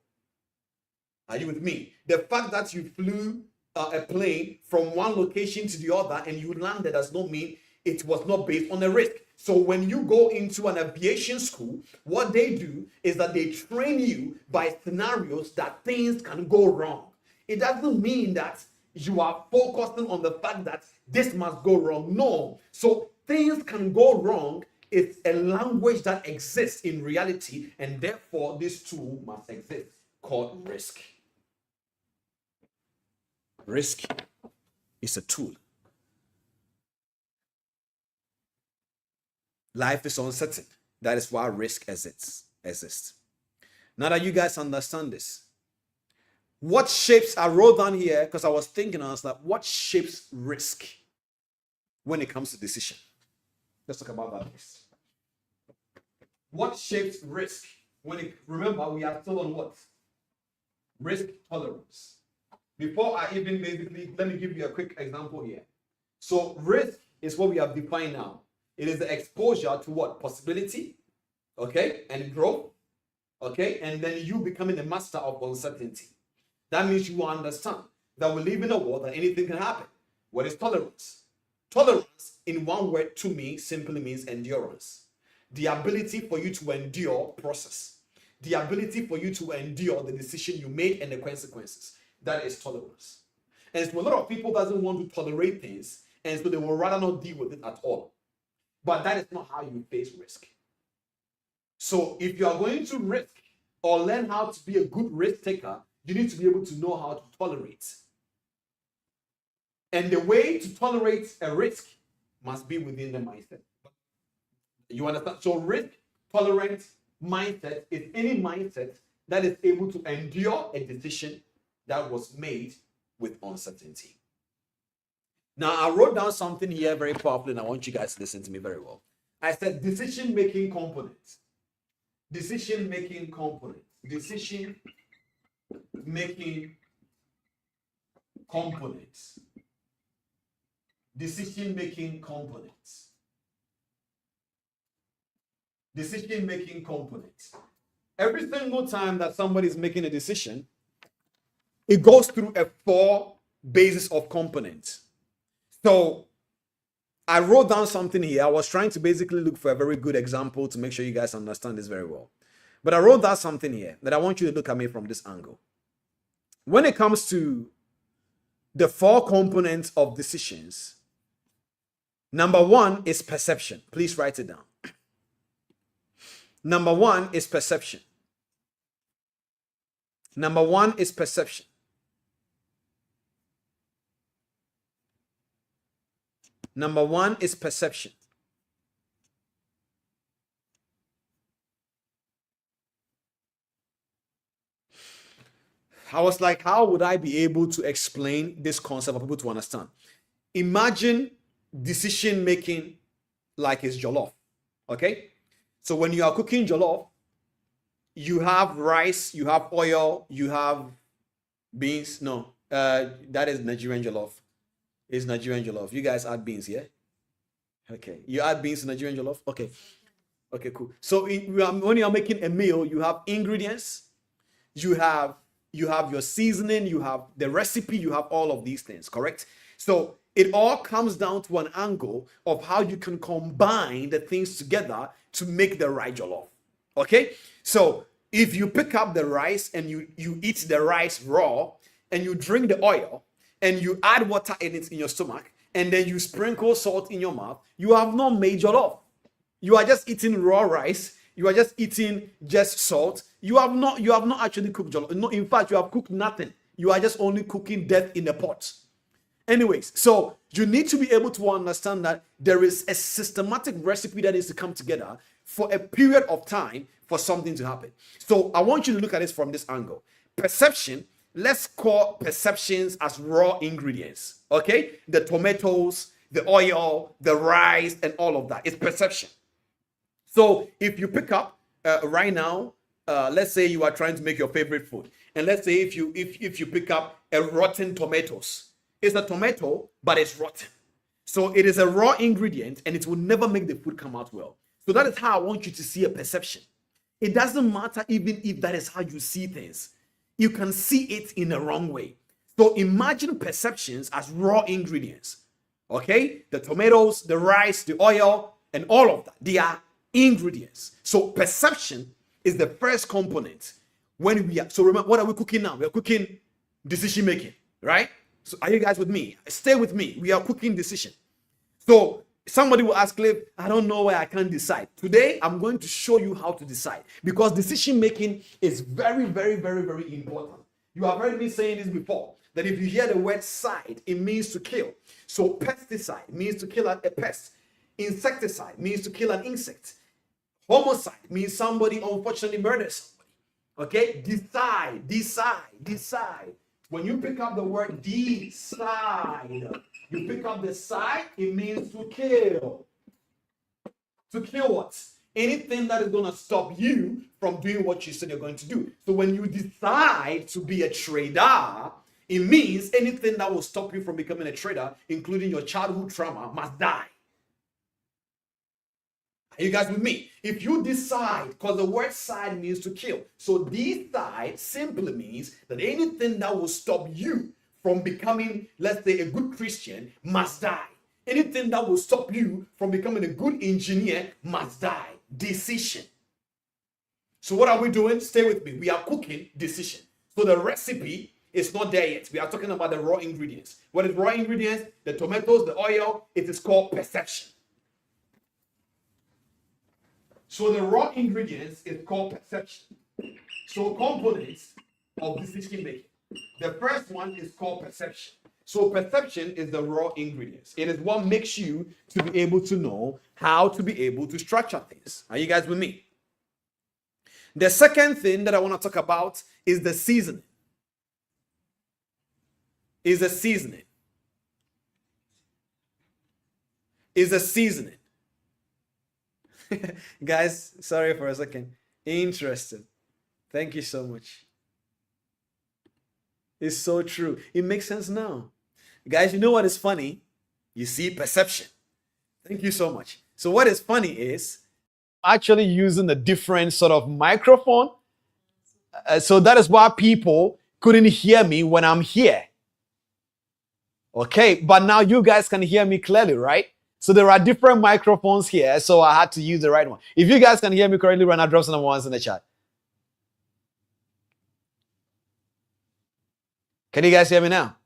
Are you with me? The fact that you flew a plane from one location to the other and you landed does not mean it was not based on a risk. So when you go into an aviation school, what they do is that they train you by scenarios that things can go wrong. It doesn't mean that you are focusing on the fact that this must go wrong. No. So things can go wrong. It's a language that exists in reality, and therefore this tool must exist, called risk. Risk is a tool. Life is uncertain. That is why risk exists. Now that you guys understand this, what shapes, I wrote down here because I was thinking, I was like, what shapes risk when it comes to decision? Let's talk about that next. What shapes risk? Remember, we are still on what? Risk tolerance. Before I even let me give you a quick example here. So risk is what we have defined now. It is the exposure to what? Possibility, okay, and growth, okay, and then you becoming a master of uncertainty. That means you understand that we live in a world that anything can happen. What is tolerance? Tolerance, in one word, to me, simply means endurance. The ability for you to endure process. The ability for you to endure the decision you made and the consequences. That is tolerance. And so a lot of people doesn't want to tolerate things, and so they will rather not deal with it at all. But that is not how you face risk. So if you are going to risk or learn how to be a good risk taker, You need to be able to know how to tolerate. And the way to tolerate a risk must be within the mindset. You understand? So risk tolerant mindset is any mindset that is able to endure a decision that was made with uncertainty. Now, I wrote down something here very powerful, and I want you guys to listen to me very well. I said decision-making components. Decision-making components. Decision-making components. Decision-making components. Decision-making components. Every single time that somebody is making a decision, it goes through a 4 basis of components. So I wrote down something here. I was trying to basically look for a very good example to make sure you guys understand this very well. But I wrote down something here that I want you to look at me from this angle. When it comes to the 4 components of decisions, number 1 is perception. Please write it down. Number 1 is perception. Number 1 is perception. Number 1 is perception. I was like, how would I be able to explain this concept for people to understand? Imagine decision making like it's jollof. Okay? So when you are cooking jollof, you have rice, you have oil, you have beans. No, that is Nigerian jollof. It's Nigerian jollof. You guys add beans, yeah? Okay. You add beans to Nigerian jollof? Okay. Okay, cool. So when you are making a meal, you have ingredients, you have your seasoning, you have the recipe, you have all of these things, correct? So it all comes down to an angle of how you can combine the things together to make the right jollof. Okay? So if you pick up the rice and you eat the rice raw and you drink the oil, and you add water in it in your stomach, and then you sprinkle salt in your mouth, you have not made jollof. You are just eating raw rice. You are just eating just salt. You have not actually cooked jollof. No, in fact, you have cooked nothing. You are just only cooking death in a pot. Anyways, so you need to be able to understand that there is a systematic recipe that needs to come together for a period of time for something to happen. So I want you to look at this from this angle. Perception. Let's call perceptions as raw ingredients, okay? The tomatoes, the oil, the rice, and all of that. It's perception. So if you pick up right now, let's say you are trying to make your favorite food, and let's say if you pick up a rotten tomatoes, it's a tomato, but it's rotten. So it is a raw ingredient, and it will never make the food come out well. So that is how I want you to see a perception. It doesn't matter even if that is how you see things. You can see it in the wrong way. So imagine perceptions as raw ingredients. Okay? The tomatoes, the rice, the oil, and all of that. They are ingredients. So perception is the first component. So remember, what are we cooking now? We are cooking decision making, right? So are you guys with me? Stay with me. We are cooking decision. So somebody will ask, Cliff, I don't know where I can decide. Today, I'm going to show you how to decide, because decision making is very, very, very, very important. You have heard me saying this before, that if you hear the word side, it means to kill. So pesticide means to kill a pest. Insecticide means to kill an insect. Homicide means somebody unfortunately murders somebody. Okay? Decide. When you pick up the word decide, you pick up the side, it means to kill. To kill what? Anything that is going to stop you from doing what you said you're going to do. So when you decide to be a trader, it means anything that will stop you from becoming a trader, including your childhood trauma, must die. Are you guys with me? If you decide, because the word side means to kill. So decide simply means that anything that will stop you from becoming, let's say, a good Christian must die. Anything that will stop you from becoming a good engineer must die. Decision. So what are we doing? Stay with me. We are cooking decision. So the recipe is not there yet. We are talking about the raw ingredients. What is raw ingredients? The tomatoes, the oil. It is called perception. So the raw ingredients is called perception. So components of decision making. The first one is called perception. So perception is the raw ingredients. It is what makes you to be able to know how to be able to structure things. Are you guys with me? The second thing that I want to talk about is the seasoning. Is the seasoning. Is the seasoning. Guys, sorry for a second. Interesting. Thank you so much. It's so true. It makes sense now. Guys, you know what is funny? You see perception. Thank you so much. So what is funny is actually using a different sort of microphone. So that is why people couldn't hear me when I'm here. Okay, but now you guys can hear me clearly, right? So there are different microphones here, so I had to use the right one. If you guys can hear me correctly, right now, drop some ones in the chat. Can you guys hear me now?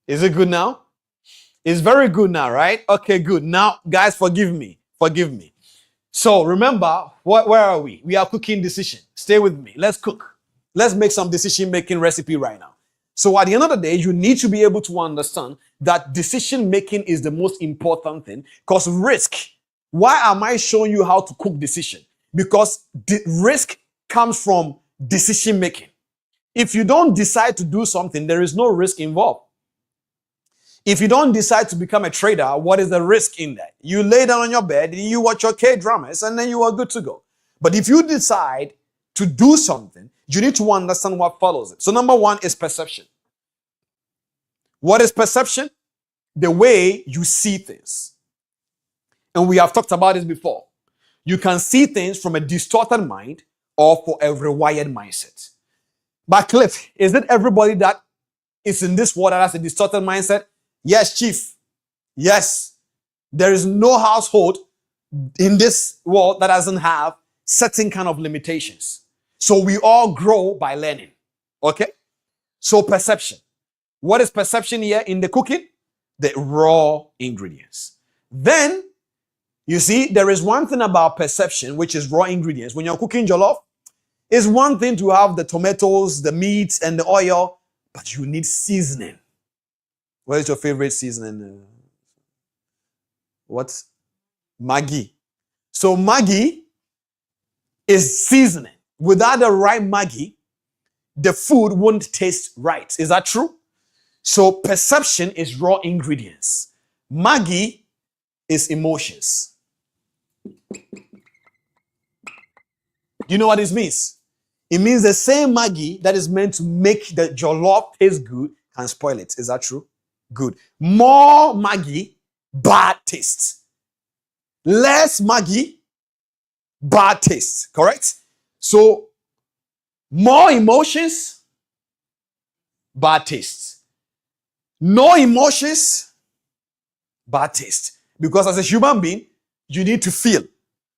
Is it good now? It's very good now, right? Okay, good. Now, guys, forgive me. Forgive me. So remember, where are we? We are cooking decision. Stay with me. Let's cook. Let's make some decision-making recipe right now. So at the end of the day, you need to be able to understand that decision-making is the most important thing, because risk. Why am I showing you how to cook decision? Because the risk comes from decision-making. If you don't decide to do something, there is no risk involved. If you don't decide to become a trader, what is the risk in that? You lay down on your bed, you watch your K-dramas, and then you are good to go. But if you decide to do something, you need to understand what follows it. So number one is perception. What is perception? The way you see things. And we have talked about this before. You can see things from a distorted mind or for a rewired mindset. But Cliff, is it everybody that is in this world that has a distorted mindset? Yes, Chief. Yes. There is no household in this world that doesn't have certain kind of limitations. So we all grow by learning. Okay? So perception. What is perception here in the cooking? The raw ingredients. Then, you see, there is one thing about perception, which is raw ingredients. When you're cooking jollof, it's one thing to have the tomatoes, the meat, and the oil, but you need seasoning. What is your favorite seasoning? What? Maggi. So Maggi is seasoning. Without the right Maggi, the food won't taste right. Is that true? So perception is raw ingredients. Maggi is emotions. Do you know what this means? It means the same Maggi that is meant to make the jollof taste good can spoil it. Is that true? Good. More Maggi, bad taste. Less Maggi, bad taste. Correct? So, more emotions, bad taste. No emotions, bad taste. Because as a human being, you need to feel.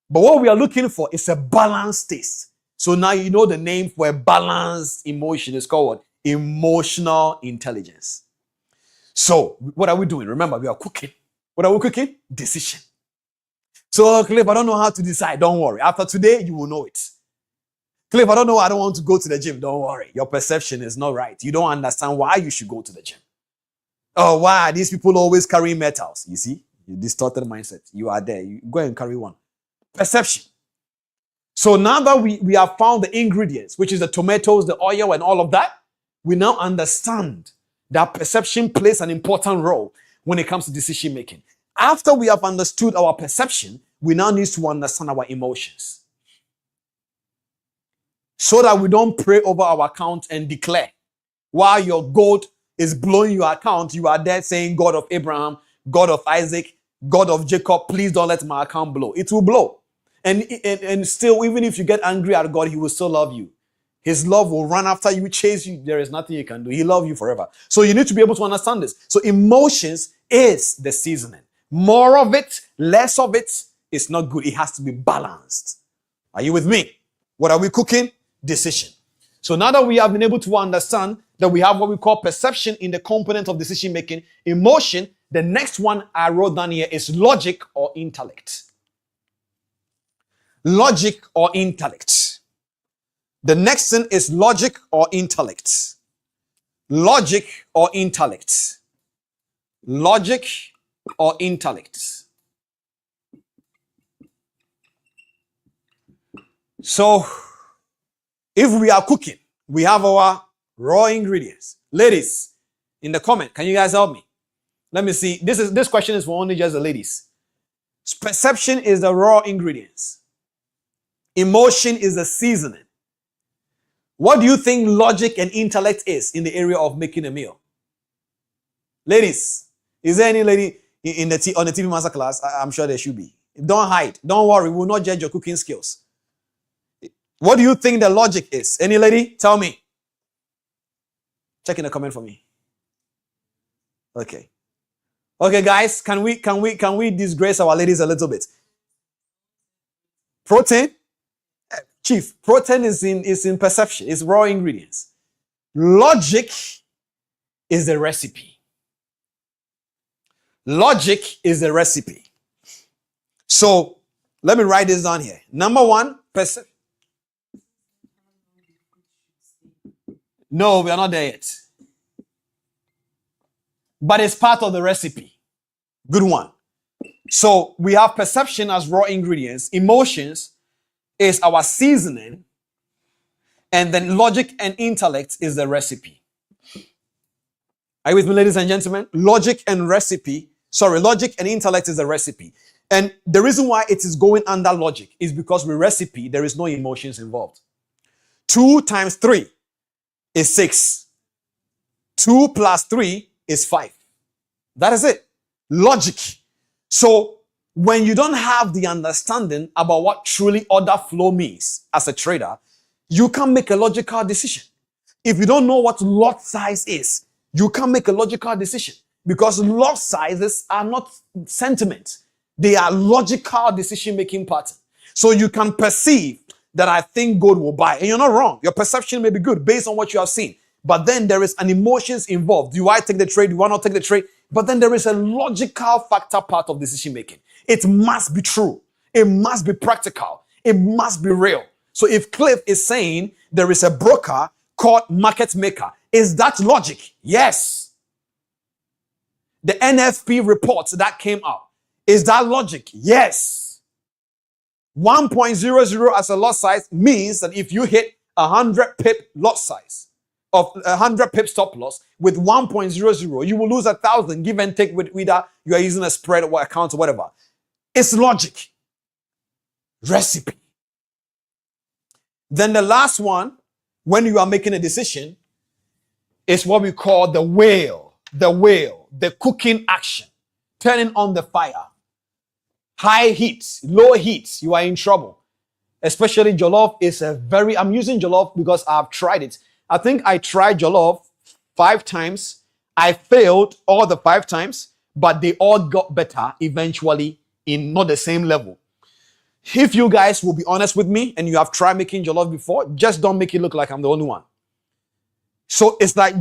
But what we are looking for is a balanced taste. So now you know the name for a balanced emotion is called what? Emotional intelligence. So what are we doing? Remember, we are cooking. What are we cooking? Decision. So Cliff, I don't know how to decide. Don't worry. After today, you will know it. Cliff, I don't know. I don't want to go to the gym. Don't worry. Your perception is not right. You don't understand why you should go to the gym. Oh, why? These people always carry metals. You see? You distorted mindset. You are there. You go and carry one. Perception. So now that we have found the ingredients, which is the tomatoes, the oil, and all of that, we now understand that perception plays an important role when it comes to decision making. After we have understood our perception, we now need to understand our emotions. So that we don't pray over our account and declare. While your goat is blowing your account, you are there saying, God of Abraham, God of Isaac, God of Jacob, please don't let my account blow. It will blow. And still, even if you get angry at God, he will still love you. His love will run after you, chase you. There is nothing you can do. He loves you forever. So you need to be able to understand this. So emotions is the seasoning. More of it, less of it is not good. It has to be balanced. Are you with me? What are we cooking? Decision. So now that we have been able to understand that we have what we call perception in the component of decision making, emotion, the next one I wrote down here is logic or intellect. Logic or intellect. The next thing is logic or intellect. Logic or intellect. Logic or intellect. So, if we are cooking, we have our raw ingredients. Ladies, in the comment, can you guys help me? Let me see. This question is for only just the ladies. Perception is the raw ingredients. Emotion is the seasoning. What do you think logic and intellect is in the area of making a meal? Ladies, is there any lady on the TV Masterclass? I'm sure there should be. Don't hide. Don't worry. We will not judge your cooking skills. What do you think the logic is? Any lady? Tell me. Check in the comment for me. Okay. Okay, guys, can we disgrace our ladies a little bit? Protein? Chief, protein is in perception. It's raw ingredients. Logic is the recipe. Logic is the recipe. So, let me write this down here. Number one, perception. No, we are not there yet. But it's part of the recipe. Good one. So we have perception as raw ingredients. Emotions is our seasoning. And then logic and intellect is the recipe. Are you with me, ladies and gentlemen? Logic and intellect is the recipe. And the reason why it is going under logic is because with recipe, there is no emotions involved. 2 times 3 is 6. 2 plus 3 is 5. That is it. Logic. So when you don't have the understanding about what truly order flow means as a trader, you can't make a logical decision. If you don't know what lot size is, you can't make a logical decision because lot sizes are not sentiment. They are logical decision-making pattern. So you can perceive that I think gold will buy. And you're not wrong. Your perception may be good based on what you have seen. But then there is an emotions involved. Do I take the trade? Do I not take the trade? But then there is a logical factor part of decision making. It must be true. It must be practical. It must be real. So if Cliff is saying there is a broker called market maker, is that logic? Yes. The NFP reports that came out, is that logic? Yes. 1.00 as a lot size means that if you hit 100 pip lot size of 100 pip stop loss with 1.00, you will lose 1,000 give and take with either you are using a spread or account or whatever. It's logic. Recipe. Then the last one, when you are making a decision, is what we call the whale, the cooking action, turning on the fire. High heat, low heat, you are in trouble. Especially jollof is I'm using jollof because I've tried it. I think I tried jollof 5 times. I failed all the 5 times, but they all got better eventually in not the same level. If you guys will be honest with me and you have tried making jollof before, just don't make it look like I'm the only one. So it's like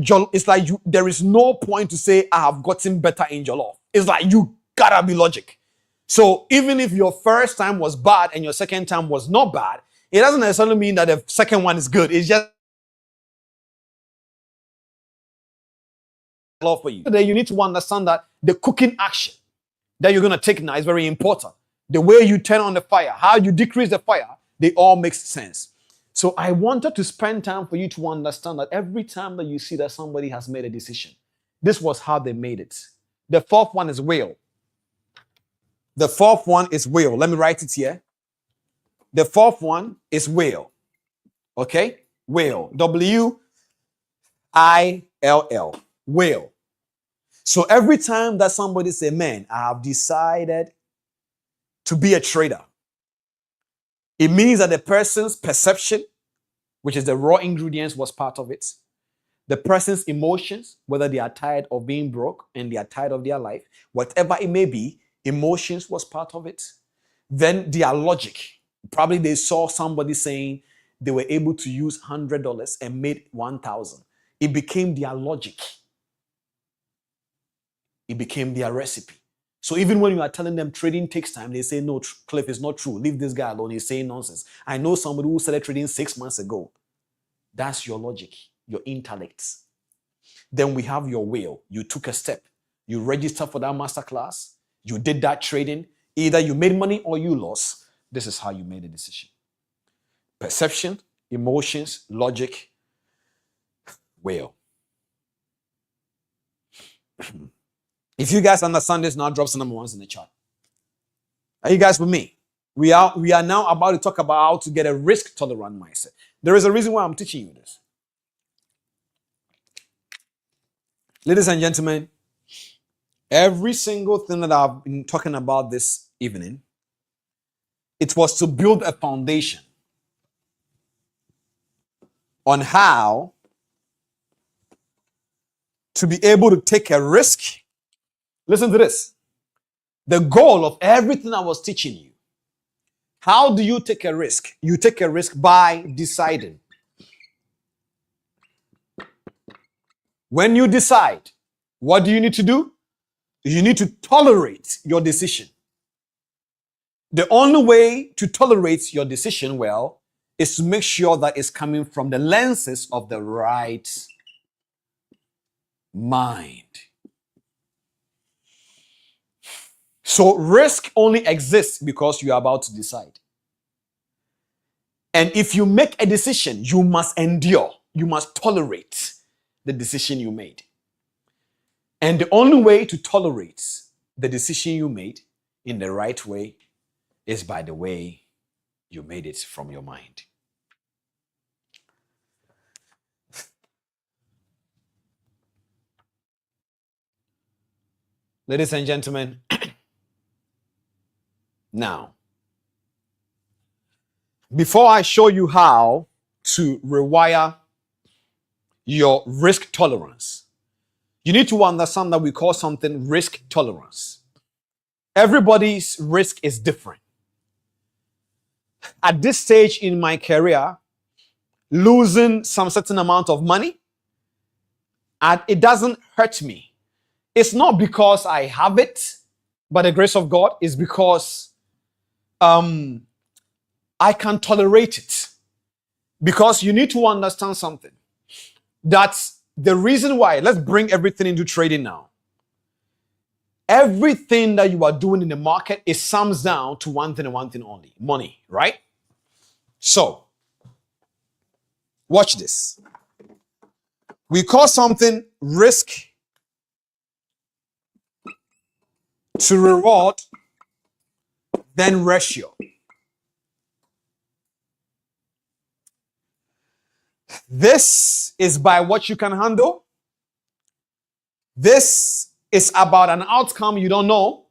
there is no point to say I have gotten better in jollof. It's like you gotta be logic. So even if your first time was bad and your second time was not bad, it doesn't necessarily mean that the second one is good. It's just love for you. Then you need to understand that the cooking action that you're going to take now is very important. The way you turn on the fire, how you decrease the fire, they all make sense. So I wanted to spend time for you to understand that every time that you see that somebody has made a decision, this was how they made it. The fourth one is will. The fourth one is will. Let me write it here. The fourth one is will. Okay? Will. W-I-L-L. Will. So every time that somebody say, man, I have decided to be a trader, it means that the person's perception, which is the raw ingredients, was part of it. The person's emotions, whether they are tired of being broke and they are tired of their life, whatever it may be, emotions was part of it. Then their logic. Probably they saw somebody saying they were able to use $100 and made 1,000. It became their logic. It became their recipe. So even when you are telling them trading takes time, they say, no, Cliff, is not true. Leave this guy alone. He's saying nonsense. I know somebody who started trading 6 months ago. That's your logic, your intellect. Then we have your will. You took a step. You registered for that masterclass. You did that trading. Either you made money or you lost. This is how you made a decision. Perception, emotions, logic, will. If you guys understand this now, drop some number ones in the chat. Are you guys with me? We are now about to talk about how to get a risk-tolerant mindset. There is a reason why I'm teaching you this. Ladies and gentlemen, every single thing that I've been talking about this evening, it was to build a foundation on how to be able to take a risk. Listen to this. The goal of everything I was teaching you. How do you take a risk? You take a risk by deciding. When you decide, what do you need to do? You need to tolerate your decision. The only way to tolerate your decision well is to make sure that it's coming from the lenses of the right mind. So risk only exists because you are about to decide. And if you make a decision, you must endure. You must tolerate the decision you made. And the only way to tolerate the decision you made in the right way is by the way you made it from your mind. Ladies and gentlemen, now, before I show you how to rewire your risk tolerance, you need to understand that we call something risk tolerance. Everybody's risk is different. At this stage in my career, losing some certain amount of money, and it doesn't hurt me. It's not because I have it, by the grace of God, it's because I can tolerate it. Because you need to understand something. That's the reason why. Let's bring everything into trading now. Everything that you are doing in the market, it sums down to one thing and one thing only: money, right? So, watch this. We call something risk to reward, then ratio. This is by what you can handle. This is about an outcome you don't know.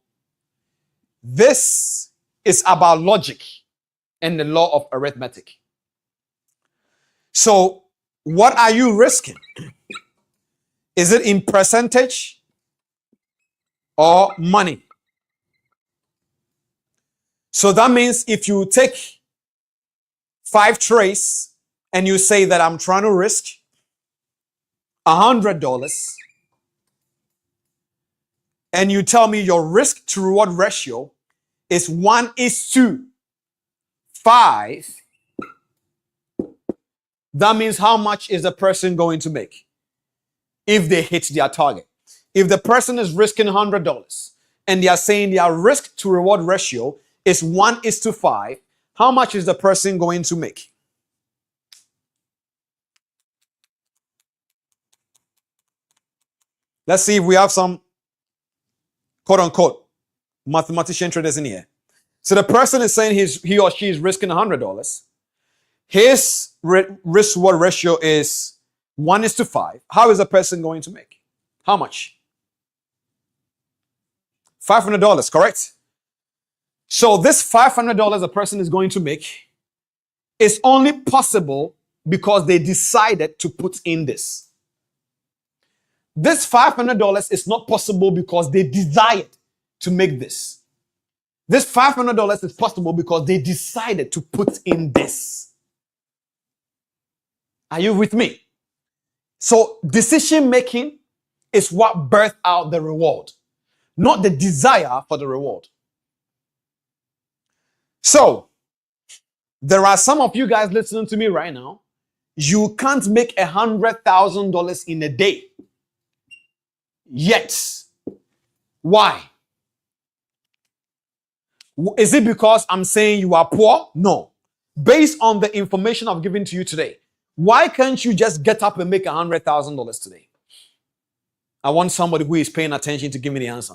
This is about logic and the law of arithmetic. So, what are you risking? Is it in percentage or money? So that means if you take 5 trades and you say that I'm trying to risk $100, and you tell me your risk to reward ratio is 1:5, that means how much is the person going to make if they hit their target? If the person is risking $100 and they are saying their risk to reward ratio is 1:5, how much is the person going to make? Let's see if we have some quote unquote mathematician traders in here. So the person is saying he or she is risking $100. His risk reward ratio is 1:5. How is the person going to make? How much? $500, correct? So this $500 a person is going to make is only possible because they decided to put in this. This $500 is not possible because they desired to make this. This $500 is possible because they decided to put in this. Are you with me? So decision making is what birthed out the reward, not the desire for the reward. So there are some of you guys listening to me right now. you can't make $100,000 in a day yet. Why? Is it because I'm saying you are poor? No. Based on the information I've given to you today, why can't you just get up and make $100,000 today? I want somebody who is paying attention to give me the answer.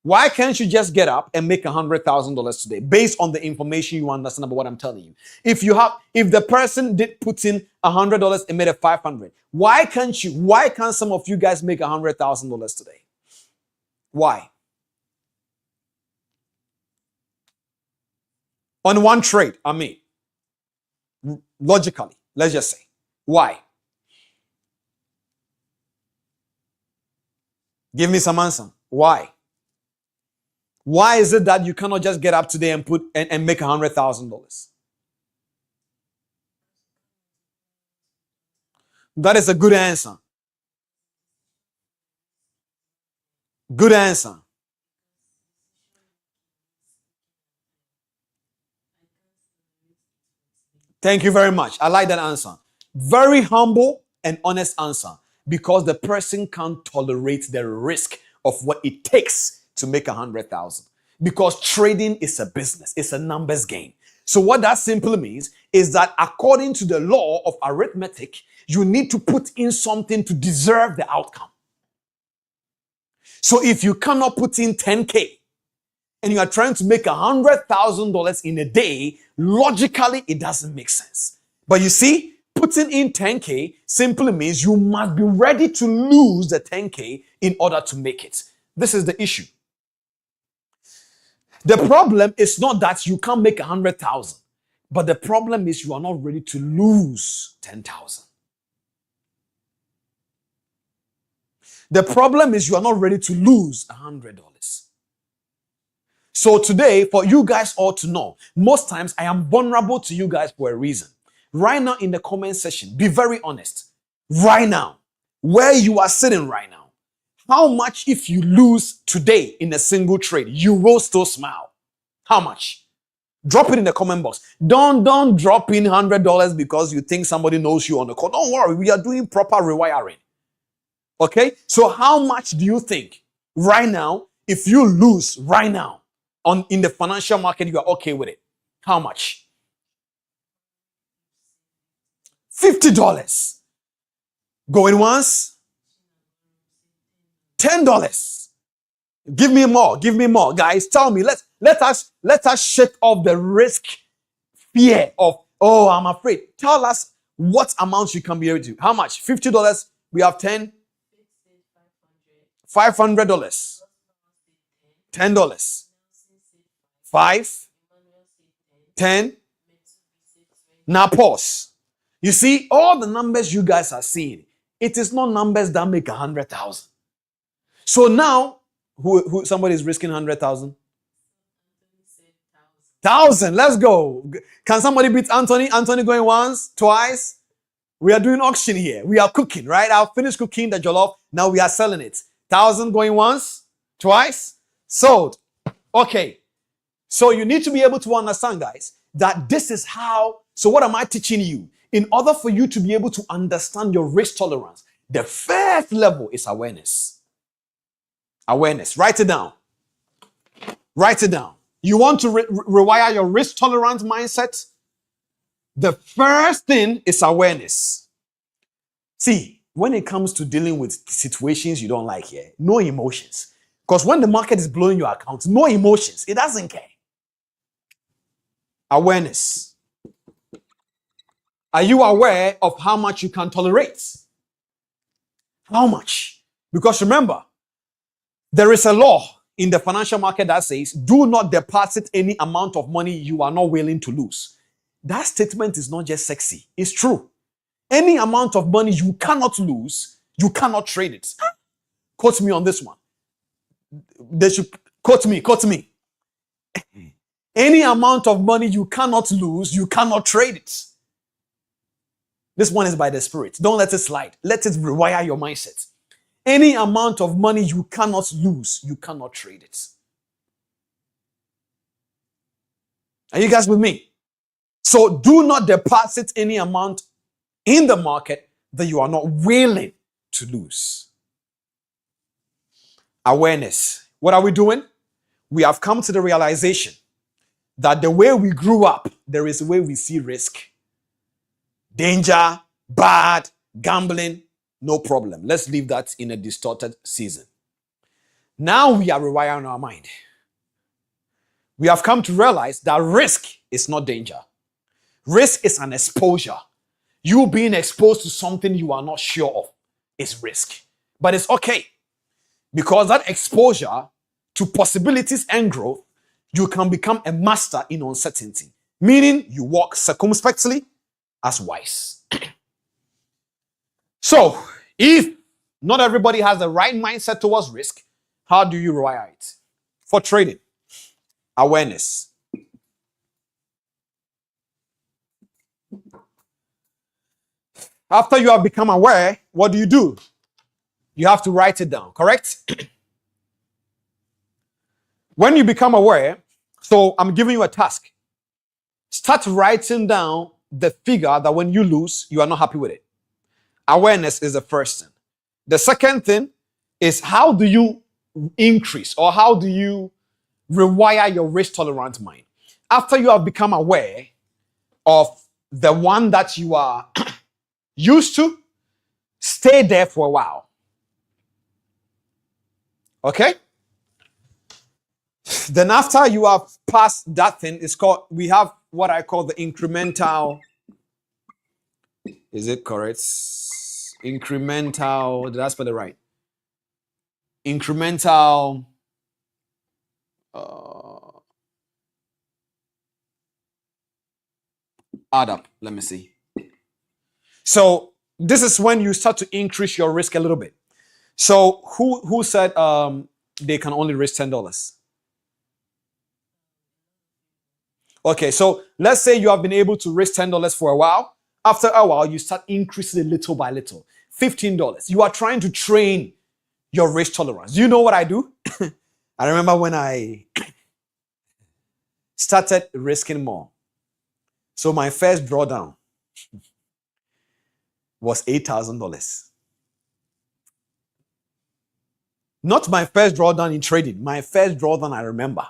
Why can't you just get up and make $100,000 today based on the information you understand about what I'm telling you? If the person did put in $100 and made it $500, why can't some of you guys make $100,000 today? Why? On one trade, logically, let's just say. Why? Give me some answer. Why? Why is it that you cannot just get up today and make $100,000? That is a good answer. Good answer. Thank you very much. I like that answer. Very humble and honest answer, because the person can't tolerate the risk of what it takes to make 100,000. Because trading is a business, it's a numbers game. So what that simply means is that according to the law of arithmetic, you need to put in something to deserve the outcome. So if you cannot put in 10K and you are trying to make $100,000 in a day, logically it doesn't make sense. But you see, putting in 10K simply means you must be ready to lose the 10K in order to make it. This is the issue. The problem is not that you can't make 100,000, but the problem is you are not ready to lose 10,000. The problem is you are not ready to lose $100. So today, for you guys all to know, most times I am vulnerable to you guys for a reason. Right now in the comment section, be very honest. Right now, where you are sitting right now, how much if you lose today in a single trade, you will still smile? How much? Drop it in the comment box. Don't drop in $100 because you think somebody knows you on the call. Don't worry, we are doing proper rewiring. Okay? So how much do you think right now, if you lose right now in the financial market, you are okay with it? How much? $50. Going once? $10. Give me more. Guys, tell me, let us shake off the risk fear of, oh, I'm afraid. Tell us what amount you can be able to. How much? $50. We have 10. $500. $10. 5. 10. Now pause. You see, all the numbers you guys are seeing, it is not numbers that make 100,000. So now, who somebody is risking 100,000? 1,000. Let's go. Can somebody beat Anthony? Anthony going once, twice. We are doing auction here. We are cooking, right? I've finished cooking the jollof. Now we are selling it. 1,000 going once, twice, sold. Okay. So you need to be able to understand, guys, that this is how. So what am I teaching you? In order for you to be able to understand your risk tolerance, the first level is awareness. Awareness. Write it down. Write it down. You want to rewire your risk tolerance mindset? The first thing is awareness. See, when it comes to dealing with situations you don't like here, no emotions. Because when the market is blowing your account, no emotions. It doesn't care. Awareness. Are you aware of how much you can tolerate? How much? Because remember, there is a law in the financial market that says, do not deposit any amount of money you are not willing to lose. That statement is not just sexy. It's true. Any amount of money you cannot lose, you cannot trade it. Quote me on this one. They should quote me. Any amount of money you cannot lose, you cannot trade it. This one is by the Spirit. Don't let it slide. Let it rewire your mindset. Any amount of money you cannot lose, you cannot trade it. Are you guys with me? So do not deposit any amount in the market that you are not willing to lose. Awareness. What are we doing? We have come to the realization that the way we grew up, there is a way we see risk. Danger, bad, gambling, no problem. Let's leave that in a distorted season. Now we are rewiring our mind. We have come to realize that risk is not danger. Risk is an exposure. You being exposed to something you are not sure of is risk. But it's okay, because that exposure to possibilities and growth, you can become a master in uncertainty, meaning you walk circumspectly as wise. So, if not everybody has the right mindset towards risk, how do you rewire it? For trading, awareness. After you have become aware, what do? You have to write it down, correct? When you become aware, so I'm giving you a task. Start writing down the figure that when you lose, you are not happy with it. Awareness is the first thing. The second thing is, how do you increase, or how do you rewire your risk tolerant mind? After you have become aware of the one that you are used to, stay there for a while. Okay? Then after you have passed that thing, we have what I call the incremental. Is it correct? Incremental, did I spell it right? Incremental add up. Let me see. So this is when you start to increase your risk a little bit. So who said they can only risk $10? Okay, so let's say you have been able to risk $10 for a while. After a while, you start increasing it little by little. $15. You are trying to train your risk tolerance. You know what I do? I remember when I started risking more. So my first drawdown was $8,000. Not my first drawdown in trading. My first drawdown, I remember,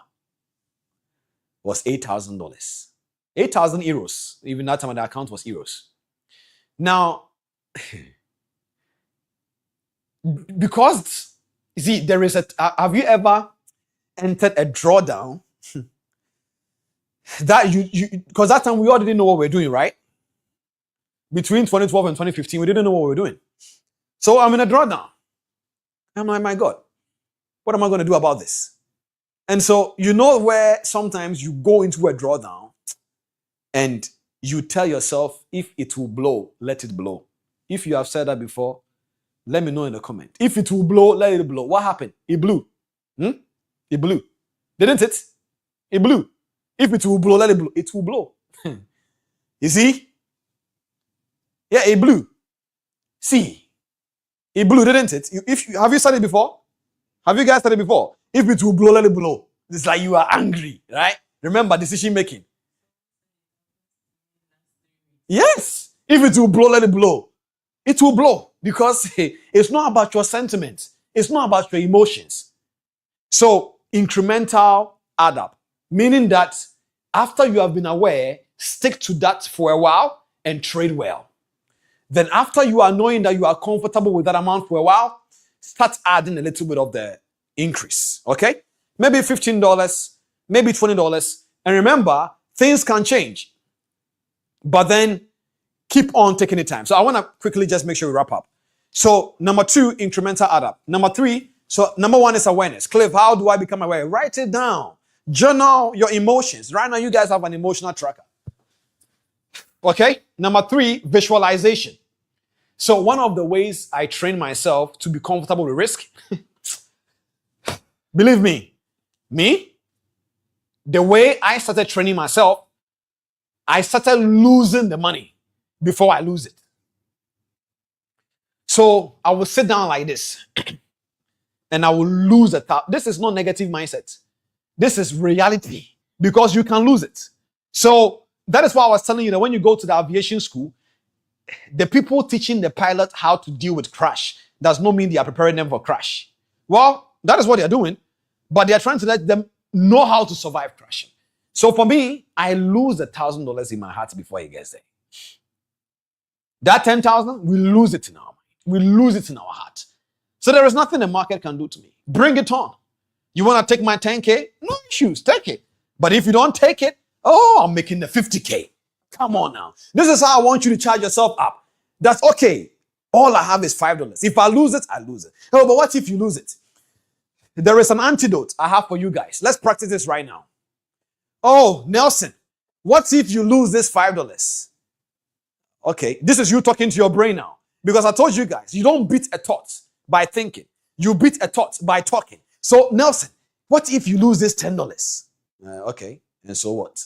was $8,000. 8,000 euros. Even that time, the account was euros. Now, because, you see, there is have you ever entered a drawdown that because that time we all didn't know what we were doing, right? Between 2012 and 2015, we didn't know what we were doing. So I'm in a drawdown. I'm like, my God, what am I going to do about this? And so, you know, where sometimes you go into a drawdown and you tell yourself, if it will blow, let it blow. If you have said that before, let me know in the comment. If it will blow, let it blow. What happened? It blew. It blew. Didn't it? It blew. If it will blow, let it blow. It will blow. You see? Yeah, it blew. See? It blew, didn't it? Have you said it before? Have you guys said it before? If it will blow, let it blow. It's like you are angry, right? Remember, decision making. Yes. If it will blow, let it blow. It will blow, because it's not about your sentiments. It's not about your emotions. So, incremental add up, meaning that after you have been aware, stick to that for a while and trade well. Then after you are knowing that you are comfortable with that amount for a while, start adding a little bit of the increase, okay? Maybe $15, maybe $20. And remember, things can change. But then keep on taking the time. So I want to quickly just make sure we wrap up. So number 2, incremental add up. Number 3, so number 1 is awareness. Cliff, how do I become aware? Write it down. Journal your emotions. Right now, you guys have an emotional tracker. Okay? Number 3, visualization. So one of the ways I train myself to be comfortable with risk, believe me, the way I started training myself, I started losing the money before I lose it. So I will sit down like this and I will lose a thought. This is not negative mindset. This is reality, because you can lose it. So that is why I was telling you that when you go to the aviation school, the people teaching the pilot how to deal with crash does not mean they are preparing them for crash. Well, that is what they're doing, but they're trying to let them know how to survive crashing. So for me, I lose $1,000 in my heart before he gets there. That 10,000, we lose it in our mind. We lose it in our heart. So there is nothing the market can do to me. Bring it on. You want to take my 10K? No issues, take it. But if you don't take it, oh, I'm making the 50K. Come on now. This is how I want you to charge yourself up. That's okay. All I have is $5. If I lose it, I lose it. Oh, but what if you lose it? There is an antidote I have for you guys. Let's practice this right now. Oh, Nelson, what if you lose this $5? Okay, this is you talking to your brain now. Because I told you guys, you don't beat a thought by thinking. You beat a thought by talking. So, Nelson, what if you lose this $10? Okay, and so what?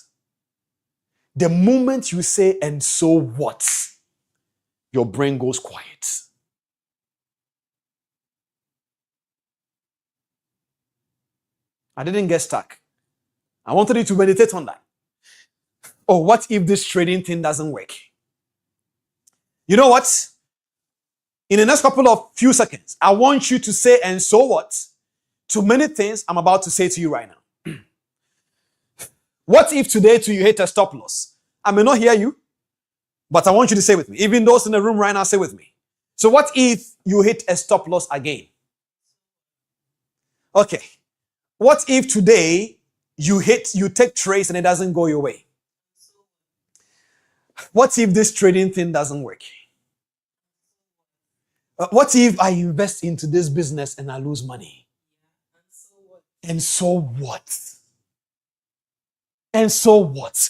The moment you say, and so what? Your brain goes quiet. I didn't get stuck. I wanted you to meditate on that. Oh, what if this trading thing doesn't work? You know what? In the next couple of few seconds, I want you to say, and so what? To many things I'm about to say to you right now. What if today too you hit a stop loss? I may not hear you, but I want you to say with me. Even those in the room right now, say with me. So what if you hit a stop loss again? Okay. What if today you take trades and it doesn't go your way? What if this trading thing doesn't work? What if I invest into this business and I lose money? And so what? And so what?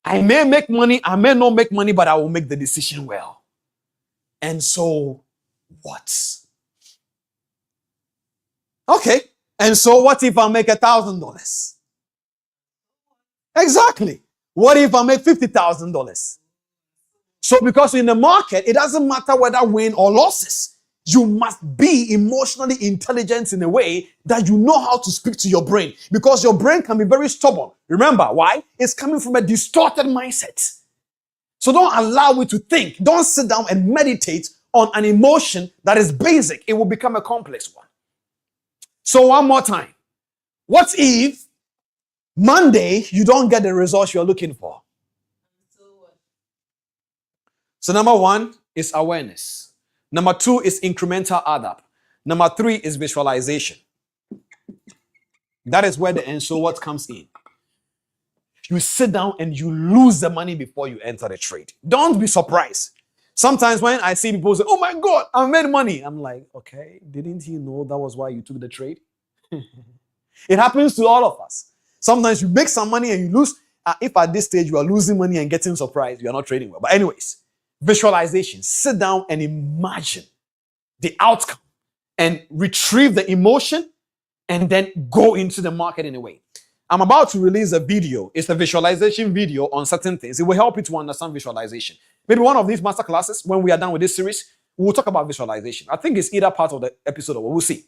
I may make money, I may not make money, but I will make the decision well. And so what? Okay. And so what if I make $1,000? Exactly. What if I make $50,000? So because in the market, it doesn't matter whether win or losses. You must be emotionally intelligent in a way that you know how to speak to your brain, because your brain can be very stubborn. Remember why? It's coming from a distorted mindset. So don't allow it to think. Don't sit down and meditate on an emotion that is basic. It will become a complex one. So one more time. What if Monday you don't get the results you're looking for? So number one is awareness. Number two is incremental add-up. Number three is visualization. That is where the and so what comes in. You sit down and you lose the money before you enter the trade. Don't be surprised. Sometimes when I see people say, oh my God, I made money. I'm like, okay, didn't you know that was why you took the trade? It happens to all of us. Sometimes you make some money and you lose. If at this stage you are losing money and getting surprised, you are not trading well. But anyways, visualization. Sit down and imagine the outcome and retrieve the emotion and then go into the market in a way. I'm about to release a video. It's a visualization video on certain things. It will help you to understand visualization. Maybe one of these masterclasses, when we are done with this series, we'll talk about visualization. I think it's either part of the episode or we'll see.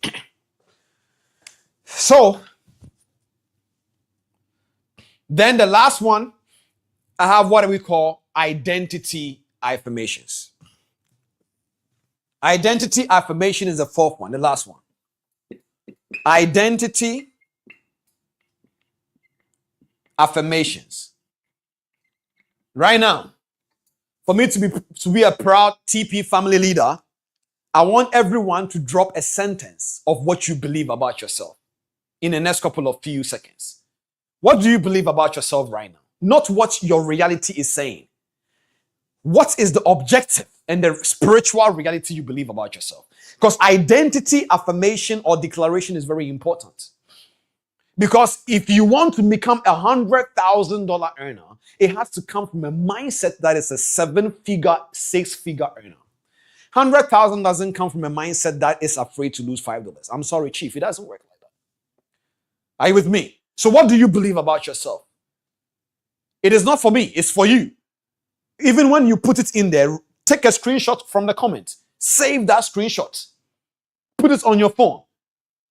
So, then the last one, I have what we call identity affirmations. Identity affirmation is the fourth one, the last one. Identity affirmations. Right now, for me to be a proud TP family leader, I want everyone to drop a sentence of what you believe about yourself in the next couple of few seconds. What do you believe about yourself right now? Not what your reality is saying. What is the objective and the spiritual reality you believe about yourself? Because identity affirmation or declaration is very important. Because if you want to become a $100,000 earner, it has to come from a mindset that is a 7-figure, 6-figure earner. 100,000 doesn't come from a mindset that is afraid to lose $5. I'm sorry, Chief, it doesn't work like that. Are you with me? So what do you believe about yourself? It is not for me, it's for you. Even when you put it in there, take a screenshot from the comment. Save that screenshot. Put it on your phone.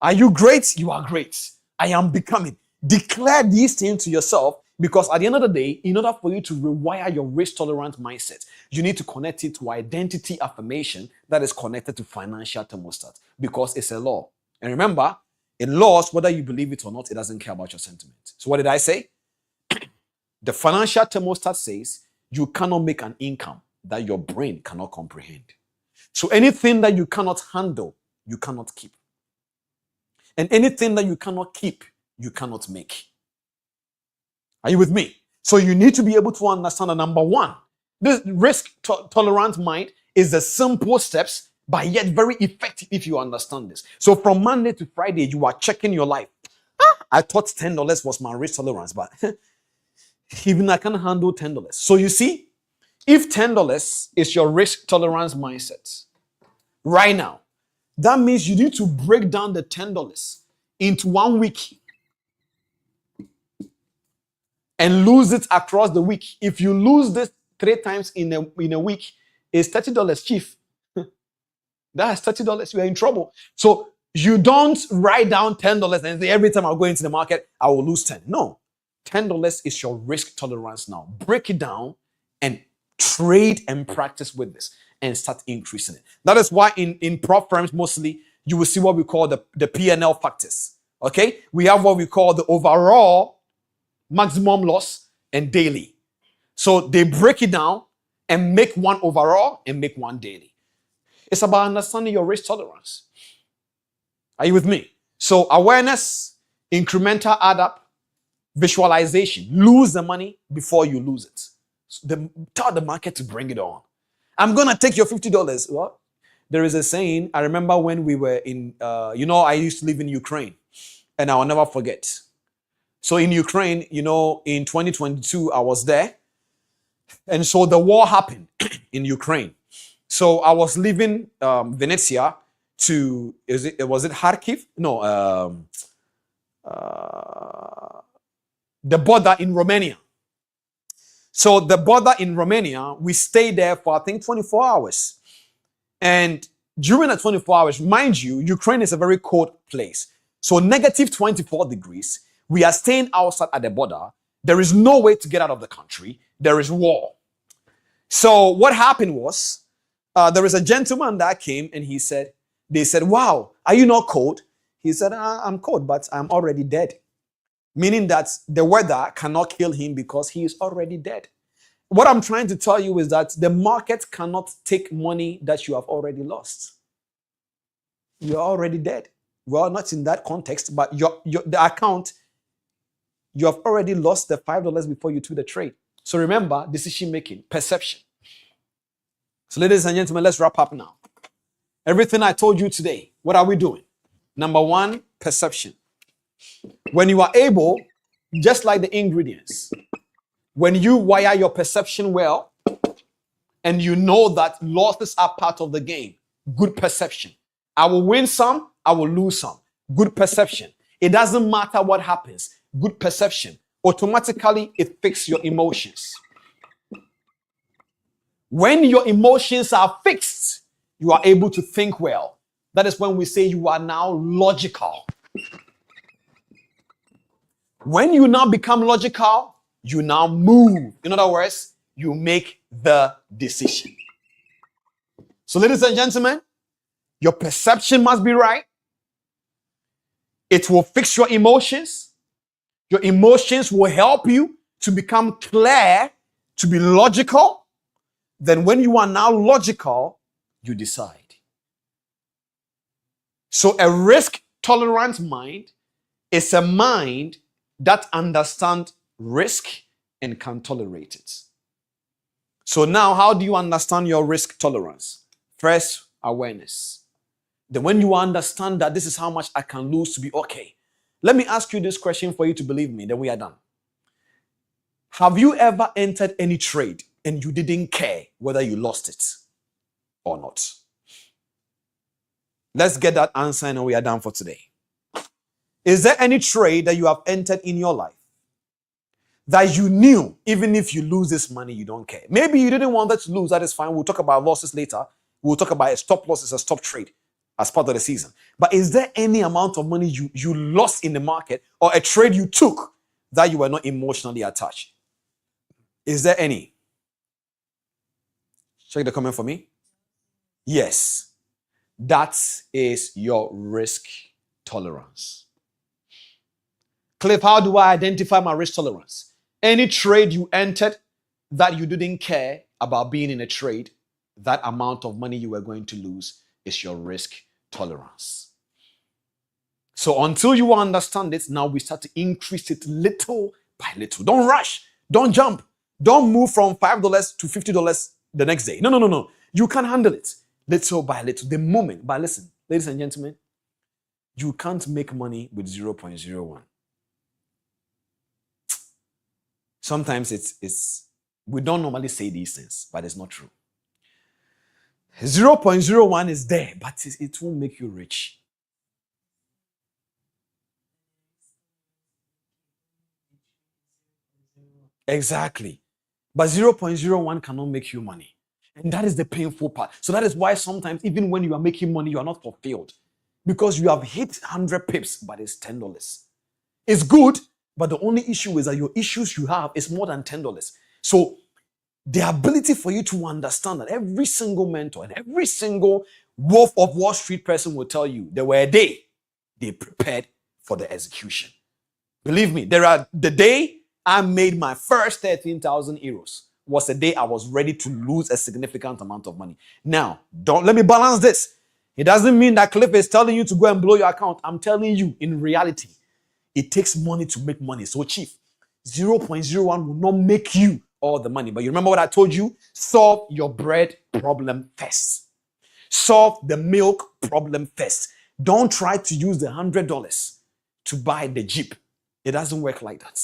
Are you great? You are great. I am becoming. Declare these things to yourself Because at the end of the day, in order for you to rewire your risk tolerant mindset, you need to connect it to identity affirmation that is connected to financial thermostat, because it's a law. And remember, in laws, whether you believe it or not, it doesn't care about your sentiment. So what did I say? The financial thermostat says you cannot make an income that your brain cannot comprehend. So anything that you cannot handle, you cannot keep. And anything that you cannot keep, you cannot make. Are you with me? So you need to be able to understand that, number one, this risk tolerant mind is the simple steps, but yet very effective if you understand this. So from Monday to Friday, you are checking your life. I thought $10 was my risk tolerance, but even I can handle $10. So you see, if $10 is your risk tolerance mindset right now, that means you need to break down the $10 into 1 week and lose it across the week. If you lose this 3 times in a week, it's $30, chief. That's $30. You are in trouble. So you don't write down $10 and say, every time I go into the market, I will lose 10. No. $10 is your risk tolerance now. Break it down and trade and practice with this and start increasing it. That is why in prop firms, mostly, you will see what we call the P&L factors. Okay? We have what we call the overall maximum loss and daily. So they break it down and make one overall and make one daily. It's about understanding your risk tolerance. Are you with me? So awareness, incremental add up, visualization. Lose the money before you lose it. So tell the market to bring it on. I'm going to take your $50. Well, there is a saying. I remember when we were in, I used to live in Ukraine, and I'll never forget. So in Ukraine, in 2022, I was there. And so the war happened in Ukraine. So I was leaving Venezia to, was it Kharkiv? No, the border in Romania. So the border in Romania, we stayed there for, I think, 24 hours. And during the 24 hours, mind you, Ukraine is a very cold place. So negative 24 degrees. We are staying outside at the border. There is no way to get out of the country. There is war. So what happened was, there is a gentleman that came and they said, wow, are you not cold? He said, I'm cold, but I'm already dead. Meaning that the weather cannot kill him because he is already dead. What I'm trying to tell you is that the market cannot take money that you have already lost. You're already dead. Well, not in that context, but the account, you have already lost the $5 before you took the trade. So remember, decision making, perception. So ladies and gentlemen, let's wrap up now. Everything I told you today, what are we doing? Number one, perception. When you are able, just like the ingredients, when you wire your perception well, and you know that losses are part of the game, good perception. I will win some, I will lose some. Good perception. It doesn't matter what happens. Good perception. Automatically, it fixes your emotions. When your emotions are fixed, you are able to think well. That is when we say you are now logical. When you now become logical, you now move. In other words, you make the decision. So, ladies and gentlemen, your perception must be right. It will fix your emotions. Your emotions will help you to become clear, to be logical. Then when you are now logical, you decide. So a risk-tolerant mind is a mind that understands risk and can tolerate it. So now, how do you understand your risk tolerance? First, awareness. Then when you understand that this is how much I can lose to be okay. Let me ask you this question for you to believe me, then we are done. Have you ever entered any trade and you didn't care whether you lost it or not? Let's get that answer and we are done for today. Is there any trade that you have entered in your life that you knew, even if you lose this money, you don't care? Maybe you didn't want that to lose. That is fine. We'll talk about losses later. We'll talk about a stop loss as a stop trade as part of the season. But is there any amount of money you lost in the market or a trade you took that you were not emotionally attached? Is there any? Check the comment for me. Yes. That is your risk tolerance. Cliff, how do I identify my risk tolerance? Any trade you entered that you didn't care about being in a trade, that amount of money you were going to lose is your risk tolerance. So until you understand it, now we start to increase it little by little. Don't rush. Don't jump. Don't move from $5 to $50 the next day. No. You can handle it little by little. The moment. But listen, ladies and gentlemen, you can't make money with 0.01. Sometimes it's we don't normally say these things, but it's not true. 0.01 is there, but it won't make you rich. Exactly. But 0.01 cannot make you money. And that is the painful part. So that is why sometimes, even when you are making money, you are not fulfilled. Because you have hit 100 pips, but it's $10. It's good, but the only issue is that your issues you have is more than $10. So the ability for you to understand that every single mentor and every single Wolf of Wall Street person will tell you there were a day they prepared for the execution. Believe me, the day I made my first 13,000 euros was the day I was ready to lose a significant amount of money. Now, let me balance this. It doesn't mean that Cliff is telling you to go and blow your account. I'm telling you, in reality, it takes money to make money. So, Chief, 0.01 will not make you all the money. But you remember what I told you? Solve your bread problem first. Solve the milk problem first. Don't try to use the $100 to buy the Jeep. It doesn't work like that.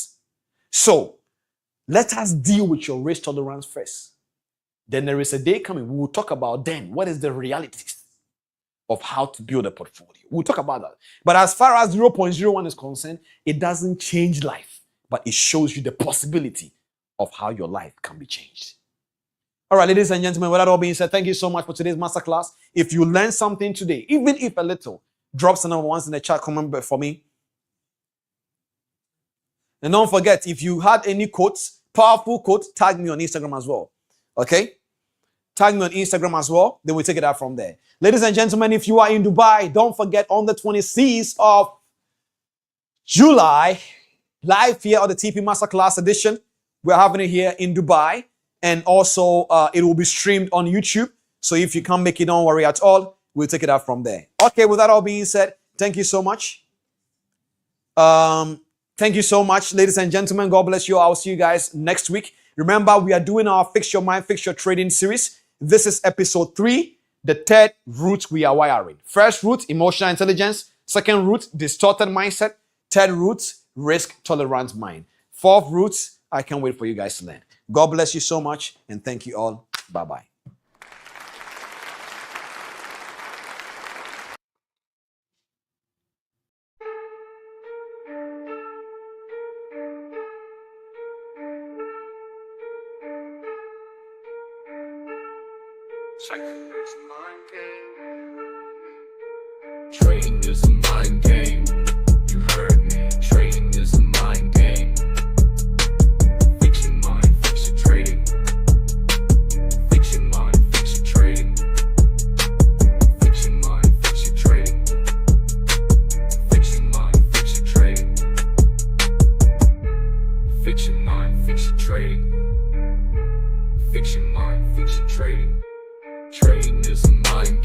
So, let us deal with your risk tolerance first. Then there is a day coming. We will talk about then what is the realities of how to build a portfolio. We'll talk about that. But as far as 0.01 is concerned, it doesn't change life, but it shows you the possibility of how your life can be changed. All right, ladies and gentlemen, with that all being said, thank you so much for today's masterclass. If you learned something today, even if a little, drop some number ones in the chat comment for me. And don't forget, if you had any quotes, powerful quotes, tag me on Instagram as well. Okay? Tag me on Instagram as well. Then we'll take it out from there. Ladies and gentlemen, if you are in Dubai, don't forget on the 26th of July, live here on the TP Masterclass edition. We're having it here in Dubai. And also, it will be streamed on YouTube. So if you can't make it, don't worry at all. We'll take it out from there. Okay, with that all being said, thank you so much. Thank you so much, ladies and gentlemen. God bless you. I'll see you guys next week. Remember, we are doing our Fix Your Mind, Fix Your Trading series. This is episode 3, the third root we are wiring. First root, emotional intelligence. Second root, distorted mindset. Third root, risk tolerant mind. Fourth root, I can't wait for you guys to learn. God bless you so much, and thank you all. Bye-bye. Trading is a mind game. You heard me. Trading is a mind game. Fix your mind, fix your trading. Fix your mind, fix your trading. Fix your mind, fix your trading. Fix your mind, fix your trading. Fix your mind, fix your trading. Fix your mind, fix your trading. Trading is a mind game.